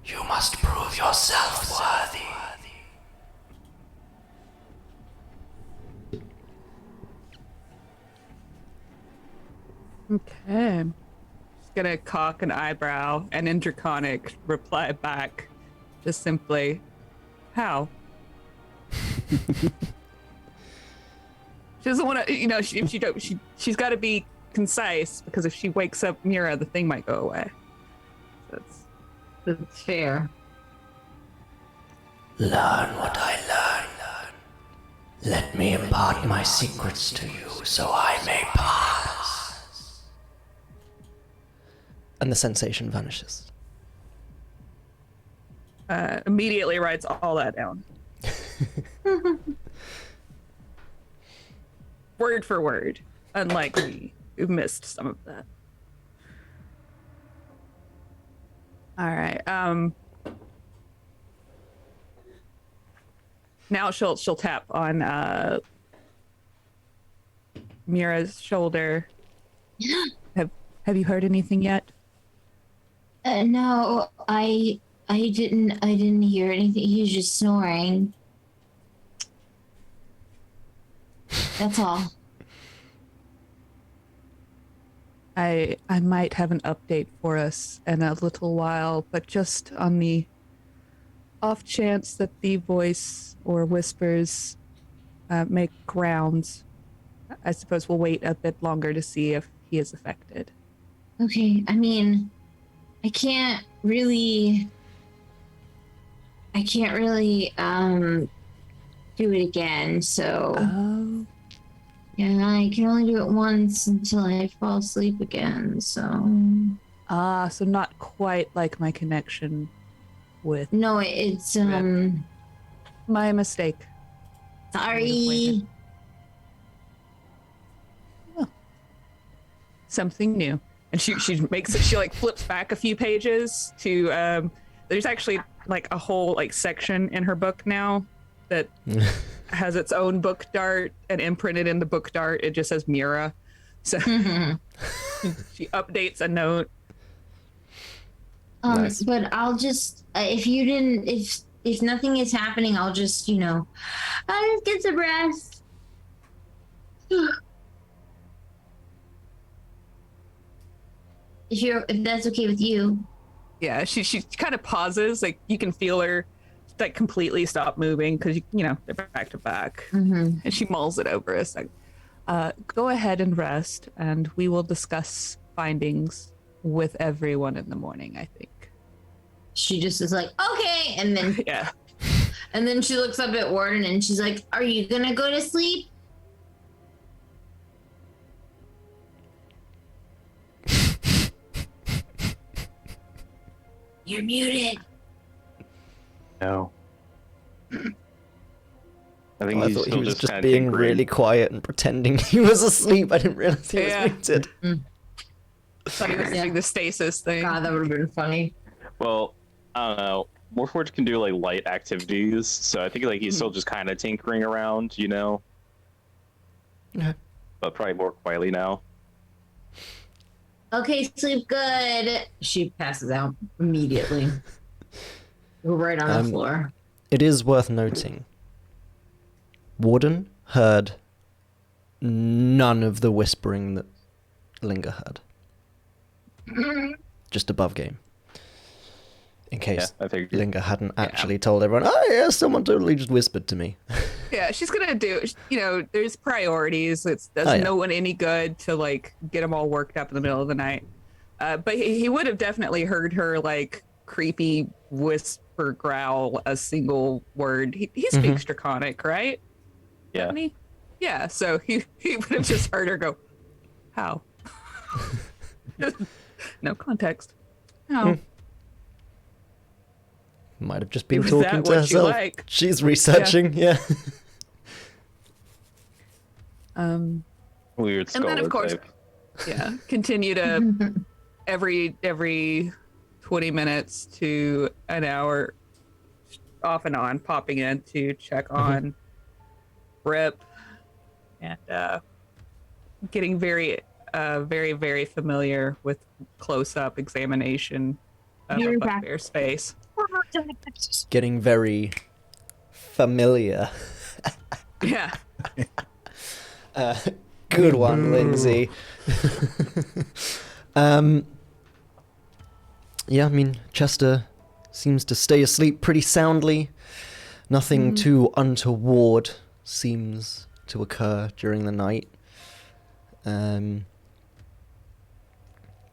You must prove yourself worthy." Okay. Just gonna cock an eyebrow and in Draconic reply back just simply, "How?" She doesn't want to, she's got to be concise, because if she wakes up Mira, the thing might go away. That's fair. Learn what I learn. Let me impart my secrets to you, so I may pass. And the sensation vanishes. Immediately writes all that down. Word for word, unlike me, who missed some of that. All right. Now she'll tap on Mira's shoulder. Have you heard anything yet? No, I didn't hear anything. He was just snoring. That's all. I might have an update for us in a little while, but just on the off chance that the voice or whispers make rounds, I suppose we'll wait a bit longer to see if he is affected. Okay, I mean, I can't really do it again, so yeah, I can only do it once until I fall asleep again, so so not quite like my connection with... No, it's my mistake. Sorry. Oh. Something new. And she makes it, she like flips back a few pages to there's actually like a whole like section in her book now that has its own book dart, and imprinted in the book dart it just says Mira. So she updates a note. Nice. But I'll just if nothing is happening, I'll just I'll just get some rest. If that's okay with you. Yeah, she kind of pauses, like you can feel her like completely stop moving because you know they're back to back, and she mulls it over a second. Go ahead and rest, and we will discuss findings with everyone in the morning. I think. She just is like, okay, and then Yeah. and then she looks up at Warden and she's like, "Are you gonna go to sleep?" You're muted. No. I think I he's thought he still was just just kind being of really quiet and pretending he was asleep. I didn't realize he was Yeah. muted. Thought he was doing the stasis thing. God, that would have been funny. Well, I don't know. Warforged can do like light activities, so I think like he's still just kind of tinkering around, you know. Okay. But probably more quietly now. Okay, sleep good. She passes out immediately. We're right on the floor. It is worth noting. Warden heard none of the whispering that Linger heard. Just above game. In case I figured. Linger hadn't actually told everyone, oh yeah, someone totally just whispered to me. Yeah, she's gonna do. You know, there's priorities. It does no one any good to like get them all worked up in the middle of the night. But he would have definitely heard her like creepy whisper growl a single word. He speaks Draconic, right? Yeah. Doesn't he? Yeah. So he would have just heard her go, "How?" No context. How? Might have just been Was talking that to what you herself. like? She's researching, yeah. Weird And then, of scholar course, type. yeah, continue to every 20 minutes to an hour, off and on, popping in to check on Rip, and getting very, very familiar with close-up examination of a bugbear's face. Getting very familiar. Yeah. Good one, Lindsay. Yeah, I mean, Chester seems to stay asleep pretty soundly. Nothing too untoward seems to occur during the night.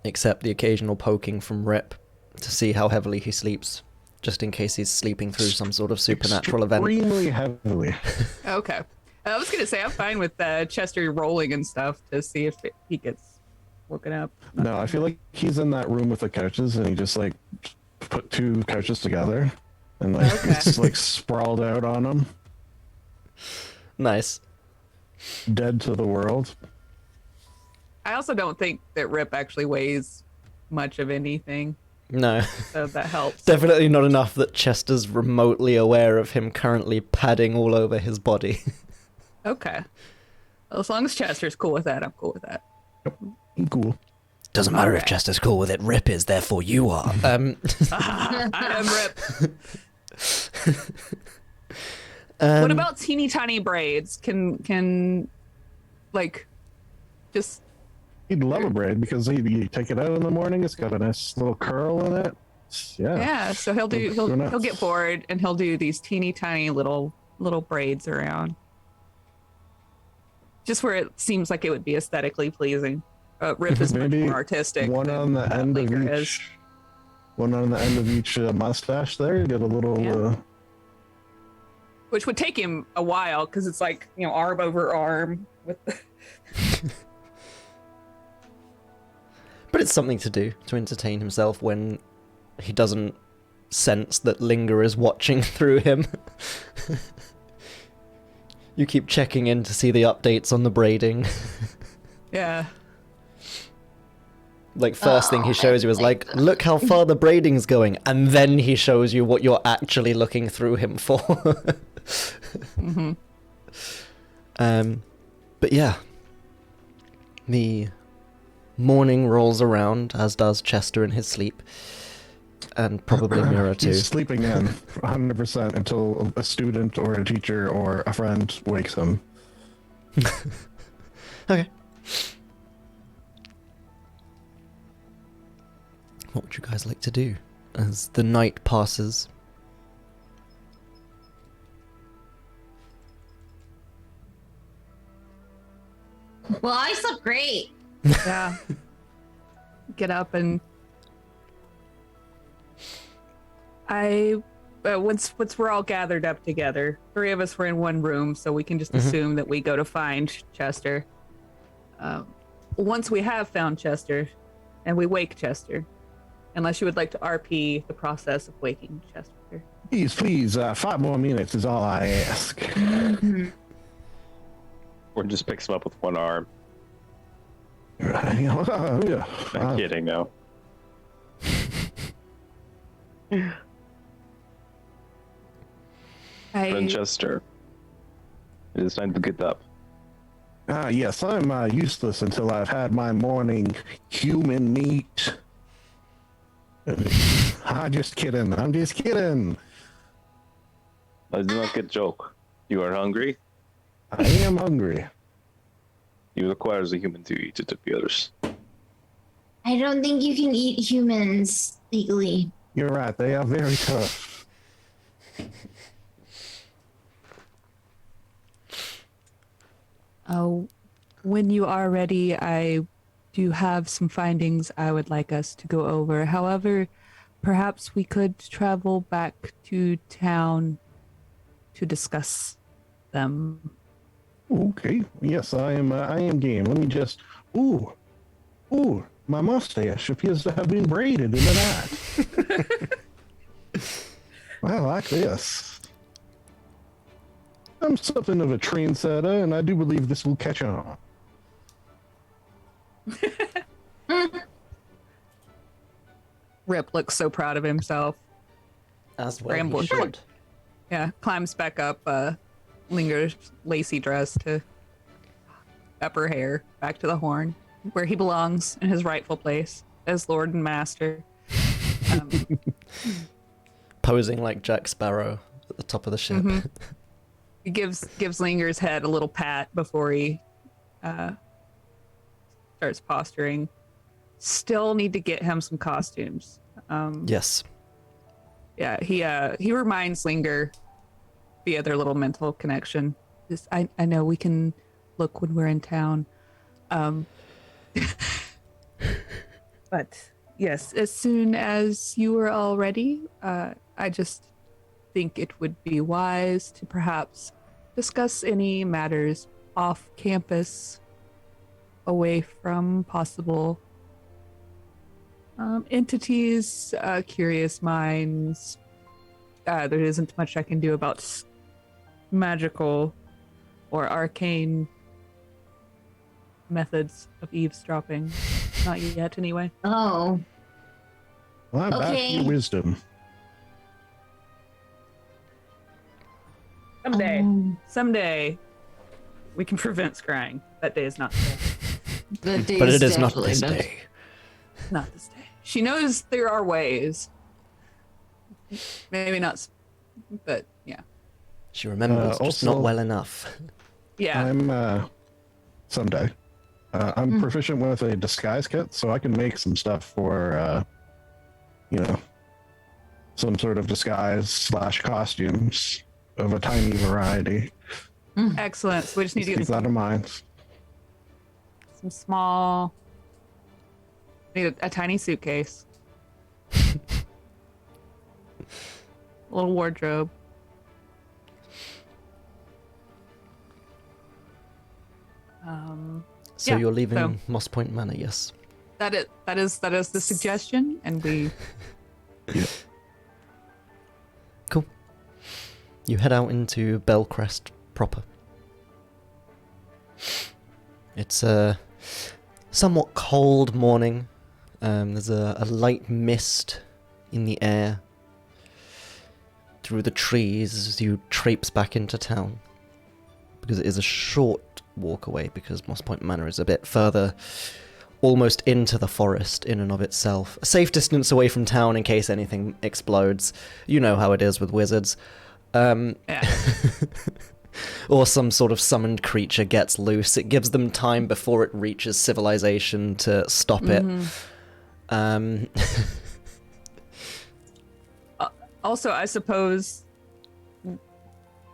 Except the occasional poking from Rip to see how heavily he sleeps, just in case he's sleeping through some sort of supernatural event. Extremely heavily. Okay. I was going to say, I'm fine with Chester rolling and stuff to see if he gets woken up. No, I feel like he's in that room with the couches and he just like put two couches together and like it's like sprawled out on them. Nice. Dead to the world. I also don't think that Rip actually weighs much of anything, No. so that helps. Definitely not enough that Chester's remotely aware of him currently padding all over his body. Okay. Well, as long as Chester's cool with that, I'm cool with that. Cool. Doesn't matter if Chester's cool with it, Rip is, therefore you are. I am Rip. What about teeny tiny braids? Can like just He'd love a braid because you take it out in the morning. It's got a nice little curl in it. yeah. So he'll get bored and he'll do these teeny tiny little braids around, just where it seems like it would be aesthetically pleasing. Rip is much more artistic. One on the end of Linger each. One on the end of each mustache. There, you get a little. Which would take him a while because it's like, you know, arm over arm with. But it's something to do to entertain himself when he doesn't sense that Linger is watching through him. You keep checking in to see the updates on the braiding. Yeah. Like, first thing he shows you is like, look how far the braiding's going, and then he shows you what you're actually looking through him for. But yeah, the morning rolls around, as does Chester in his sleep, and probably Mira too. He's sleeping in 100% until a student or a teacher or a friend wakes him. Okay. What would you guys like to do as the night passes? Well, I slept great. Yeah. Get up and once we're all gathered up together, 3 of us were in one room, so we can just assume that we go to find Chester. Once we have found Chester, and we wake Chester, unless you would like to RP the process of waking Chester. Please, 5 more minutes is all I ask. Or just picks him up with one arm. Yeah. I'm kidding, no. Winchester, it is time to get up. Yes, I'm useless until I've had my morning human meat. I'm just kidding. That's not a good joke. You are hungry? I am hungry. It requires a human to eat it, appears. I don't think you can eat humans legally. You're right. They are very tough. Oh, when you are ready, I do have some findings I would like us to go over. However, perhaps we could travel back to town to discuss them. Okay. Yes, I am game. Let me just. Ooh, my mustache appears to have been braided in the night. I like this. I'm something of a trendsetter, and I do believe this will catch on. Rip looks so proud of himself. As well Bramble he should. Yeah, climbs back up Linger's lacy dress to up her hair, back to the horn, where he belongs in his rightful place as Lord and Master. Posing like Jack Sparrow at the top of the ship. He gives Linger's head a little pat before he starts posturing. Still need to get him some costumes. Yes. Yeah, he reminds Linger via their little mental connection. Just, I know we can look when we're in town. But yes, as soon as you are all ready, I just think it would be wise to perhaps discuss any matters off campus, away from possible entities, curious minds. There isn't much I can do about magical or arcane methods of eavesdropping. Not yet, anyway. Oh. Well, I'm back to Okay. your wisdom. Someday, we can prevent scrying. That day is not today. But it is not this day. Not this day. She knows there are ways. Maybe not, but yeah. She remembers, just not also- well enough. Yeah. I'm someday. I'm proficient with a disguise kit, so I can make some stuff for some sort of disguise / costumes of a tiny variety. Excellent. So we just need to Keep get that in mind. some small. Need a tiny suitcase. A little wardrobe. So Yeah, you're leaving so- Mosspoint Manor, yes? That is the suggestion, and we. Cool. You head out into Bellcrest proper. It's a somewhat cold morning. There's a light mist in the air through the trees as you traipse back into town. Because it is a short walk away, because Mosspoint Manor is a bit further, almost into the forest in and of itself. A safe distance away from town in case anything explodes. You know how it is with wizards. Yeah. or some sort of summoned creature gets loose. It gives them time before it reaches civilization to stop it. Also, I suppose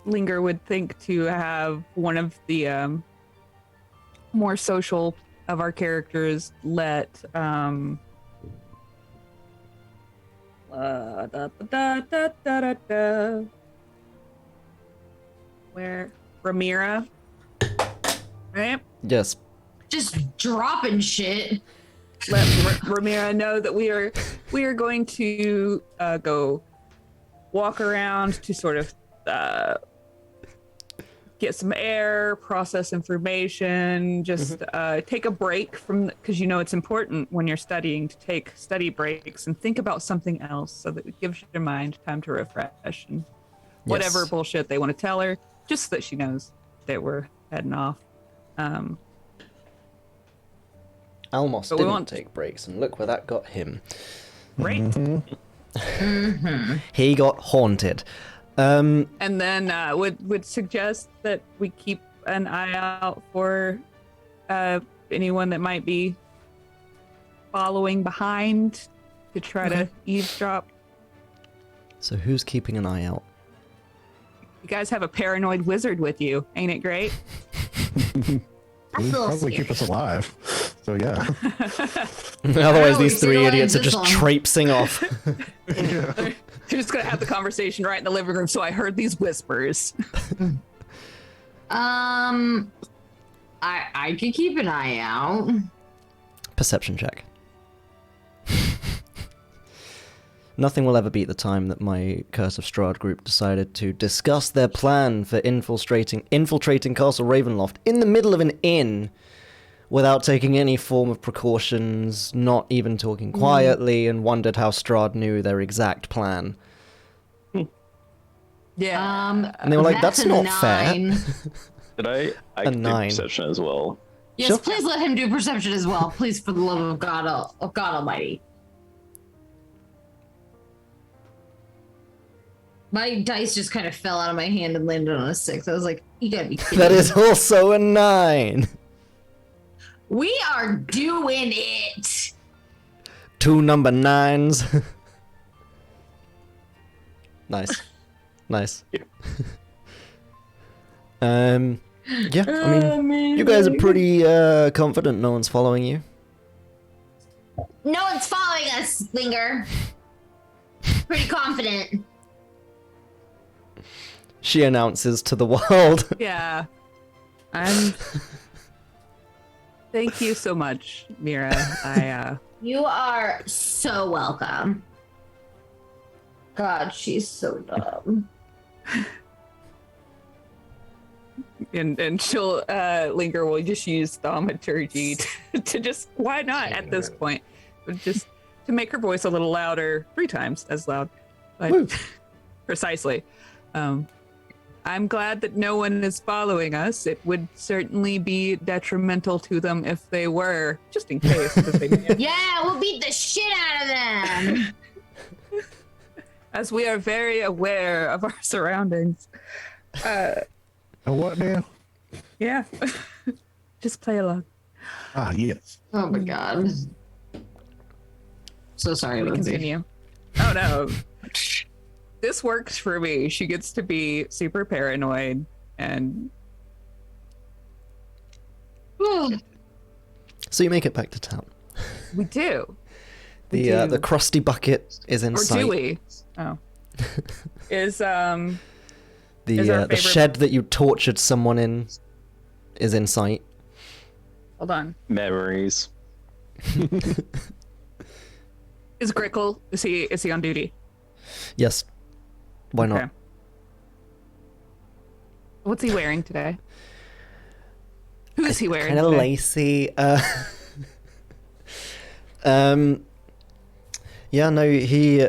Linger would think to have one of the more social of our characters let where Ramira, right? Yes. Just dropping shit. Let Ramira know that we are going to go walk around to sort of get some air, process information, just take a break from, because you know it's important when you're studying to take study breaks and think about something else, so that it gives your mind time to refresh and whatever Yes. bullshit they want to tell her, just so that she knows that we're heading off. Almos But we didn't want- take breaks, and look where that got him. Right. He got haunted. And then would suggest that we keep an eye out for anyone that might be following behind to try to eavesdrop. So who's keeping an eye out? You guys have a paranoid wizard with you, ain't it great? That's a little Probably keep us scary. alive. So yeah. Otherwise, know, these we three see idiots are this just one. traipsing off. You're just gonna have the conversation right in the living room. So I heard these whispers. I could keep an eye out. Perception check. Nothing will ever beat the time that my Curse of Strahd group decided to discuss their plan for infiltrating Castle Ravenloft in the middle of an inn without taking any form of precautions, not even talking quietly, and wondered how Strahd knew their exact plan. Yeah. And they were like, that's a not fair. 9. Did I A can do 9. perception as well? Yes, Sure. please let him do perception as well. Please, for the love of God, of God Almighty. My dice just kind of fell out of my hand and landed on a 6. I was like, you gotta be kidding That me. is also a 9. We are doing it. 2 number 9s. Nice. Nice. Yeah. Yeah, I mean, you guys are pretty confident no one's following you. No one's following us, Linger. Pretty confident. She announces to the world. Yeah. I'm. Thank you so much, Mira. You are so welcome. God, she's so dumb. And she'll Linger will just use thaumaturgy to just, why not at this point, but just to make her voice a little louder, 3 times as loud, Woo. but precisely. I'm glad that no one is following us. It would certainly be detrimental to them if they were, just in case. 'Cause they may- Yeah, we'll beat the shit out of them. as we are very aware of our surroundings. What now? Yeah. Just play along. Ah, yes. Oh my God. So sorry, We Lindsay. continue. Oh no. This works for me. She gets to be super paranoid and So you make it back to town. we do. The crusty bucket is in Or sight. do we? Oh. Is is our The favorite- shed that you tortured someone in is in sight. hold on. Memories. Is Grickle, is he on duty? Yes. Why not? Okay. What's he wearing today? Who is he wearing Kind of today? lacy. Yeah, no, he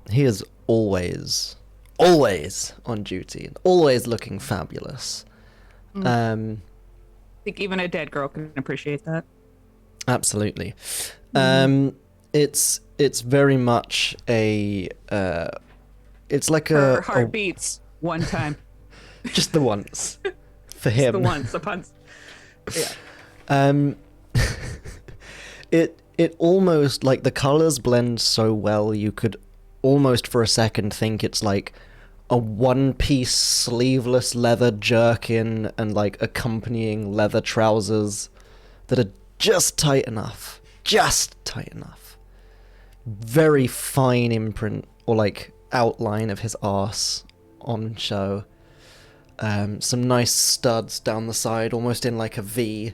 is always on duty and always looking fabulous. I think even a dead girl can appreciate that. Absolutely. It's very much a it's like Her a heart beats one time. Just the once. For him. The once upon. Yeah. It almost, like, the colors blend so well, you could almost for a second think it's like a one-piece sleeveless leather jerkin and like accompanying leather trousers that are just tight enough. Just tight enough. Very fine imprint or like outline of his arse on show. Some nice studs down the side, almost in like a V,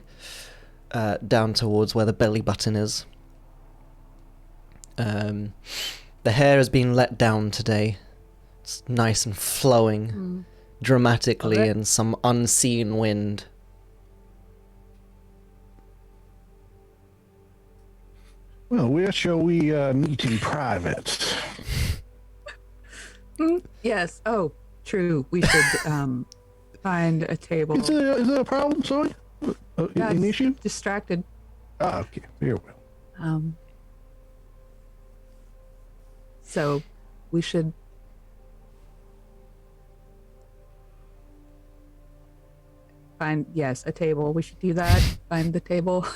down towards where the belly button is. The hair has been let down today. It's nice and flowing dramatically in some unseen wind. Well, where shall we meet in private? Yes. Oh, true. We should find a table. Is there a problem, sorry? Yeah, An issue? Distracted. Ah, okay. Very well. So we should find, yes, a table. We should do that. Find the table.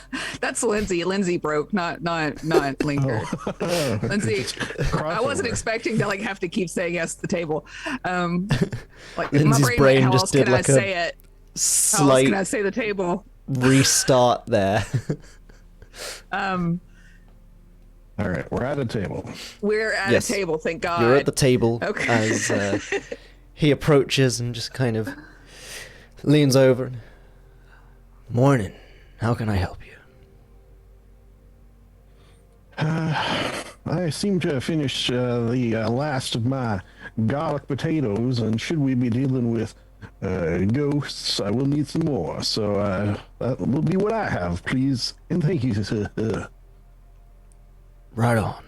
That's Lindsay. Lindsay broke, not Linker. Oh. Lindsay, I wasn't Crossover. expecting to like have to keep saying yes to the table. Like Lindsay's my brain went, just "How else did can like I a say it? How else can I slight say the table?" restart there. All right, we're at a table. We're at Yes. a table, thank God. You're at the table Okay. as he approaches and just kind of leans over. And, Morning. How can I help you? I seem to have finished the last of my garlic potatoes, and should we be dealing with ghosts, I will need some more. So that will be what I have, please. And thank you. Right on.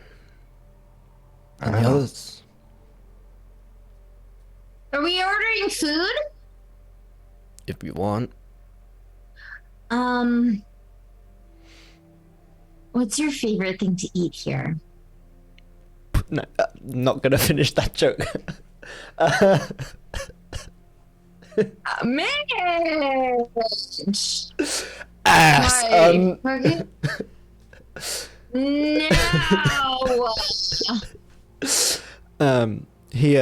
And the Uh-huh. others? Are we ordering food? If you want. What's your favorite thing to eat here? No, not gonna finish that joke. Marriage! Ass. Okay. No! He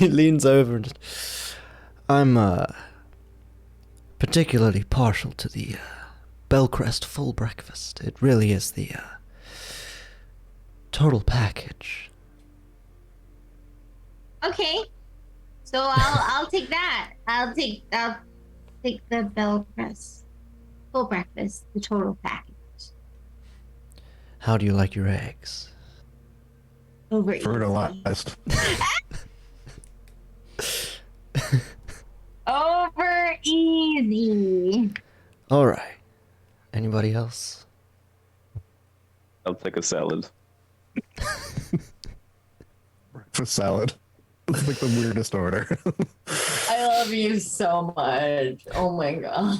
leans over and just, I'm particularly partial to the Bellcrest full breakfast. It really is the total package. Okay. So I'll take that. I'll take the Bellcrest full breakfast, the total package. How do you like your eggs? Over easy. Fertilized. Over easy. All right. Anybody else? I'll take a salad. Breakfast salad. It's like the weirdest order. I love you so much. Oh my god.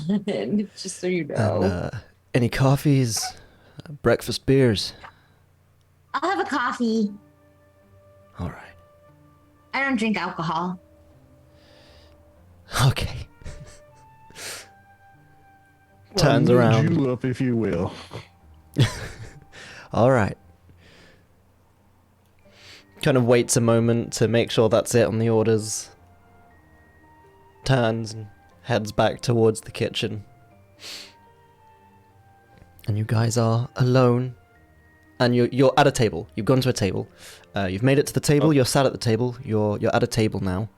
Just so you know. And any coffees? Breakfast beers? I'll have a coffee. All right. I don't drink alcohol. Okay. Turns around. You up, if you will. All right. Kind of waits a moment to make sure that's it on the orders. Turns and heads back towards the kitchen. And you guys are alone. And you're at a table. You've gone to a table. You've made it to the table. You're sat at the table. You're at a table now.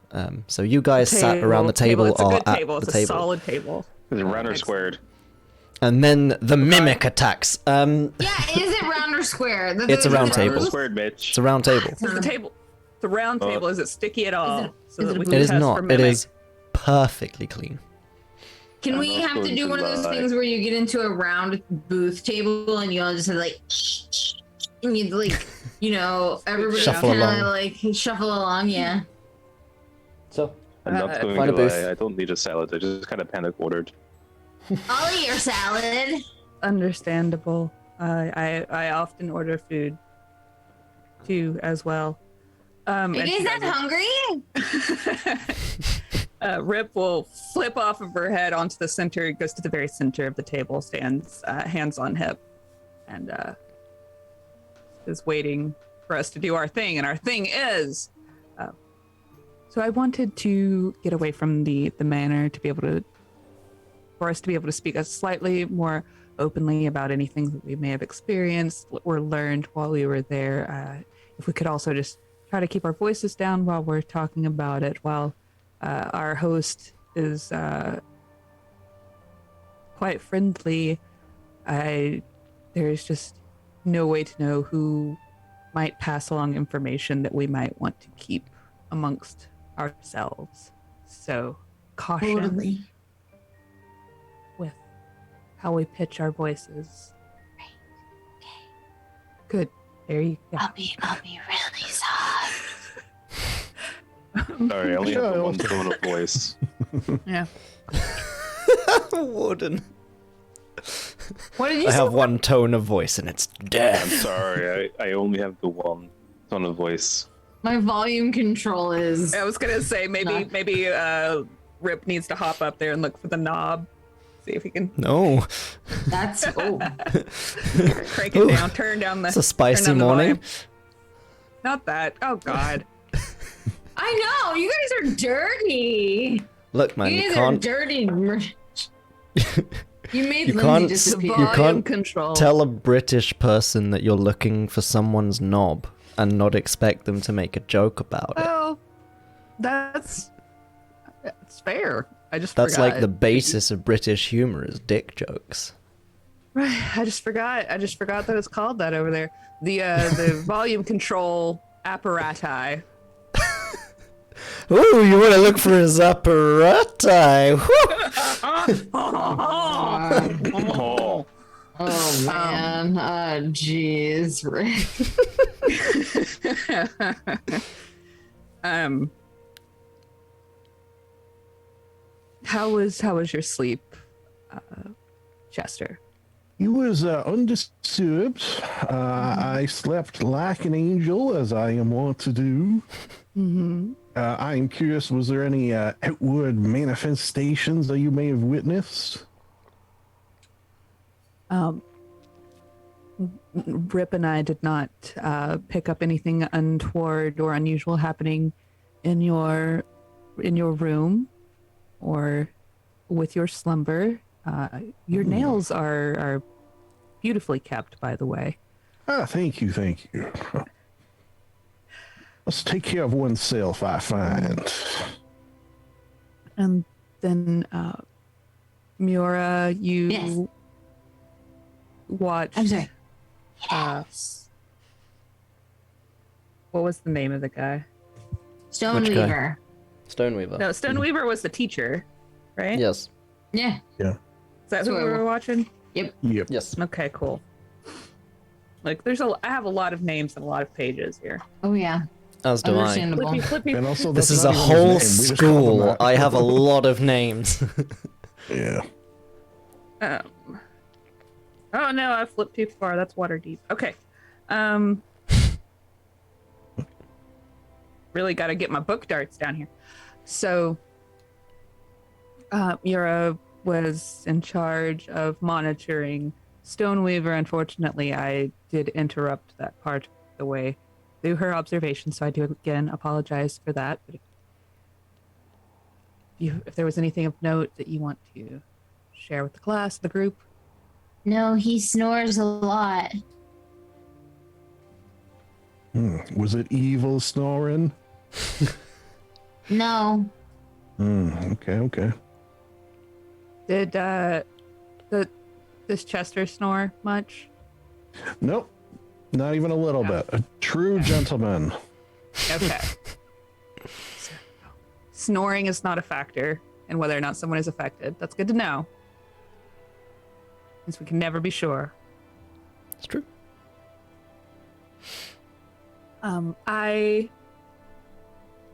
So you guys sat around the table It's a are good at table. the It's a table. solid table. Is it round or squared? And then the mimic attacks. Yeah, is it round or square? It's a round Round or table. squared, bitch. It's a round table. Is the table, the round table, is it sticky at all? So is that it we a can It is test for not. It mimic? is perfectly clean. Can we I'm have to going do to one of those the- things where you get into a round booth table and you all just have like, and you like, you know, everybody Shuffle kind of along. like shuffle along, yeah. So I'm not going find a to. booth. I don't need a salad. I just kind of panic ordered. I'll eat your salad. Understandable. I often order food too, as well. Are you guys not hungry? Rip will flip off of her head onto the center, goes to the very center of the table, stands hands on hip, and is waiting for us to do our thing. And our thing is, so I wanted to get away from the manor to be able to, for us to be able to speak a slightly more openly about anything that we may have experienced or learned while we were there. If we could also just try to keep our voices down while we're talking about it, while our host is quite friendly. There's just no way to know who might pass along information that we might want to keep amongst ourselves. So caution Totally. with how we pitch our voices. Right. Okay. Good. There you go. I'll be really soft. Sorry, I only have the Yeah, one tone of voice. Yeah. Warden. What did you I say? have one tone of voice, and it's I'm death. sorry, I only have the one tone of voice. My volume control is. I was gonna say maybe Rip needs to hop up there and look for the knob. See if he can No, That's crank it Ooh. down, turn down the it's a spicy turn down the morning. volume. Not that. Oh God. I know you guys are dirty. Look, man, You you guys are can't dirty. You made You Lindsay can't- disappear. You Volume can't control. tell a British person that you're looking for someone's knob and not expect them to make a joke about it. Well, that's fair. I just That's forgot. like the basis of British humor is dick jokes. Right. I just forgot that it's called that over there. The volume control apparati. Ooh, you want to look for his apparati? Oh, Oh man. Jeez. How was your sleep, Chester? He was undisturbed. I slept like an angel, as I am wont to do. Mm-hmm. I am curious, was there any outward manifestations that you may have witnessed? Rip and I did not pick up anything untoward or unusual happening in your room or with your slumber. Your nails are beautifully kept, by the way. Ah, thank you, thank you. Let's take care of oneself, I find. And then, Miura, you Yes. watched. I'm sorry. Yes. What was the name of the guy? Stoneweaver. Stoneweaver. No, Stoneweaver was the teacher, right? Yes. Yeah. Is that who we were watching? Yep. Yes. Okay, cool. Like, I have a lot of names and a lot of pages here. Oh yeah. As do I. Understandable. Flippy. And also, This that's is a not even his whole name. We just call him school. that. I have a lot of names. Yeah. Oh no, I flipped too far. That's water deep. Okay. Really got to get my book darts down here. So, Mira was in charge of monitoring Stoneweaver. Unfortunately, I did interrupt that part of the way through her observation, so I do again apologize for that. But if there was anything of note that you want to share with the class, the group. No, he snores a lot. Was it evil snoring? No. Okay. Did this Chester snore much? Nope. Not even a little bit. A true gentleman. Okay. Snoring is not a factor in whether or not someone is affected. That's good to know. Since we can never be sure. It's true.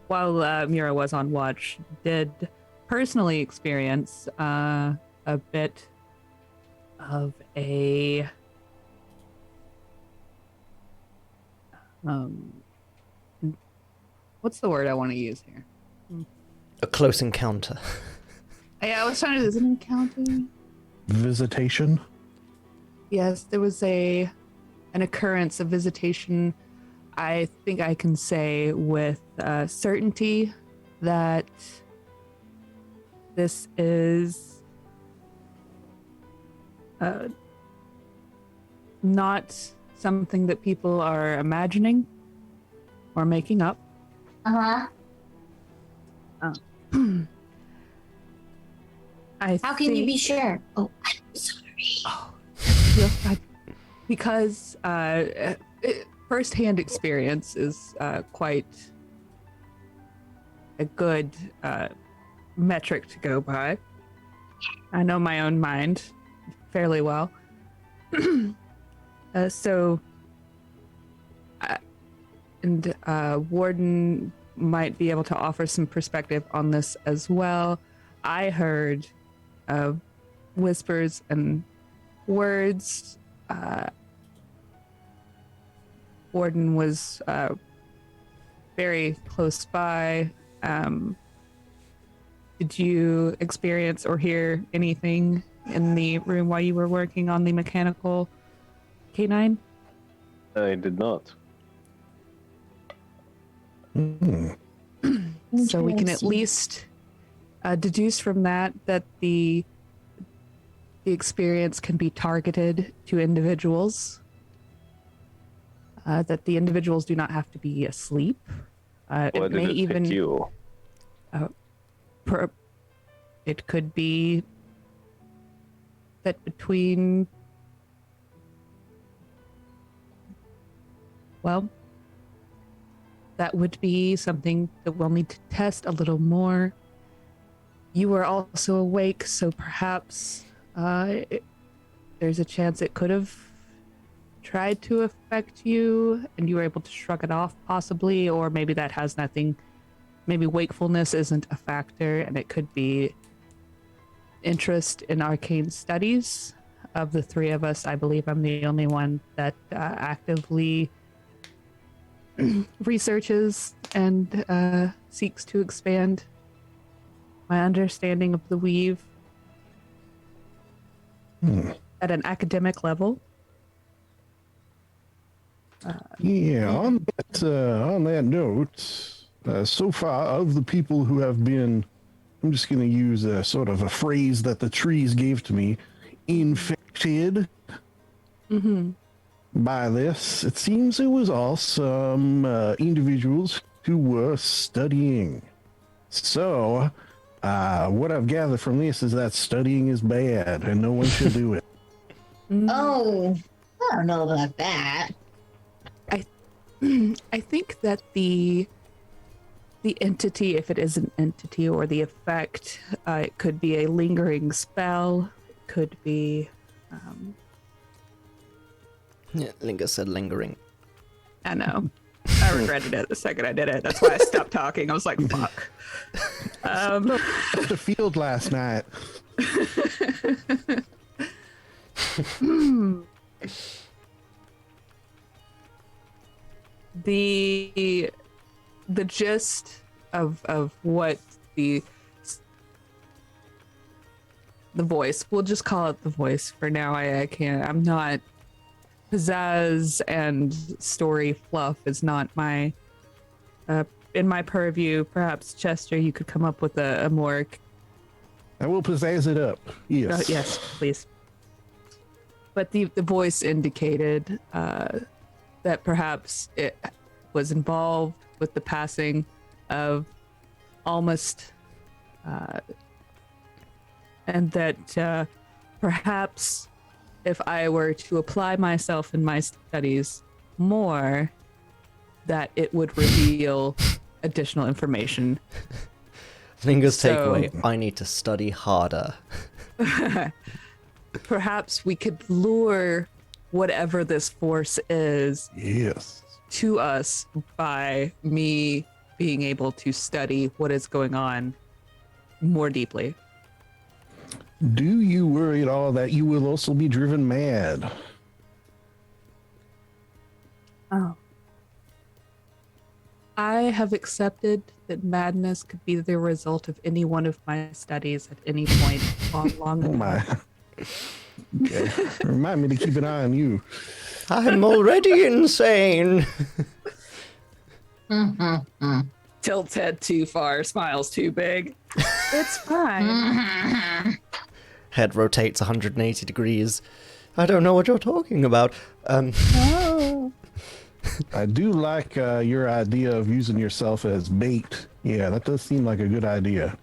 While Mira was on watch, did personally experience a bit of a what's the word I want to use here? A close encounter. Yeah, I was trying to. Is it an encounter? Visitation. Yes, there was an occurrence of visitation. I think I can say with certainty that this is not something that people are imagining or making up. Uh-huh. How can you be sure? Oh, I'm sorry. Because first-hand experience is quite a good metric to go by. I know my own mind fairly well. Warden might be able to offer some perspective on this as well. I heard whispers and words. Warden was very close by. Did you experience or hear anything in the room while you were working on the mechanical canine? I did not. So we can at least deduce from that the experience can be targeted to individuals. That the individuals do not have to be asleep. It may even you? It could be that between, well, that would be something that we'll need to test a little more. You were also awake, so perhaps there's a chance it could have tried to affect you and you were able to shrug it off possibly, or maybe that has nothing. Maybe wakefulness isn't a factor and it could be interest in arcane studies. Of the three of us, I believe I'm the only one that actively researches and seeks to expand my understanding of the weave at an academic level. On that note, so far of the people who have been, I'm just going to use a sort of a phrase that the trees gave to me, infected by this, it seems it was all some individuals who were studying. So, what I've gathered from this is that studying is bad and no one should do it. Oh, I don't know about that. I think that the entity, if it is an entity, or the effect, it could be a lingering spell, it could be... Yeah, Linga said lingering. I know. I regretted it the second I did it. That's why I stopped talking. I was like, fuck. The field last night. The gist of what the voice, we'll just call it the voice for now. I can't, I'm not, pizzazz and story fluff is not my in my purview. Perhaps Chester, you could come up with a more... I will pizzazz it up. Yes. Yes, please. But the voice indicated that perhaps it was involved with the passing of Almost, and that perhaps if I were to apply myself in my studies more, that it would reveal additional information. Linga's takeaway, I need to study harder. Perhaps we could lure whatever this force is to us by me being able to study what is going on more deeply. Do you worry at all that you will also be driven mad? Oh. I have accepted that madness could be the result of any one of my studies at any point long Oh ago. my. Okay. Remind me to keep an eye on you. I'm already insane. Tilts head too far, smiles too big. It's fine. Head rotates 180 degrees. I don't know what you're talking about. Oh. I do like your idea of using yourself as bait. Yeah, that does seem like a good idea.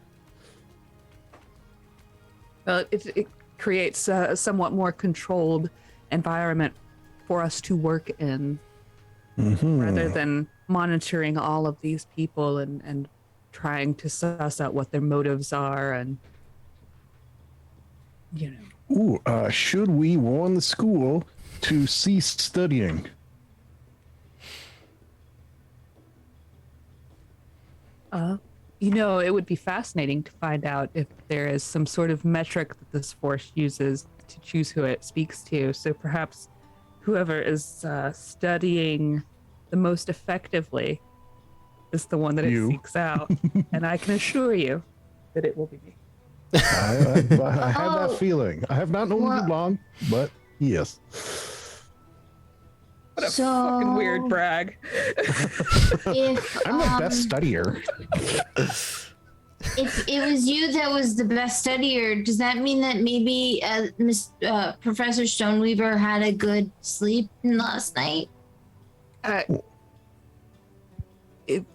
Well, it creates a somewhat more controlled environment for us to work in, rather than monitoring all of these people and trying to suss out what their motives are and, you know. Ooh, should we warn the school to cease studying? It would be fascinating to find out if there is some sort of metric that this force uses to choose who it speaks to. So perhaps whoever is studying the most effectively is the one that it seeks out. And I can assure you that it will be me. I have that feeling. I have not known you long, but yes. What a fucking weird brag. If I'm the best studier. if it was you that was the best studier, does that mean that maybe Professor Stoneweaver had a good sleep last night?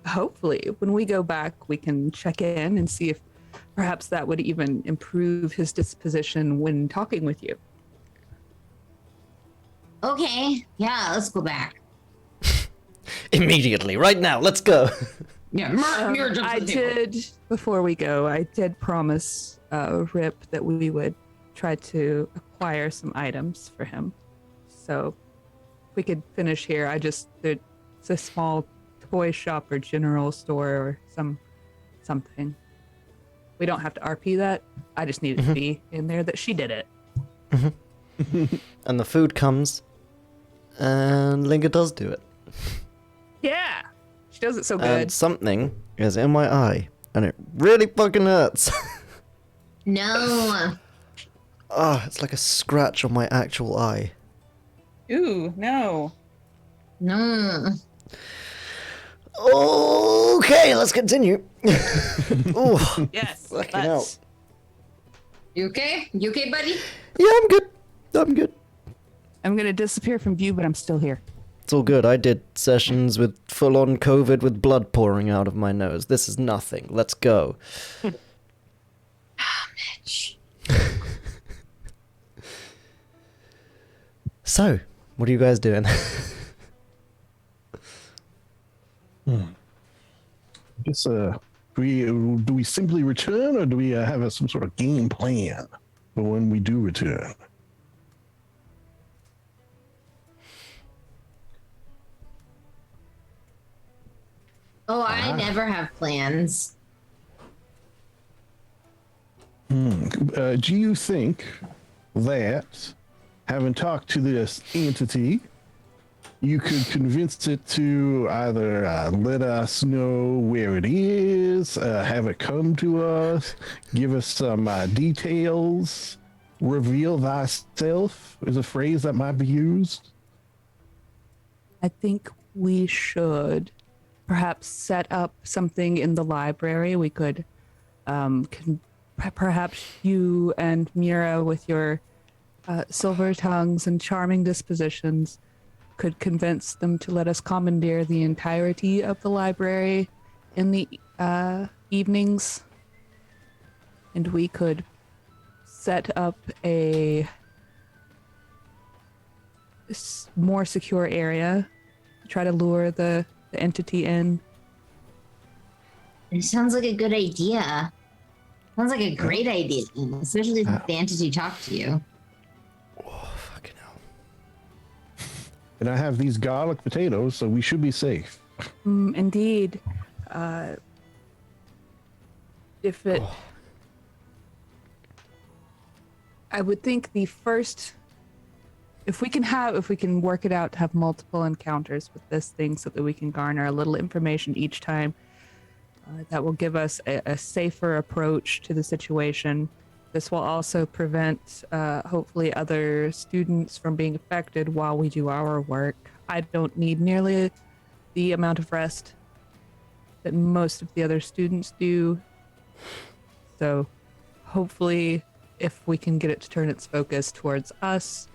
Hopefully, when we go back, we can check in and see if perhaps that would even improve his disposition when talking with you. Okay, yeah, let's go back. Immediately, right now, let's go. Yeah, before we go, I did promise Rip that we would try to acquire some items for him. So if we could finish here, it's a small toy shop or general store or something. We don't have to RP that. I just need it to be in there that she did it. And the food comes, and Linga does do it. Yeah, she does it so good. And something is in my eye, and it really fucking hurts. No. It's like a scratch on my actual eye. Ooh, no. No. Okay, let's continue. Ooh, Yes, fucking hell. You okay? You okay, buddy? Yeah, I'm good. I'm gonna disappear from view, but I'm still here. It's all good. I did sessions with full-on COVID with blood pouring out of my nose. This is nothing. Let's go. Mitch. So, what are you guys doing? Guess, do we simply return, or do we have some sort of game plan for when we do return? Oh, I never have plans. Do you think that, having talked to this entity, you could convince it to either let us know where it is, have it come to us, give us some details, reveal thyself is a phrase that might be used? I think we should perhaps set up something in the library. We could, perhaps you and Mira, with your silver tongues and charming dispositions, could convince them to let us commandeer the entirety of the library in the evenings. And we could set up a more secure area, try to lure the entity in. It sounds like a good idea. Sounds like a great idea, especially if the entity talked to you. Oh, fucking hell. And I have these garlic potatoes, so we should be safe. Indeed. If it... I would think the first if we can work it out to have multiple encounters with this thing so that we can garner a little information each time, that will give us a safer approach to the situation. This will also prevent, hopefully, other students from being affected while we do our work. I don't need nearly the amount of rest that most of the other students do. So hopefully, if we can get it to turn its focus towards us,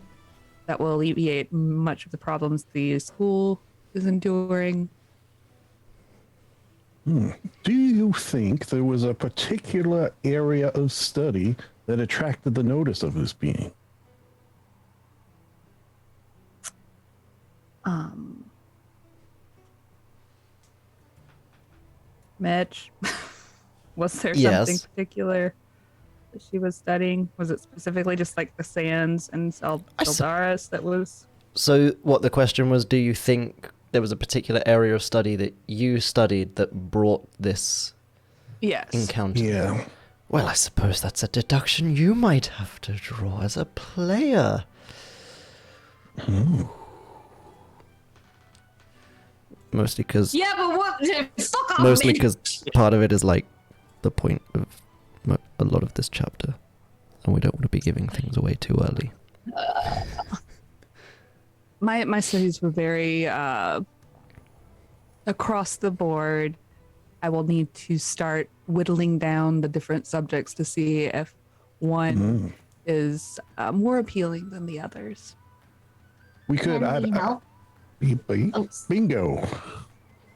that will alleviate much of the problems the school is enduring. Do you think there was a particular area of study that attracted the notice of this being? Mitch, was there Yes. something particular that she was studying? Was it specifically just like the sands and Syldaris that was? So what the question was, do you think there was a particular area of study that you studied that brought this Yes. encounter? Yeah. Well, I suppose that's a deduction you might have to draw as a player. Mostly because Yeah, but what? Fuck off. mostly Mitch. because part of it is like the point of a lot of this chapter, and we don't want to be giving things away too early. My studies were very across the board. I will need to start whittling down the different subjects to see if one is more appealing than the others. We could Can we help? Oh. Bingo.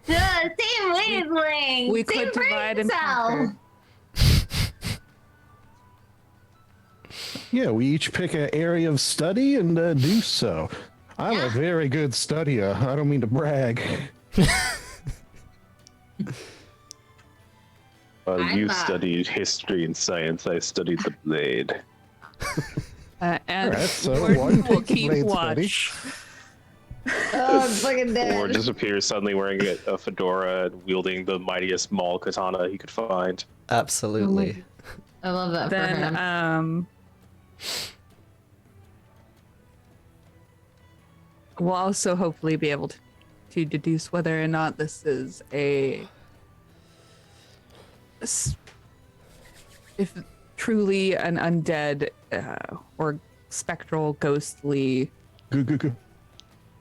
Same wavelength. We same could divide brain and cell. conquer. Yeah, we each pick an area of study and do so. I'm a very good studier. I don't mean to brag. You not. studied history and science. I studied the blade. And Alright, so Gordon one will takes the keep blade watch. Oh, I'm fucking dead. Or just appears suddenly wearing a fedora and wielding the mightiest maul katana he could find. Absolutely. I love that for him. Then we'll also hopefully be able to deduce whether or not this is if truly an undead or spectral ghostly Good.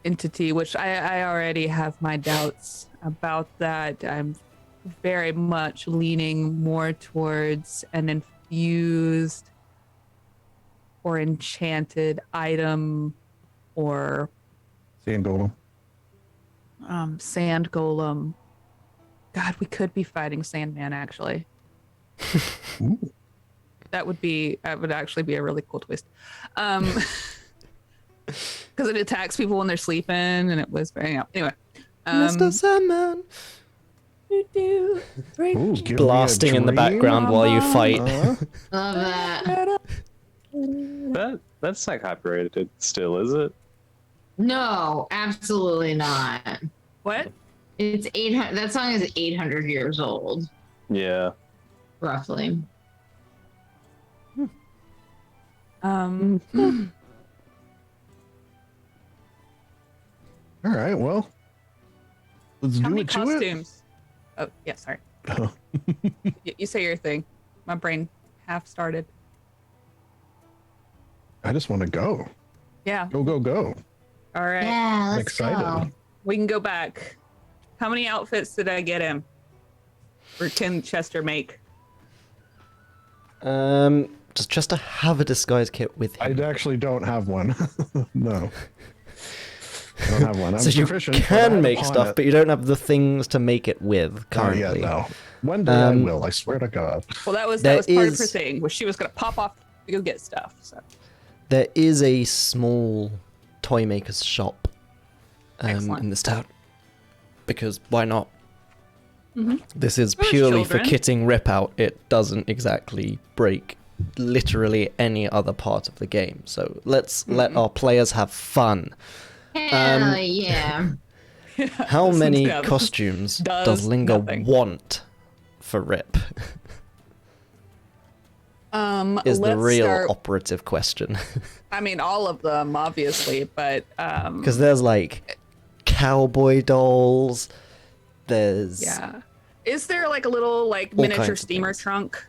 entity, which I already have my doubts about that. I'm very much leaning more towards an infused or enchanted item or Sand golem. sand golem. God, we could be fighting Sandman actually. Ooh. That would actually be a really cool twist. Because it attacks people when they're sleeping and it was very anyway. Mr. Sandman. Ooh, give me a Blasting in the dream. background while you fight. Love that. That's not copyrighted still, is it? No, absolutely not. What? It's 800. That song is 800 years old, Yeah. roughly. All right, well, let's How do many it to costumes? Oh, yeah, sorry. it. You say your thing. My brain half started. I just want to go. Yeah. Go. All right. Yeah, I'm let's excited. go. We can go back. How many outfits did I get him? Or can Chester make? Does Chester have a disguise kit with I him? actually don't have one. No. I don't have one. I'm So you proficient, but I can had make upon stuff, it. but you don't have the things to make it with Oh, currently. yeah, no. One day I Um, will. I swear to God. Well, that was There part of her is- thing, where she was gonna pop off to go get stuff. So There is a small toy maker's shop Excellent. in this town. Because why not? Mhm. This is There's purely for children. kitting rip out. It doesn't exactly break literally any other part of the game. So let's let our players have fun. Hell yeah. How This many one's down. costumes Does does Linger nothing. want for Rip? is the let's real start- operative question. I mean, all of them, obviously, but Because there's like cowboy dolls. There's yeah. Is there like a little like All miniature kinds of steamer things. trunk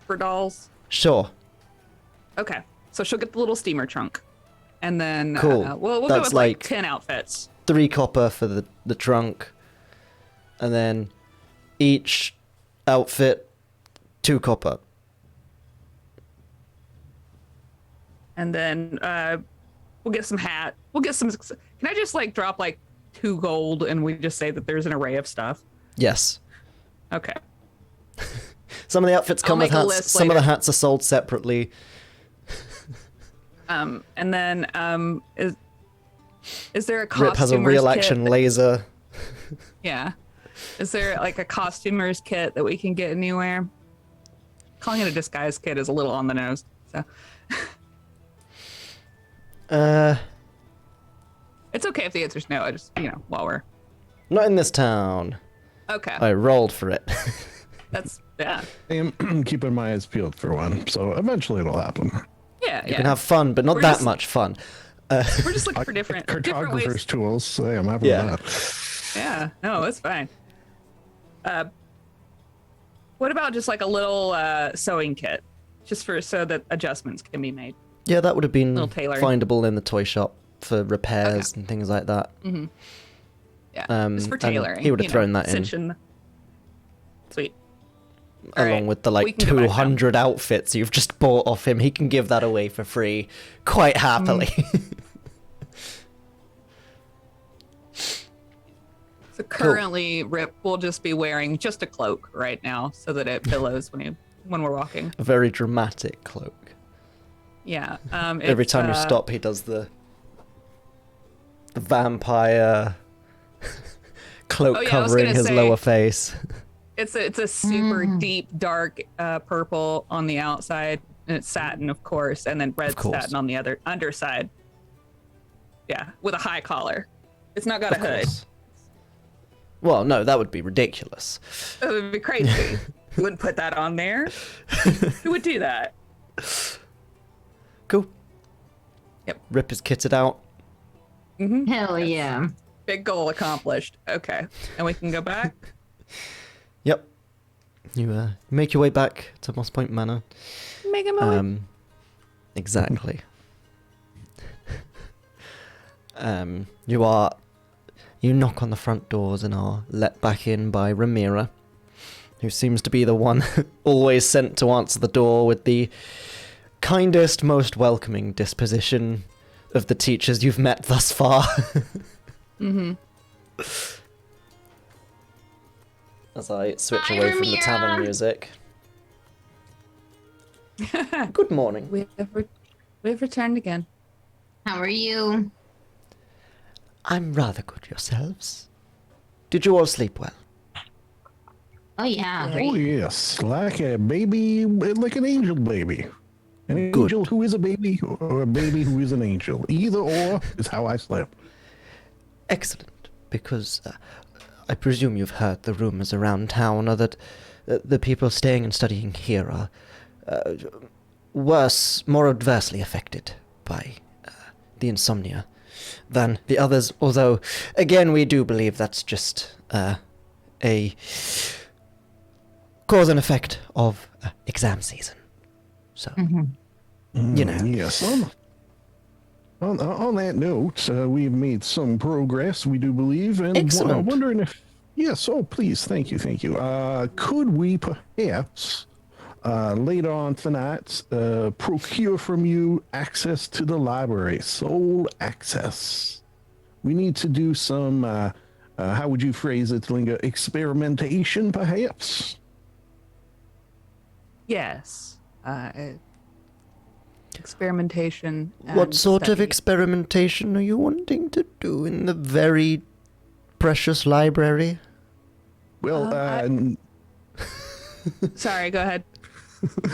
for dolls? Sure. Okay, so she'll get the little steamer trunk, and then Cool. we'll go That's with like like- 10 outfits. 3 copper for the trunk, and then each outfit 2 copper. And then we'll get some hat. We'll get some. Can I just like drop like 2 gold and we just say that there's an array of stuff? Yes. Okay. Some of the outfits come with make a hats. list Some of the later. hats are sold separately. And then is there a costumer's Rip has a real kit action that- laser. Yeah. Is there like a costumer's kit that we can get anywhere? Calling it a disguise kit is a little on the nose. So it's okay if the answer's no. I just, while we're Not in this town. okay. I rolled for it. That's yeah. I am keeping my eyes peeled for one, so eventually it'll happen. Yeah, You yeah. can have fun, but not We're that just- much fun. We're just looking for different ways. Cartographer's tools. Hey, I'm happy Yeah. with that. Yeah, no, it's fine. What about just like a little sewing kit, just so that adjustments can be made? Yeah, that would have been Little tailoring. findable in the toy shop for repairs and things like that. Yeah, just for and tailoring. he would have thrown that in. cinching. Sweet. All Along right, with the we like can go back now. 200 outfits you've just bought off him. He can give that away for free quite happily. So currently, Rip will just be wearing just a cloak right now, so that it billows when we're walking. A very dramatic cloak. Yeah. Every it's, time you stop, he does the vampire cloak Oh, yeah, I was covering gonna his say- lower face. It's a super deep, dark purple on the outside, and it's satin, of course, and then red course. satin on the other underside. Yeah, with a high collar. It's not got a Of hood. course. Well, no, that would be ridiculous. It would be crazy. You wouldn't put that on there. Who would do that? Cool. Yep. Rip is kitted out. Hell yeah. Big goal accomplished. Okay, and we can go back. Yep. You make your way back to Mosspoint Manor. Make him away. Exactly. You knock on the front doors and are let back in by Ramira, who seems to be the one always sent to answer the door with the kindest, most welcoming disposition of the teachers you've met thus far. As I switch Hi, away from the Ramira. tavern music. Good morning. We've returned again. How are you? I'm rather good, yourselves. Did you all sleep well? Oh yeah. Oh yes, like a baby, like an angel baby. An Good. angel who is a baby, or a baby who is an angel. Either or is how I slept. Excellent, because I presume you've heard the rumors around town that the people staying and studying here are worse, more adversely affected by the insomnia than the others, although, again, we do believe that's just a cause and effect of exam season. So, you know. Yes. On that note, we've made some progress, we do believe, and Excellent. wondering if, yes, oh please, thank you. Could we perhaps later on tonight procure from you access to the library, sole access? We need to do some, how would you phrase it, Linga, experimentation, perhaps? Yes. Experimentation. What and sort of study. experimentation are you wanting to do in the very precious library? Well, Sorry, go ahead.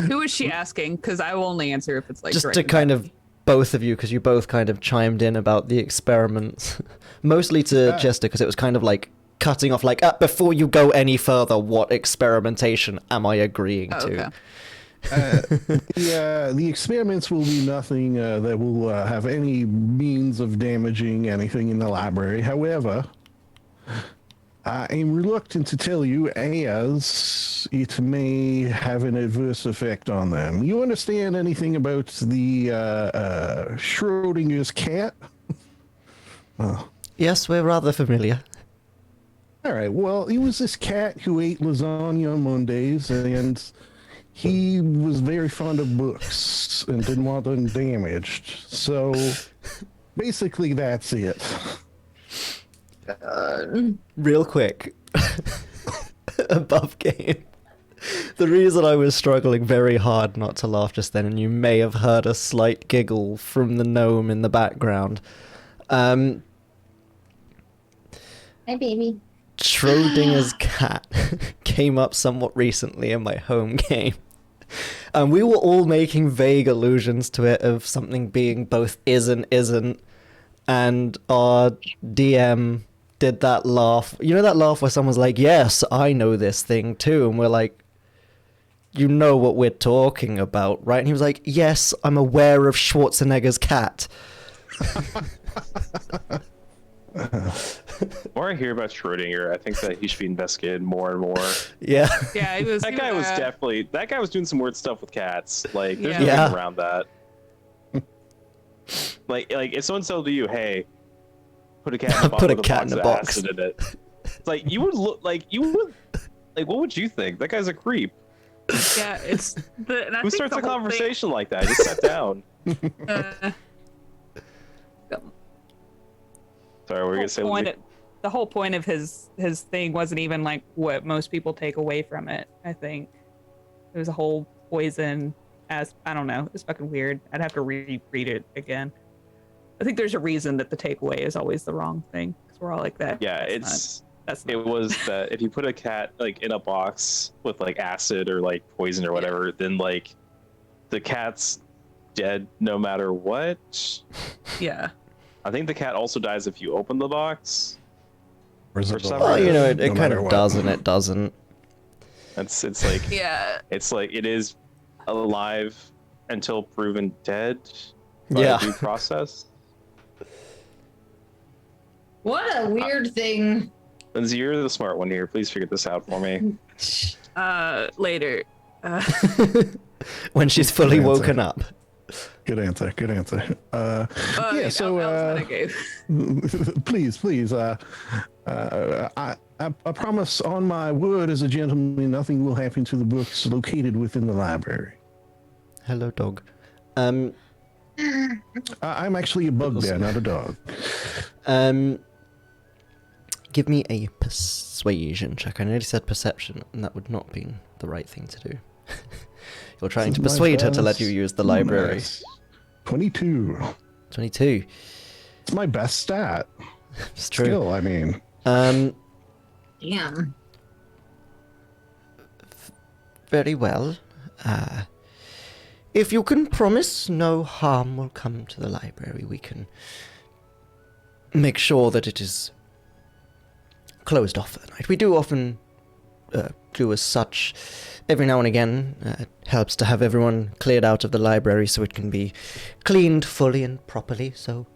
Who is she asking? Because I will only answer if it's like Just to directed kind at of me. both of you, because you both kind of chimed in about the experiments. Mostly to Jester, because it was kind of like cutting off, like, before you go any further, what experimentation am I agreeing Oh, to? okay. The experiments will be nothing that will have any means of damaging anything in the library. However, I am reluctant to tell you as it may have an adverse effect on them. You understand anything about the Schrodinger's cat? Yes, we're rather familiar. All right. Well, he was this cat who ate lasagna on Mondays, and he was very fond of books and didn't want them damaged. So basically, that's it. Real quick, above game. The reason I was struggling very hard not to laugh just then, and you may have heard a slight giggle from the gnome in the background. Hi, baby. Schrodinger's cat came up somewhat recently in my home game. And we were all making vague allusions to it of something being both is and isn't. And our DM did that laugh. You know that laugh where someone's like, yes, I know this thing too. And we're like, you know what we're talking about, right? And he was like, yes, I'm aware of Schwarzenegger's cat. The more I hear about Schrodinger, I think that he should be investigated more and more. Yeah. Yeah, he was. That guy was definitely. That guy was doing some weird stuff with cats. Like, there's no Yeah. getting around that. like if someone said to you, "Hey, put a cat in a box, Put a with cat in a of box." acid in it," it's like you would look like you would. Like, what would you think? That guy's a creep. Yeah, it's the. And I Who think starts the a whole conversation like that? Just sit down. Thing, Sorry, we're gonna say. the whole point of his thing wasn't even like what most people take away from it. I think it was a whole poison. As I don't know, it's fucking weird. I'd have to reread it again. I think there's a reason that the takeaway is always the wrong thing because we're all like that. Yeah, it was that if you put a cat like in a box with like acid or like poison or whatever, then like the cat's dead no matter what. Yeah. I think the cat also dies if you open the box. Or is For it some Oh, reason, you know, it no kind matter of what? does and it doesn't. it's like Yeah. it's like it is alive until proven dead by Yeah. due process. What a weird thing. Lindsay, you're the smart one here. Please figure this out for me. Later. When she's fully Good answer. woken up. Good answer. Good answer. Yeah. Yeah. So please. I promise on my word as a gentleman, nothing will happen to the books located within the library. Hello, dog. I'm actually a bugbear, not a dog. Give me a persuasion check. I nearly said perception, and that would not be the right thing to do. You're trying to This is my persuade her to let best- you use the library. Nice. 22. 22. It's my best stat. It's true. Still, I mean. Damn. Very well. If you can promise no harm will come to the library, we can make sure that it is closed off for the night. We do often do as such. Every now and again, it helps to have everyone cleared out of the library so it can be cleaned fully and properly. So,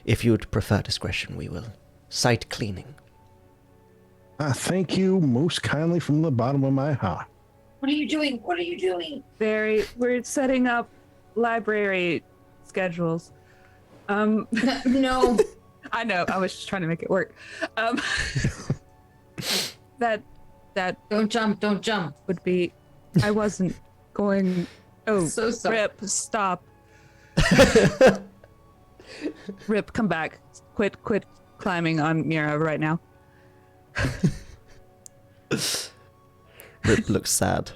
if you'd prefer discretion, we will cite cleaning. Thank you most kindly from the bottom of my heart. What are you doing? What are you doing? We're setting up library schedules. No. I know. I was just trying to make it work. That Don't jump. Don't jump. would be. I wasn't going. Oh, So sorry. Rip, stop. Rip, come back. Quit climbing on Mira right now. Rip looks sad.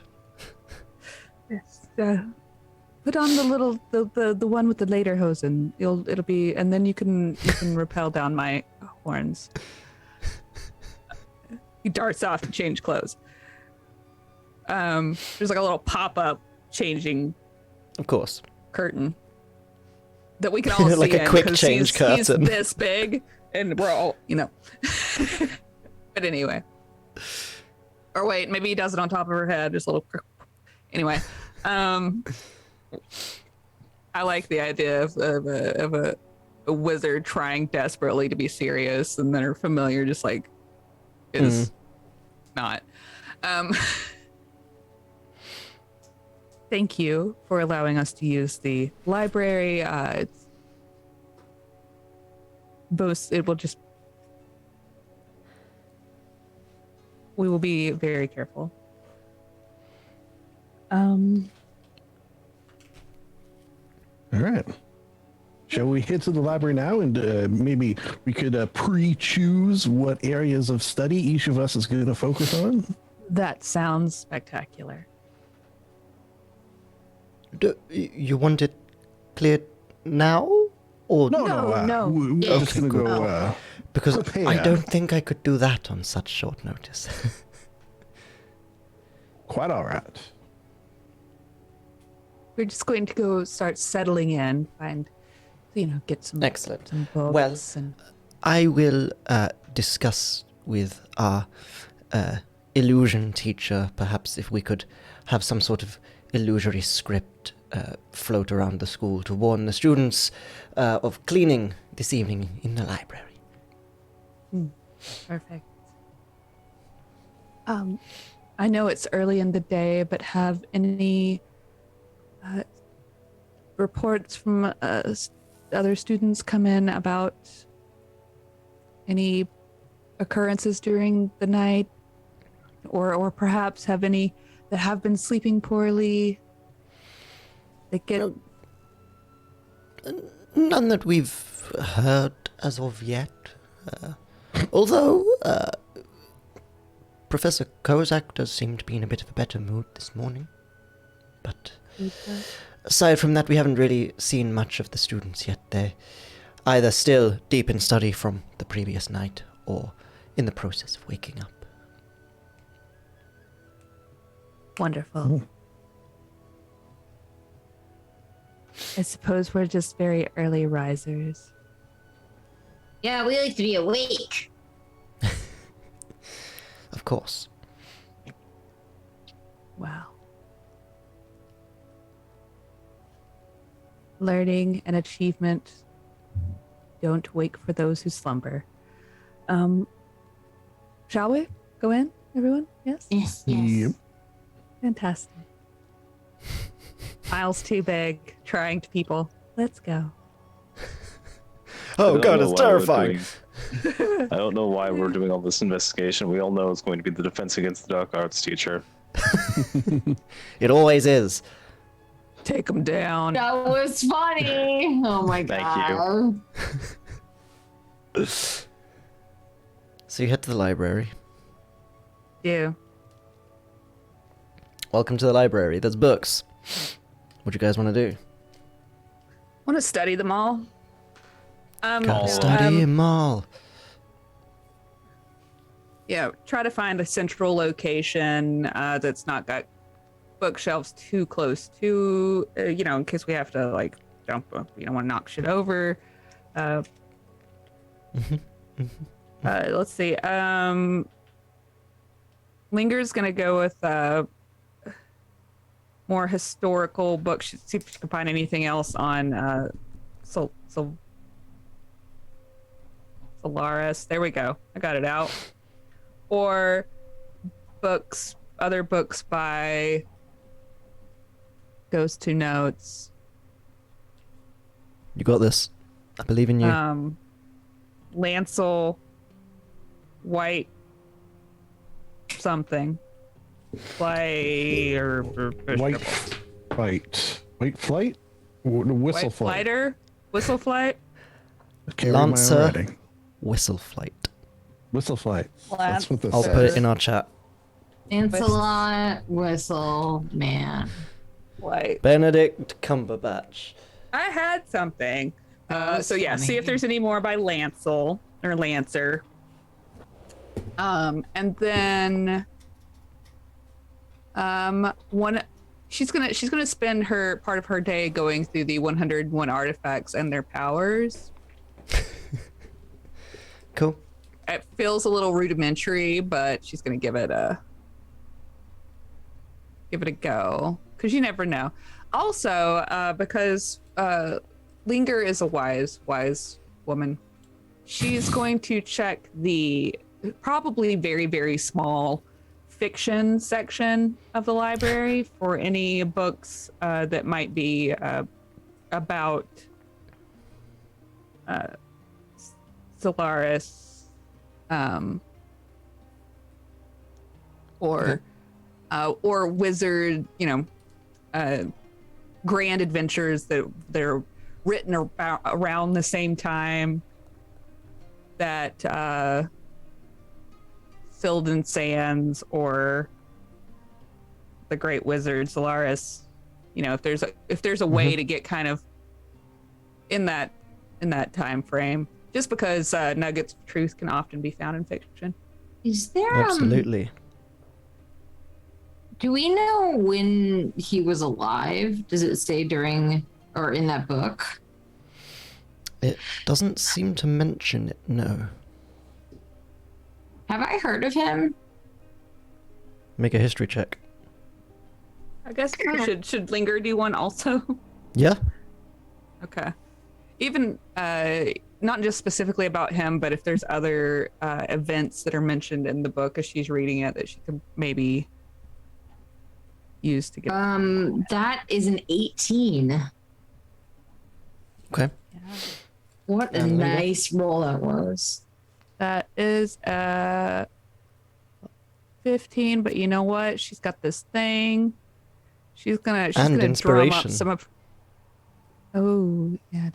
Yes. Put on the little the one with the lederhosen. It'll be, and then you can rappel down my horns. He darts off to change clothes. There's like a little pop-up changing Of course. curtain that we can all Like see a in, quick 'cause change he's curtain. this big, and we're all, But anyway. Or wait, maybe he does it on top of her head, just a little. Anyway, I like the idea of a wizard trying desperately to be serious, and then her familiar just like is not. Thank you for allowing us to use the library. It will just. We will be very careful. All right. Shall we head to the library now, and maybe we could pre-choose what areas of study each of us is going to focus on? That sounds spectacular. You want it cleared now? Or No. We're just Okay, going to cool. go because prepare. I don't think I could do that on such short notice. Quite all right. We're just going to go start settling in, get some Excellent. some books Well, and I will discuss with our illusion teacher, perhaps if we could have some sort of illusory script float around the school to warn the students of cleaning this evening in the library. perfect. I know it's early in the day, but have any reports from other students come in about any occurrences during the night, or perhaps have any that have been sleeping poorly that get None that we've heard as of yet. Although Professor Kozak does seem to be in a bit of a better mood this morning. But aside from that, we haven't really seen much of the students yet. They're either still deep in study from the previous night or in the process of waking up. wonderful. I suppose we're just very early risers. Yeah, we like to be awake. Of course. Wow. Learning and achievement don't wait for those who slumber. Shall we go in, everyone? Yes? Yes, Yep. Fantastic. Aisle's too big, trying to people. Let's go. Oh I god, don't it's know why terrifying. I don't know why we're doing all this investigation. We all know it's going to be the defense against the dark arts teacher. It always is. Take them down. That was funny. Oh my Thank god. So you head to the library. Do. Welcome to the library. There's books. What do you guys want to do? Want to study them all? Gotta study 'em all. Yeah, try to find a central location that's not got bookshelves too close to, in case we have to like jump. We don't want to knock shit over. Let's see. Linger's gonna go with more historical books. See if she can find anything else on Syldaris. There we go. I got it out. Or books, other books by Goes to Notes. You got this. I believe in you. Lancel, White, something. White flight? Whistle White flight. Flighter? Whistle Flight? Can't read my own Lancer. writing. Whistle flight. Whistle flight. That's what this I'll says. put it in our chat. Lancelot, Whistle, man. White. Benedict Cumberbatch. I had something. That's So yeah, see if funny. there's any more by Lancel or Lancer. And then she's gonna spend her part of her day going through the 101 artifacts and their powers. Cool. It feels a little rudimentary, but she's gonna give it a go. because you never know. Also, because Linger is a wise woman, she's going to check the probably very, very small fiction section of the library for any books that might be about Syldaris, or wizard, grand adventures that they're written about around the same time that Syldan Sands or the Great Wizard Syldaris. If there's a way to get kind of in that time frame, just because nuggets of truth can often be found in fiction. Is there Absolutely. Do we know when he was alive? Does it say during or in that book? It doesn't seem to mention it, no. Have I heard of him? Make a history check. I guess should Linger do one also? Yeah. Okay. Even not just specifically about him, but if there's other events that are mentioned in the book as she's reading it that she could maybe use to get. That is an 18. Okay. Yeah. What a nice roll that was. That is 15, but you know what? She's got this thing. She's gonna drum up inspiration. some of. Oh yeah,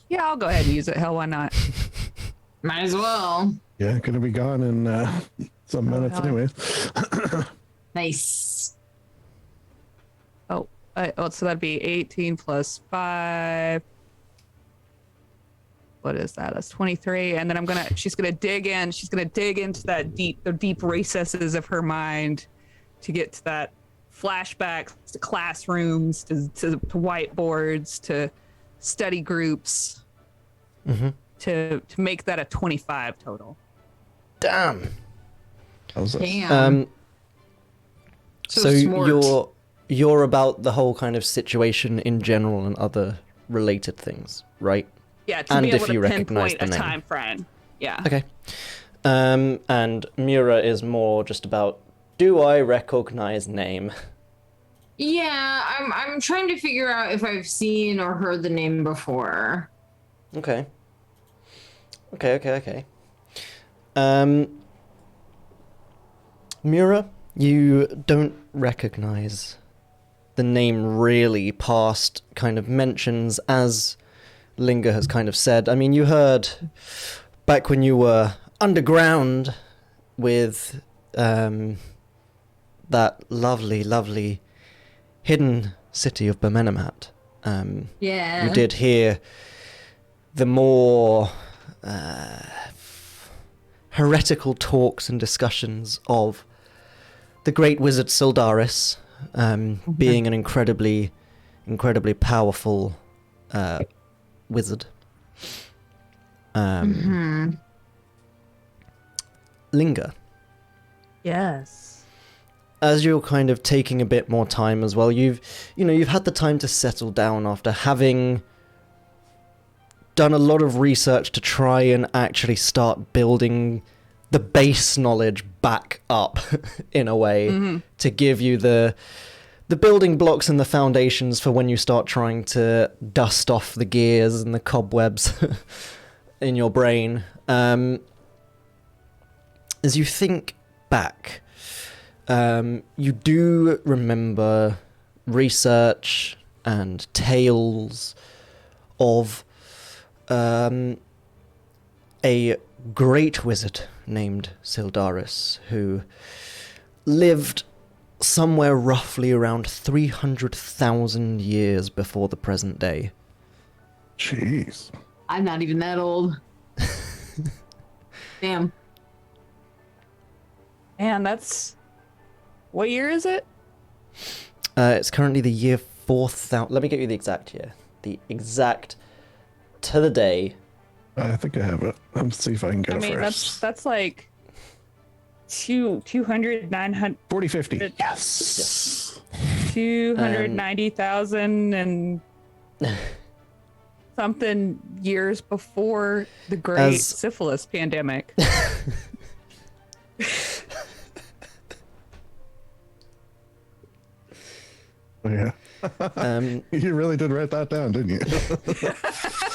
yeah, I'll go ahead and use it. Hell, why not? Might as well. Yeah, gonna be gone in some minutes hell. anyway. Nice. So that'd be 18 plus 5. What is that? That's 23. And then she's gonna dig in. She's gonna dig into the deep recesses of her mind to get to that flashbacks to classrooms, to whiteboards, to study groups, to make that a 25 total. Damn. How's that? Damn. So smart. you're about the whole kind of situation in general and other related things, right? Yeah, to And be able if you to recognize pinpoint the a name. time frame. Yeah. Okay. And Mura is more just about, do I recognize name? Yeah, I'm trying to figure out if I've seen or heard the name before. Okay. Mura, you don't recognize the name really past kind of mentions, as Linger has kind of said. I mean, you heard back when you were underground with that lovely hidden city of Bermenamat. Yeah. You did hear the more heretical talks and discussions of the great wizard Syldaris being an incredibly powerful wizard. Linger, Yes. as you're kind of taking a bit more time as well, you've had the time to settle down after having done a lot of research to try and actually start building the base knowledge back up in a way to give you the building blocks and the foundations for when you start trying to dust off the gears and the cobwebs in your brain. As you think back, you do remember research and tales of a great wizard named Syldaris who lived somewhere roughly around 300,000 years before the present day. Jeez. I'm not even that old. Damn. And that's... What year is it? It's currently the year 4000. Let me get you the exact year. The exact to the day. I think I have it. Let's see if I can get it first. that's like 200, 900... 4050. Yes. 290,000 and something years before the great syphilis pandemic. Yeah. You really did write that down, didn't you?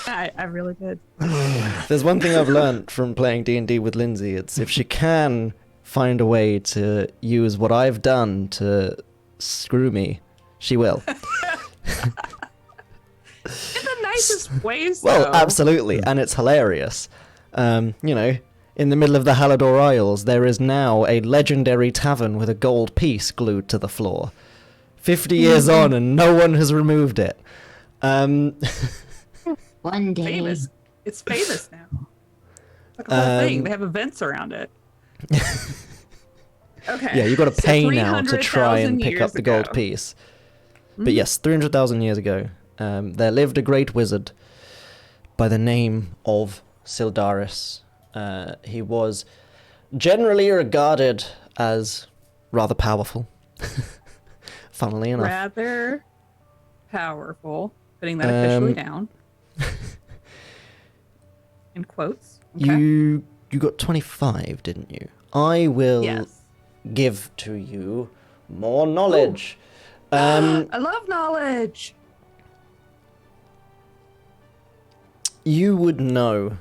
I really did. There's one thing I've learned from playing D&D with Lindsay. It's if she can find a way to use what I've done to screw me, she will. In the nicest ways, Well, though. absolutely, and it's hilarious. You know, in the middle of the Halador Isles, there is now a legendary tavern with a gold piece glued to the floor. 50 years on, and no one has removed it. One day. Famous. It's famous now. It's like a whole thing. They have events around it. Okay. Yeah, you've got to pay now to try 300,000 and pick up the gold years piece. But yes, 300,000 years ago, there lived a great wizard by the name of Syldaris. He was generally regarded as rather powerful, funnily enough. Rather powerful. Putting that officially down. In quotes. Okay. You got 25, didn't you? I will Yes. give to you more knowledge. I love knowledge. You would know.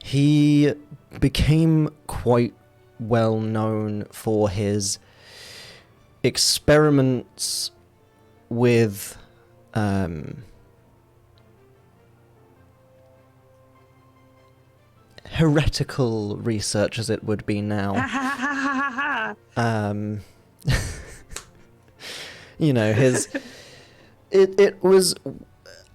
He became quite well known for his experiments with heretical research, as it would be now. You know, it was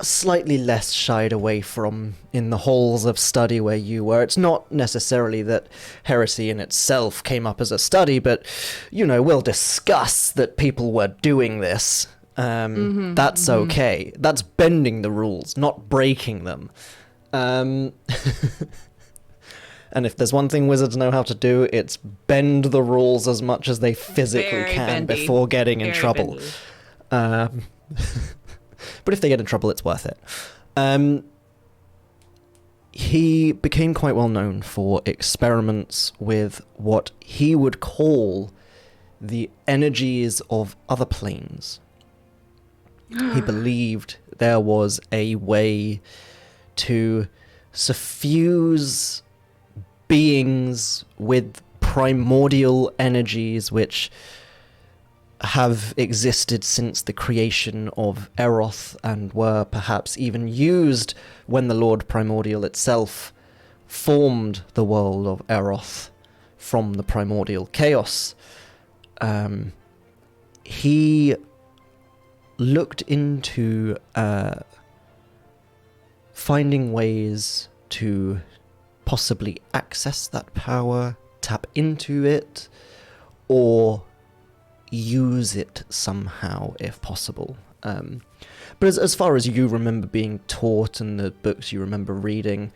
slightly less shied away from in the halls of study where you were. It's not necessarily that heresy in itself came up as a study, but, you know, we'll discuss that people were doing this. That's okay. That's bending the rules, not breaking them. And if there's one thing wizards know how to do, it's bend the rules as much as they physically Very can bendy. before getting in Very trouble. bendy. But if they get in trouble, it's worth it. He became quite well known for experiments with what he would call the energies of other planes. He believed there was a way to suffuse beings with primordial energies which have existed since the creation of Eroth and were perhaps even used when the Lord Primordial itself formed the world of Eroth from the primordial chaos. He looked into finding ways to possibly access that power, tap into it, or use it somehow if possible. But as far as you remember being taught and the books you remember reading,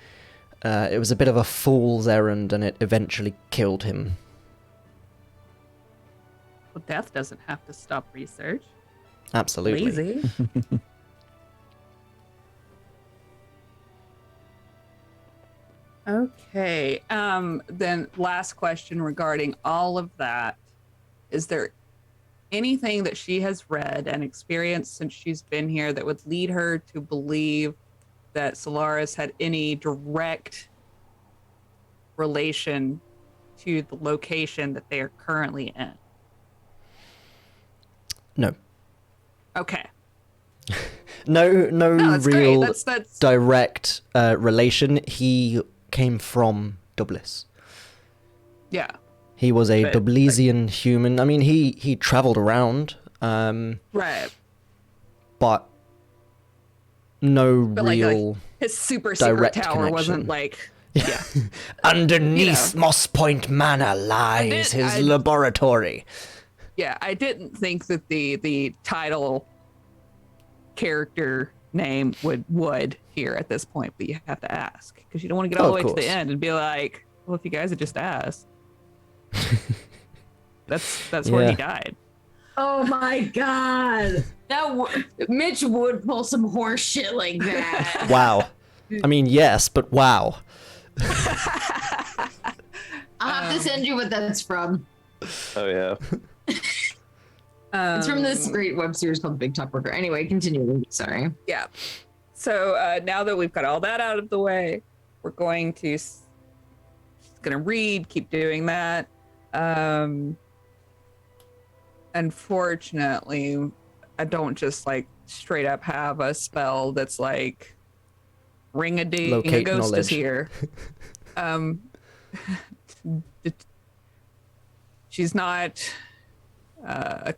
it was a bit of a fool's errand and it eventually killed him. Well, death doesn't have to stop research. Absolutely. Lazy. Okay. Then last question regarding all of that. Is there anything that she has read and experienced since she's been here that would lead her to believe that Syldaris had any direct relation to the location that they are currently in? No. Okay. No that's real great. That's direct relation. He came from Dublis. yeah. He was a But, Dublesian human. I mean, he traveled around, Right. but no But real... his super secret direct tower wasn't connection. like yeah. Underneath You know. Mosspoint Manor lies his laboratory. Yeah, I didn't think that the title character name would here at this point, but you have to ask because you don't want to get all Oh, the way of to the course. end and be like, well, if you guys had just asked. That's where he Yeah. died. Oh my god. Mitch would pull some horse shit like that. Wow. I mean, yes, but wow. I'll have to send you what that's from. Oh yeah. It's from this great web series called Big Top Worker. Anyway, continue. Sorry. Yeah. So now that we've got all that out of the way, we're going to read, keep doing that. Unfortunately, I don't just like straight up have a spell that's like ring a ding, a Locate ghost knowledge. is here. She's not a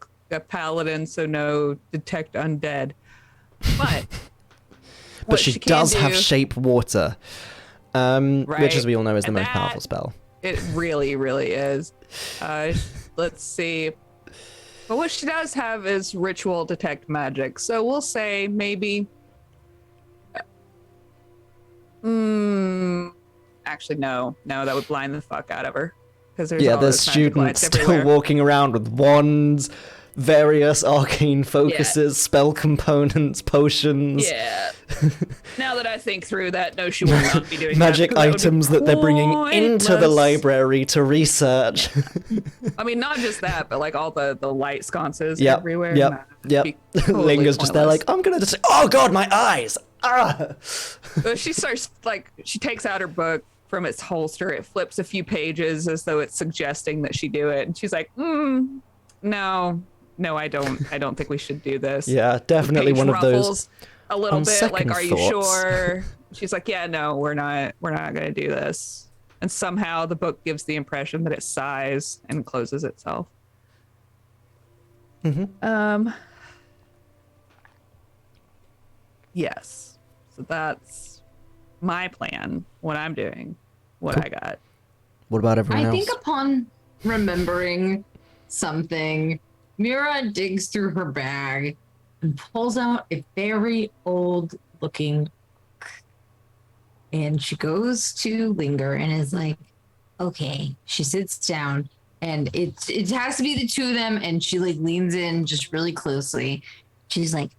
paladin, so no detect undead. But But she does have shape water, which, Right. as we all know, is the And most that- powerful spell. It really, really is. Let's see. But what she does have is ritual detect magic. So we'll say maybe. Actually, no, that would blind the fuck out of her. Because there's all There's those magic lights students still everywhere. walking around with wands, various arcane focuses, spell components, potions, Yeah. Now that I think through that, no, she will not be doing magic that, 'cause would be items that they're bringing into the pointless. library to research. I mean, not just that, but like all the light sconces Yep, everywhere. yep, Nah, it'd be totally Linger's just there pointless. like, I'm gonna just, oh god, my eyes! Ah! But she starts like she takes out her book from its holster. It flips a few pages as though it's suggesting that she do it, and she's like, no, I don't think we should do this. Yeah, definitely Page one of those. ruffles a little on bit, like, second are you thoughts. sure? She's like, yeah, no, we're not gonna do this. And somehow the book gives the impression that it sighs and closes itself. Yes. So that's my plan, what I'm doing, what I got. What about everyone I else? think upon remembering something, Mira digs through her bag and pulls out a very old looking book. And she goes to Linger and is like, okay. She sits down and it has to be the two of them, and she like leans in just really closely. She's like,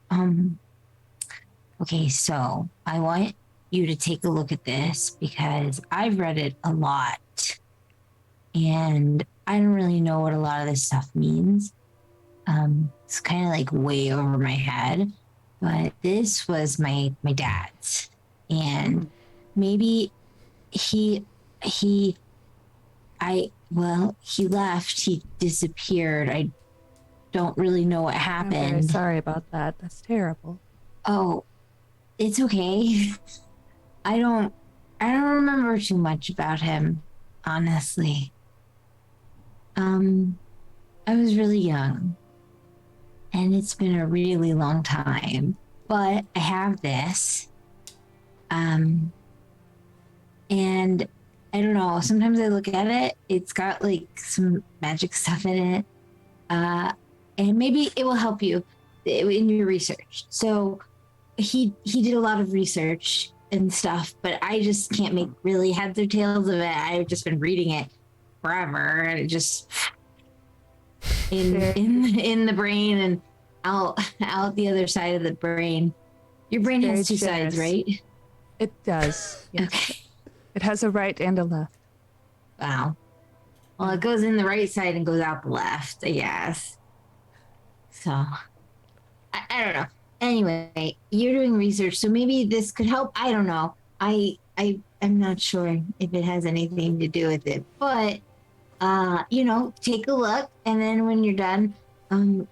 okay, so I want you to take a look at this because I've read it a lot. And I don't really know what a lot of this stuff means. It's kind of like way over my head. But this was my dad's. And maybe he left. He disappeared. I don't really know what happened. I'm very sorry about that. That's terrible. Oh, it's okay. I don't remember too much about him, honestly. I was really young, and it's been a really long time, but I have this. And I don't know, sometimes I look at it, it's got like some magic stuff in it. And maybe it will help you in your research. So he did a lot of research and stuff, but I just can't make really heads or tails of it. I've just been reading it forever, and it just in the brain and out the other side of the brain. Your brain Very has two sides, generous. right? It does. Yes. Okay. It has a right and a left. Wow. Well, it goes in the right side and goes out the left, I guess. So, I don't know. Anyway, you're doing research, so maybe this could help. I don't know. I'm not sure if it has anything to do with it, but take a look, and then when you're done, can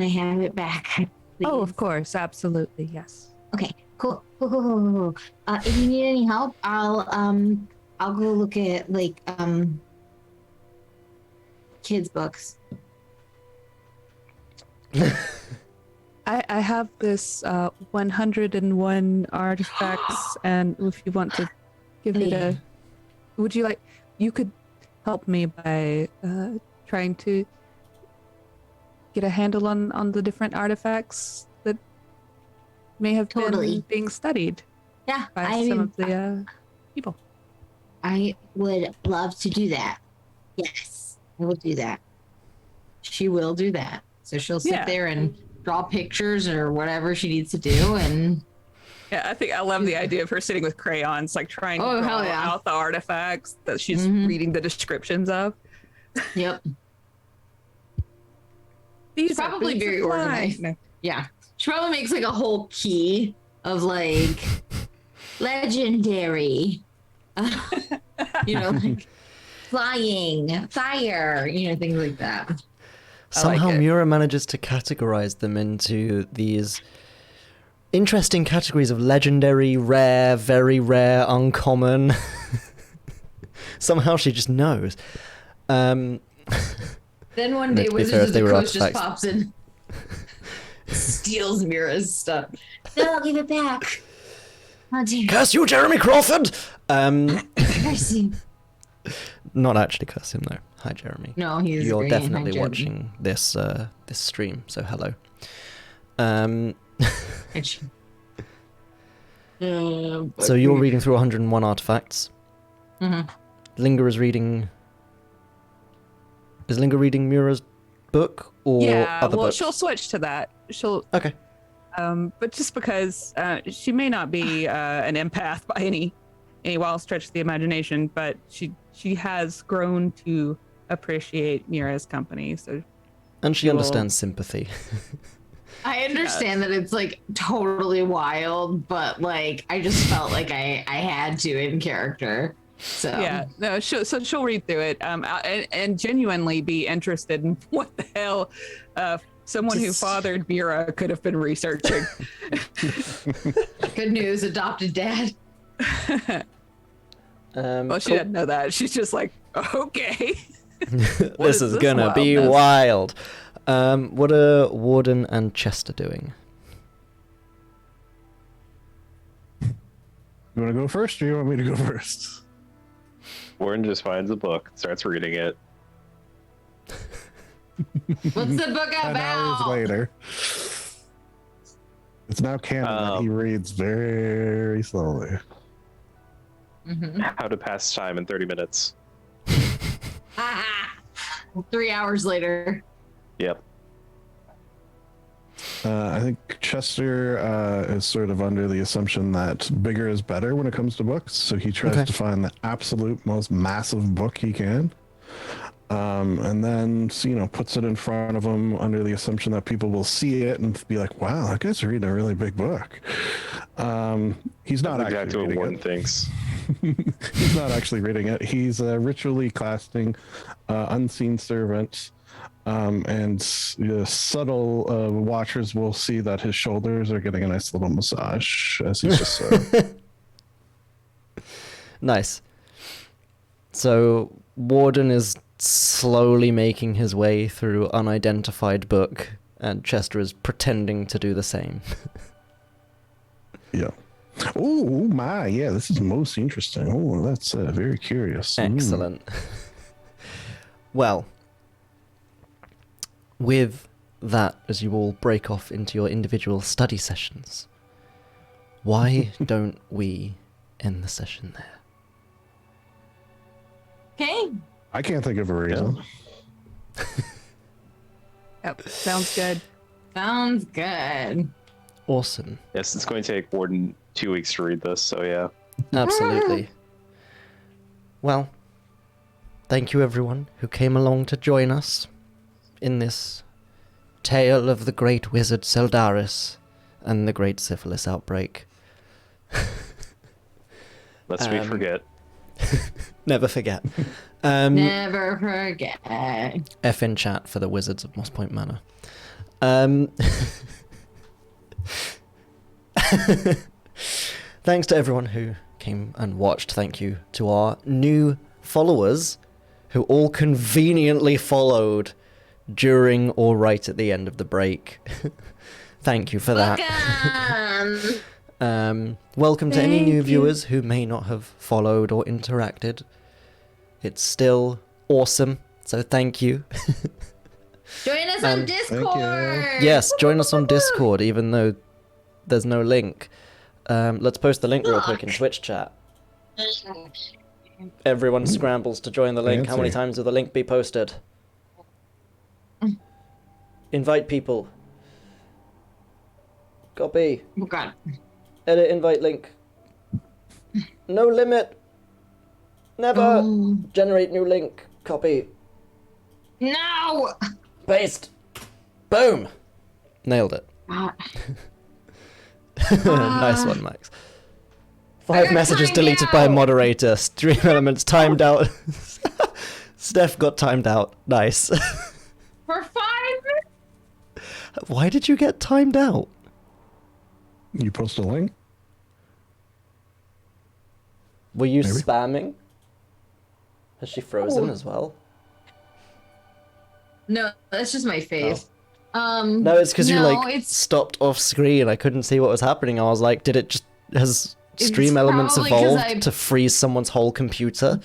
I have it back, please? Oh, of course. Absolutely. Yes. Okay, cool. If you need any help, I'll go look at like kids' books. I have this 101 artifacts, and if you want to give it a, would you like? You could help me by trying to get a handle on the different artifacts that may have Totally. been being studied Yeah, by some of the people. I would love to do that. Yes, I will do that. She will do that. So she'll sit Yeah. there and draw pictures or whatever she needs to do. And Yeah, I think I love the idea of her sitting with crayons, like trying to Oh, draw hell yeah. out the artifacts that she's Mhm. reading the descriptions of. yep, These are probably boots of very fly. organized. No. yeah. She probably makes like a whole key of like legendary, like flying, fire, things like that. Somehow it. Mura manages to categorize them into these interesting categories of legendary, rare, very rare, uncommon. Somehow she just knows. Then one day to be fair, Wizards if of they the were Coast just artifacts- pops in, steals Mira's stuff. No, give it back. Oh dear. Curse you, Jeremy Crawford! Curse him. Not actually curse him, though. Hi, Jeremy. No, he's You're great. definitely Hi, Jeremy. watching this this stream, so hello. So you're reading through 101 artifacts. Mhm. Linger is reading... Is Linger reading Mura's book or Yeah, other well, books? she'll switch to that. She'll, Okay. but just because she may not be an empath by any wild stretch of the imagination, but she has grown to appreciate Mira's company. So And she will- understands sympathy. I understand that it's like totally wild, but like I just felt like I had to in character. So yeah, no, she'll read through it and genuinely be interested in what the hell someone who Just- fathered Mira could have been researching. Good news, adopted dad. Well, she Cool. didn't know that. She's just like, okay. What This is gonna be wildness? wild. What are Warden and Chester doing? You want to go first, or you want me to go first? Warren just finds a book, starts reading it. What's the book 10 hours about? later. It's now canon that he reads very slowly. How to pass time in 30 minutes. 3 hours later. Yep. I think Chester is sort of under the assumption that bigger is better when it comes to books, so he tries Okay. to find the absolute most massive book he can. And then, puts it in front of him under the assumption that people will see it and be like, wow, that guy's reading a really big book. He's not That's actually exactly what reading Warren it. thinks. He's not actually reading it. He's ritually casting Unseen Servant. And subtle watchers will see that his shoulders are getting a nice little massage as he's just Nice. So Warden is slowly making his way through unidentified book, and Chester is pretending to do the same. yeah. Oh my, yeah, this is most interesting. Oh, that's very curious. Excellent. Well, with that, as you all break off into your individual study sessions, why don't we end the session there? Okay. I can't think of a reason. Yep, sounds good. Sounds good. Awesome. Yes, it's going to take Warden 2 weeks to read this, so yeah. Absolutely. Well, thank you everyone who came along to join us in this tale of the great wizard Syldaris and the great syphilis outbreak. Lest we forget. Never forget. Never forget. F in chat for the wizards of Mosspoint Manor. Thanks to everyone who came and watched. Thank you to our new followers who all conveniently followed during or right at the end of the break. Thank you for that. Welcome to any Thank new you. viewers who may not have followed or interacted. It's still awesome, so thank you. Join us on you. Discord. Yes, join us on Discord, even though there's no link. Let's post the link real quick in Twitch chat. Everyone scrambles to join the link. How many Fancy. times will the link be posted? Invite people. Copy. Oh God. Edit invite link. No limit. Never. Oh. Generate new link. Copy. No. Paste. Boom. Nailed it. Ah. Nice one, Max. I 5 got messages timed deleted by a out. moderator. Stream elements timed out. Steph got timed out. Nice. For 5 minutes. Why did you get timed out? You post a link? Were you Maybe. spamming? Has she frozen Oh. as well? No, that's just my face. No, it's because you it's stopped off screen. I couldn't see what was happening. I was like, did it just has It's Stream Elements probably 'cause evolved to freeze someone's whole computer?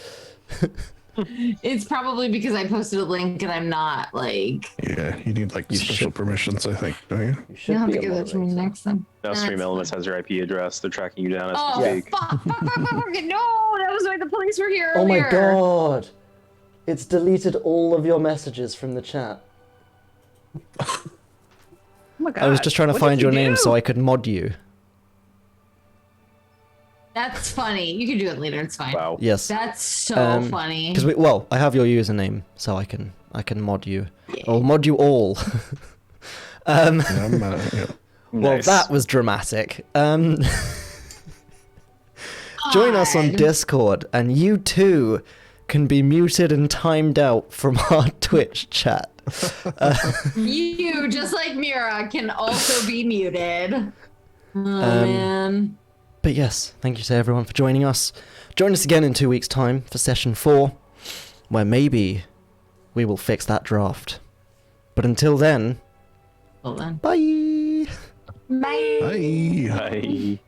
It's probably because I posted a link and I'm not like. Yeah, you need like You special should- permissions, I think, don't you? You should You'll have be to a give that to me moderator. next time. Now That's Stream Elements fine. has your IP address. They're tracking you down as Oh we speak. fuck! No, that was why the police were here Oh my earlier. god! It's deleted all of your messages from the chat. Oh my God. I was just trying to what find did your you name do? so I could mod you. That's funny. You can do it later. It's fine. Wow. Yes. That's so funny. Because I have your username, so I can mod you. I'll mod you all. Yeah, yeah. Well, Nice. that was dramatic. Join us on God. Discord, and you too can be muted and timed out from our Twitch chat. You, just like Mira, can also be muted. Oh man. But yes, thank you to everyone for joining us. Join us again in 2 weeks' time for session 4, where maybe we will fix that draft. But until then, Well then. bye! Bye. Hi. Bye.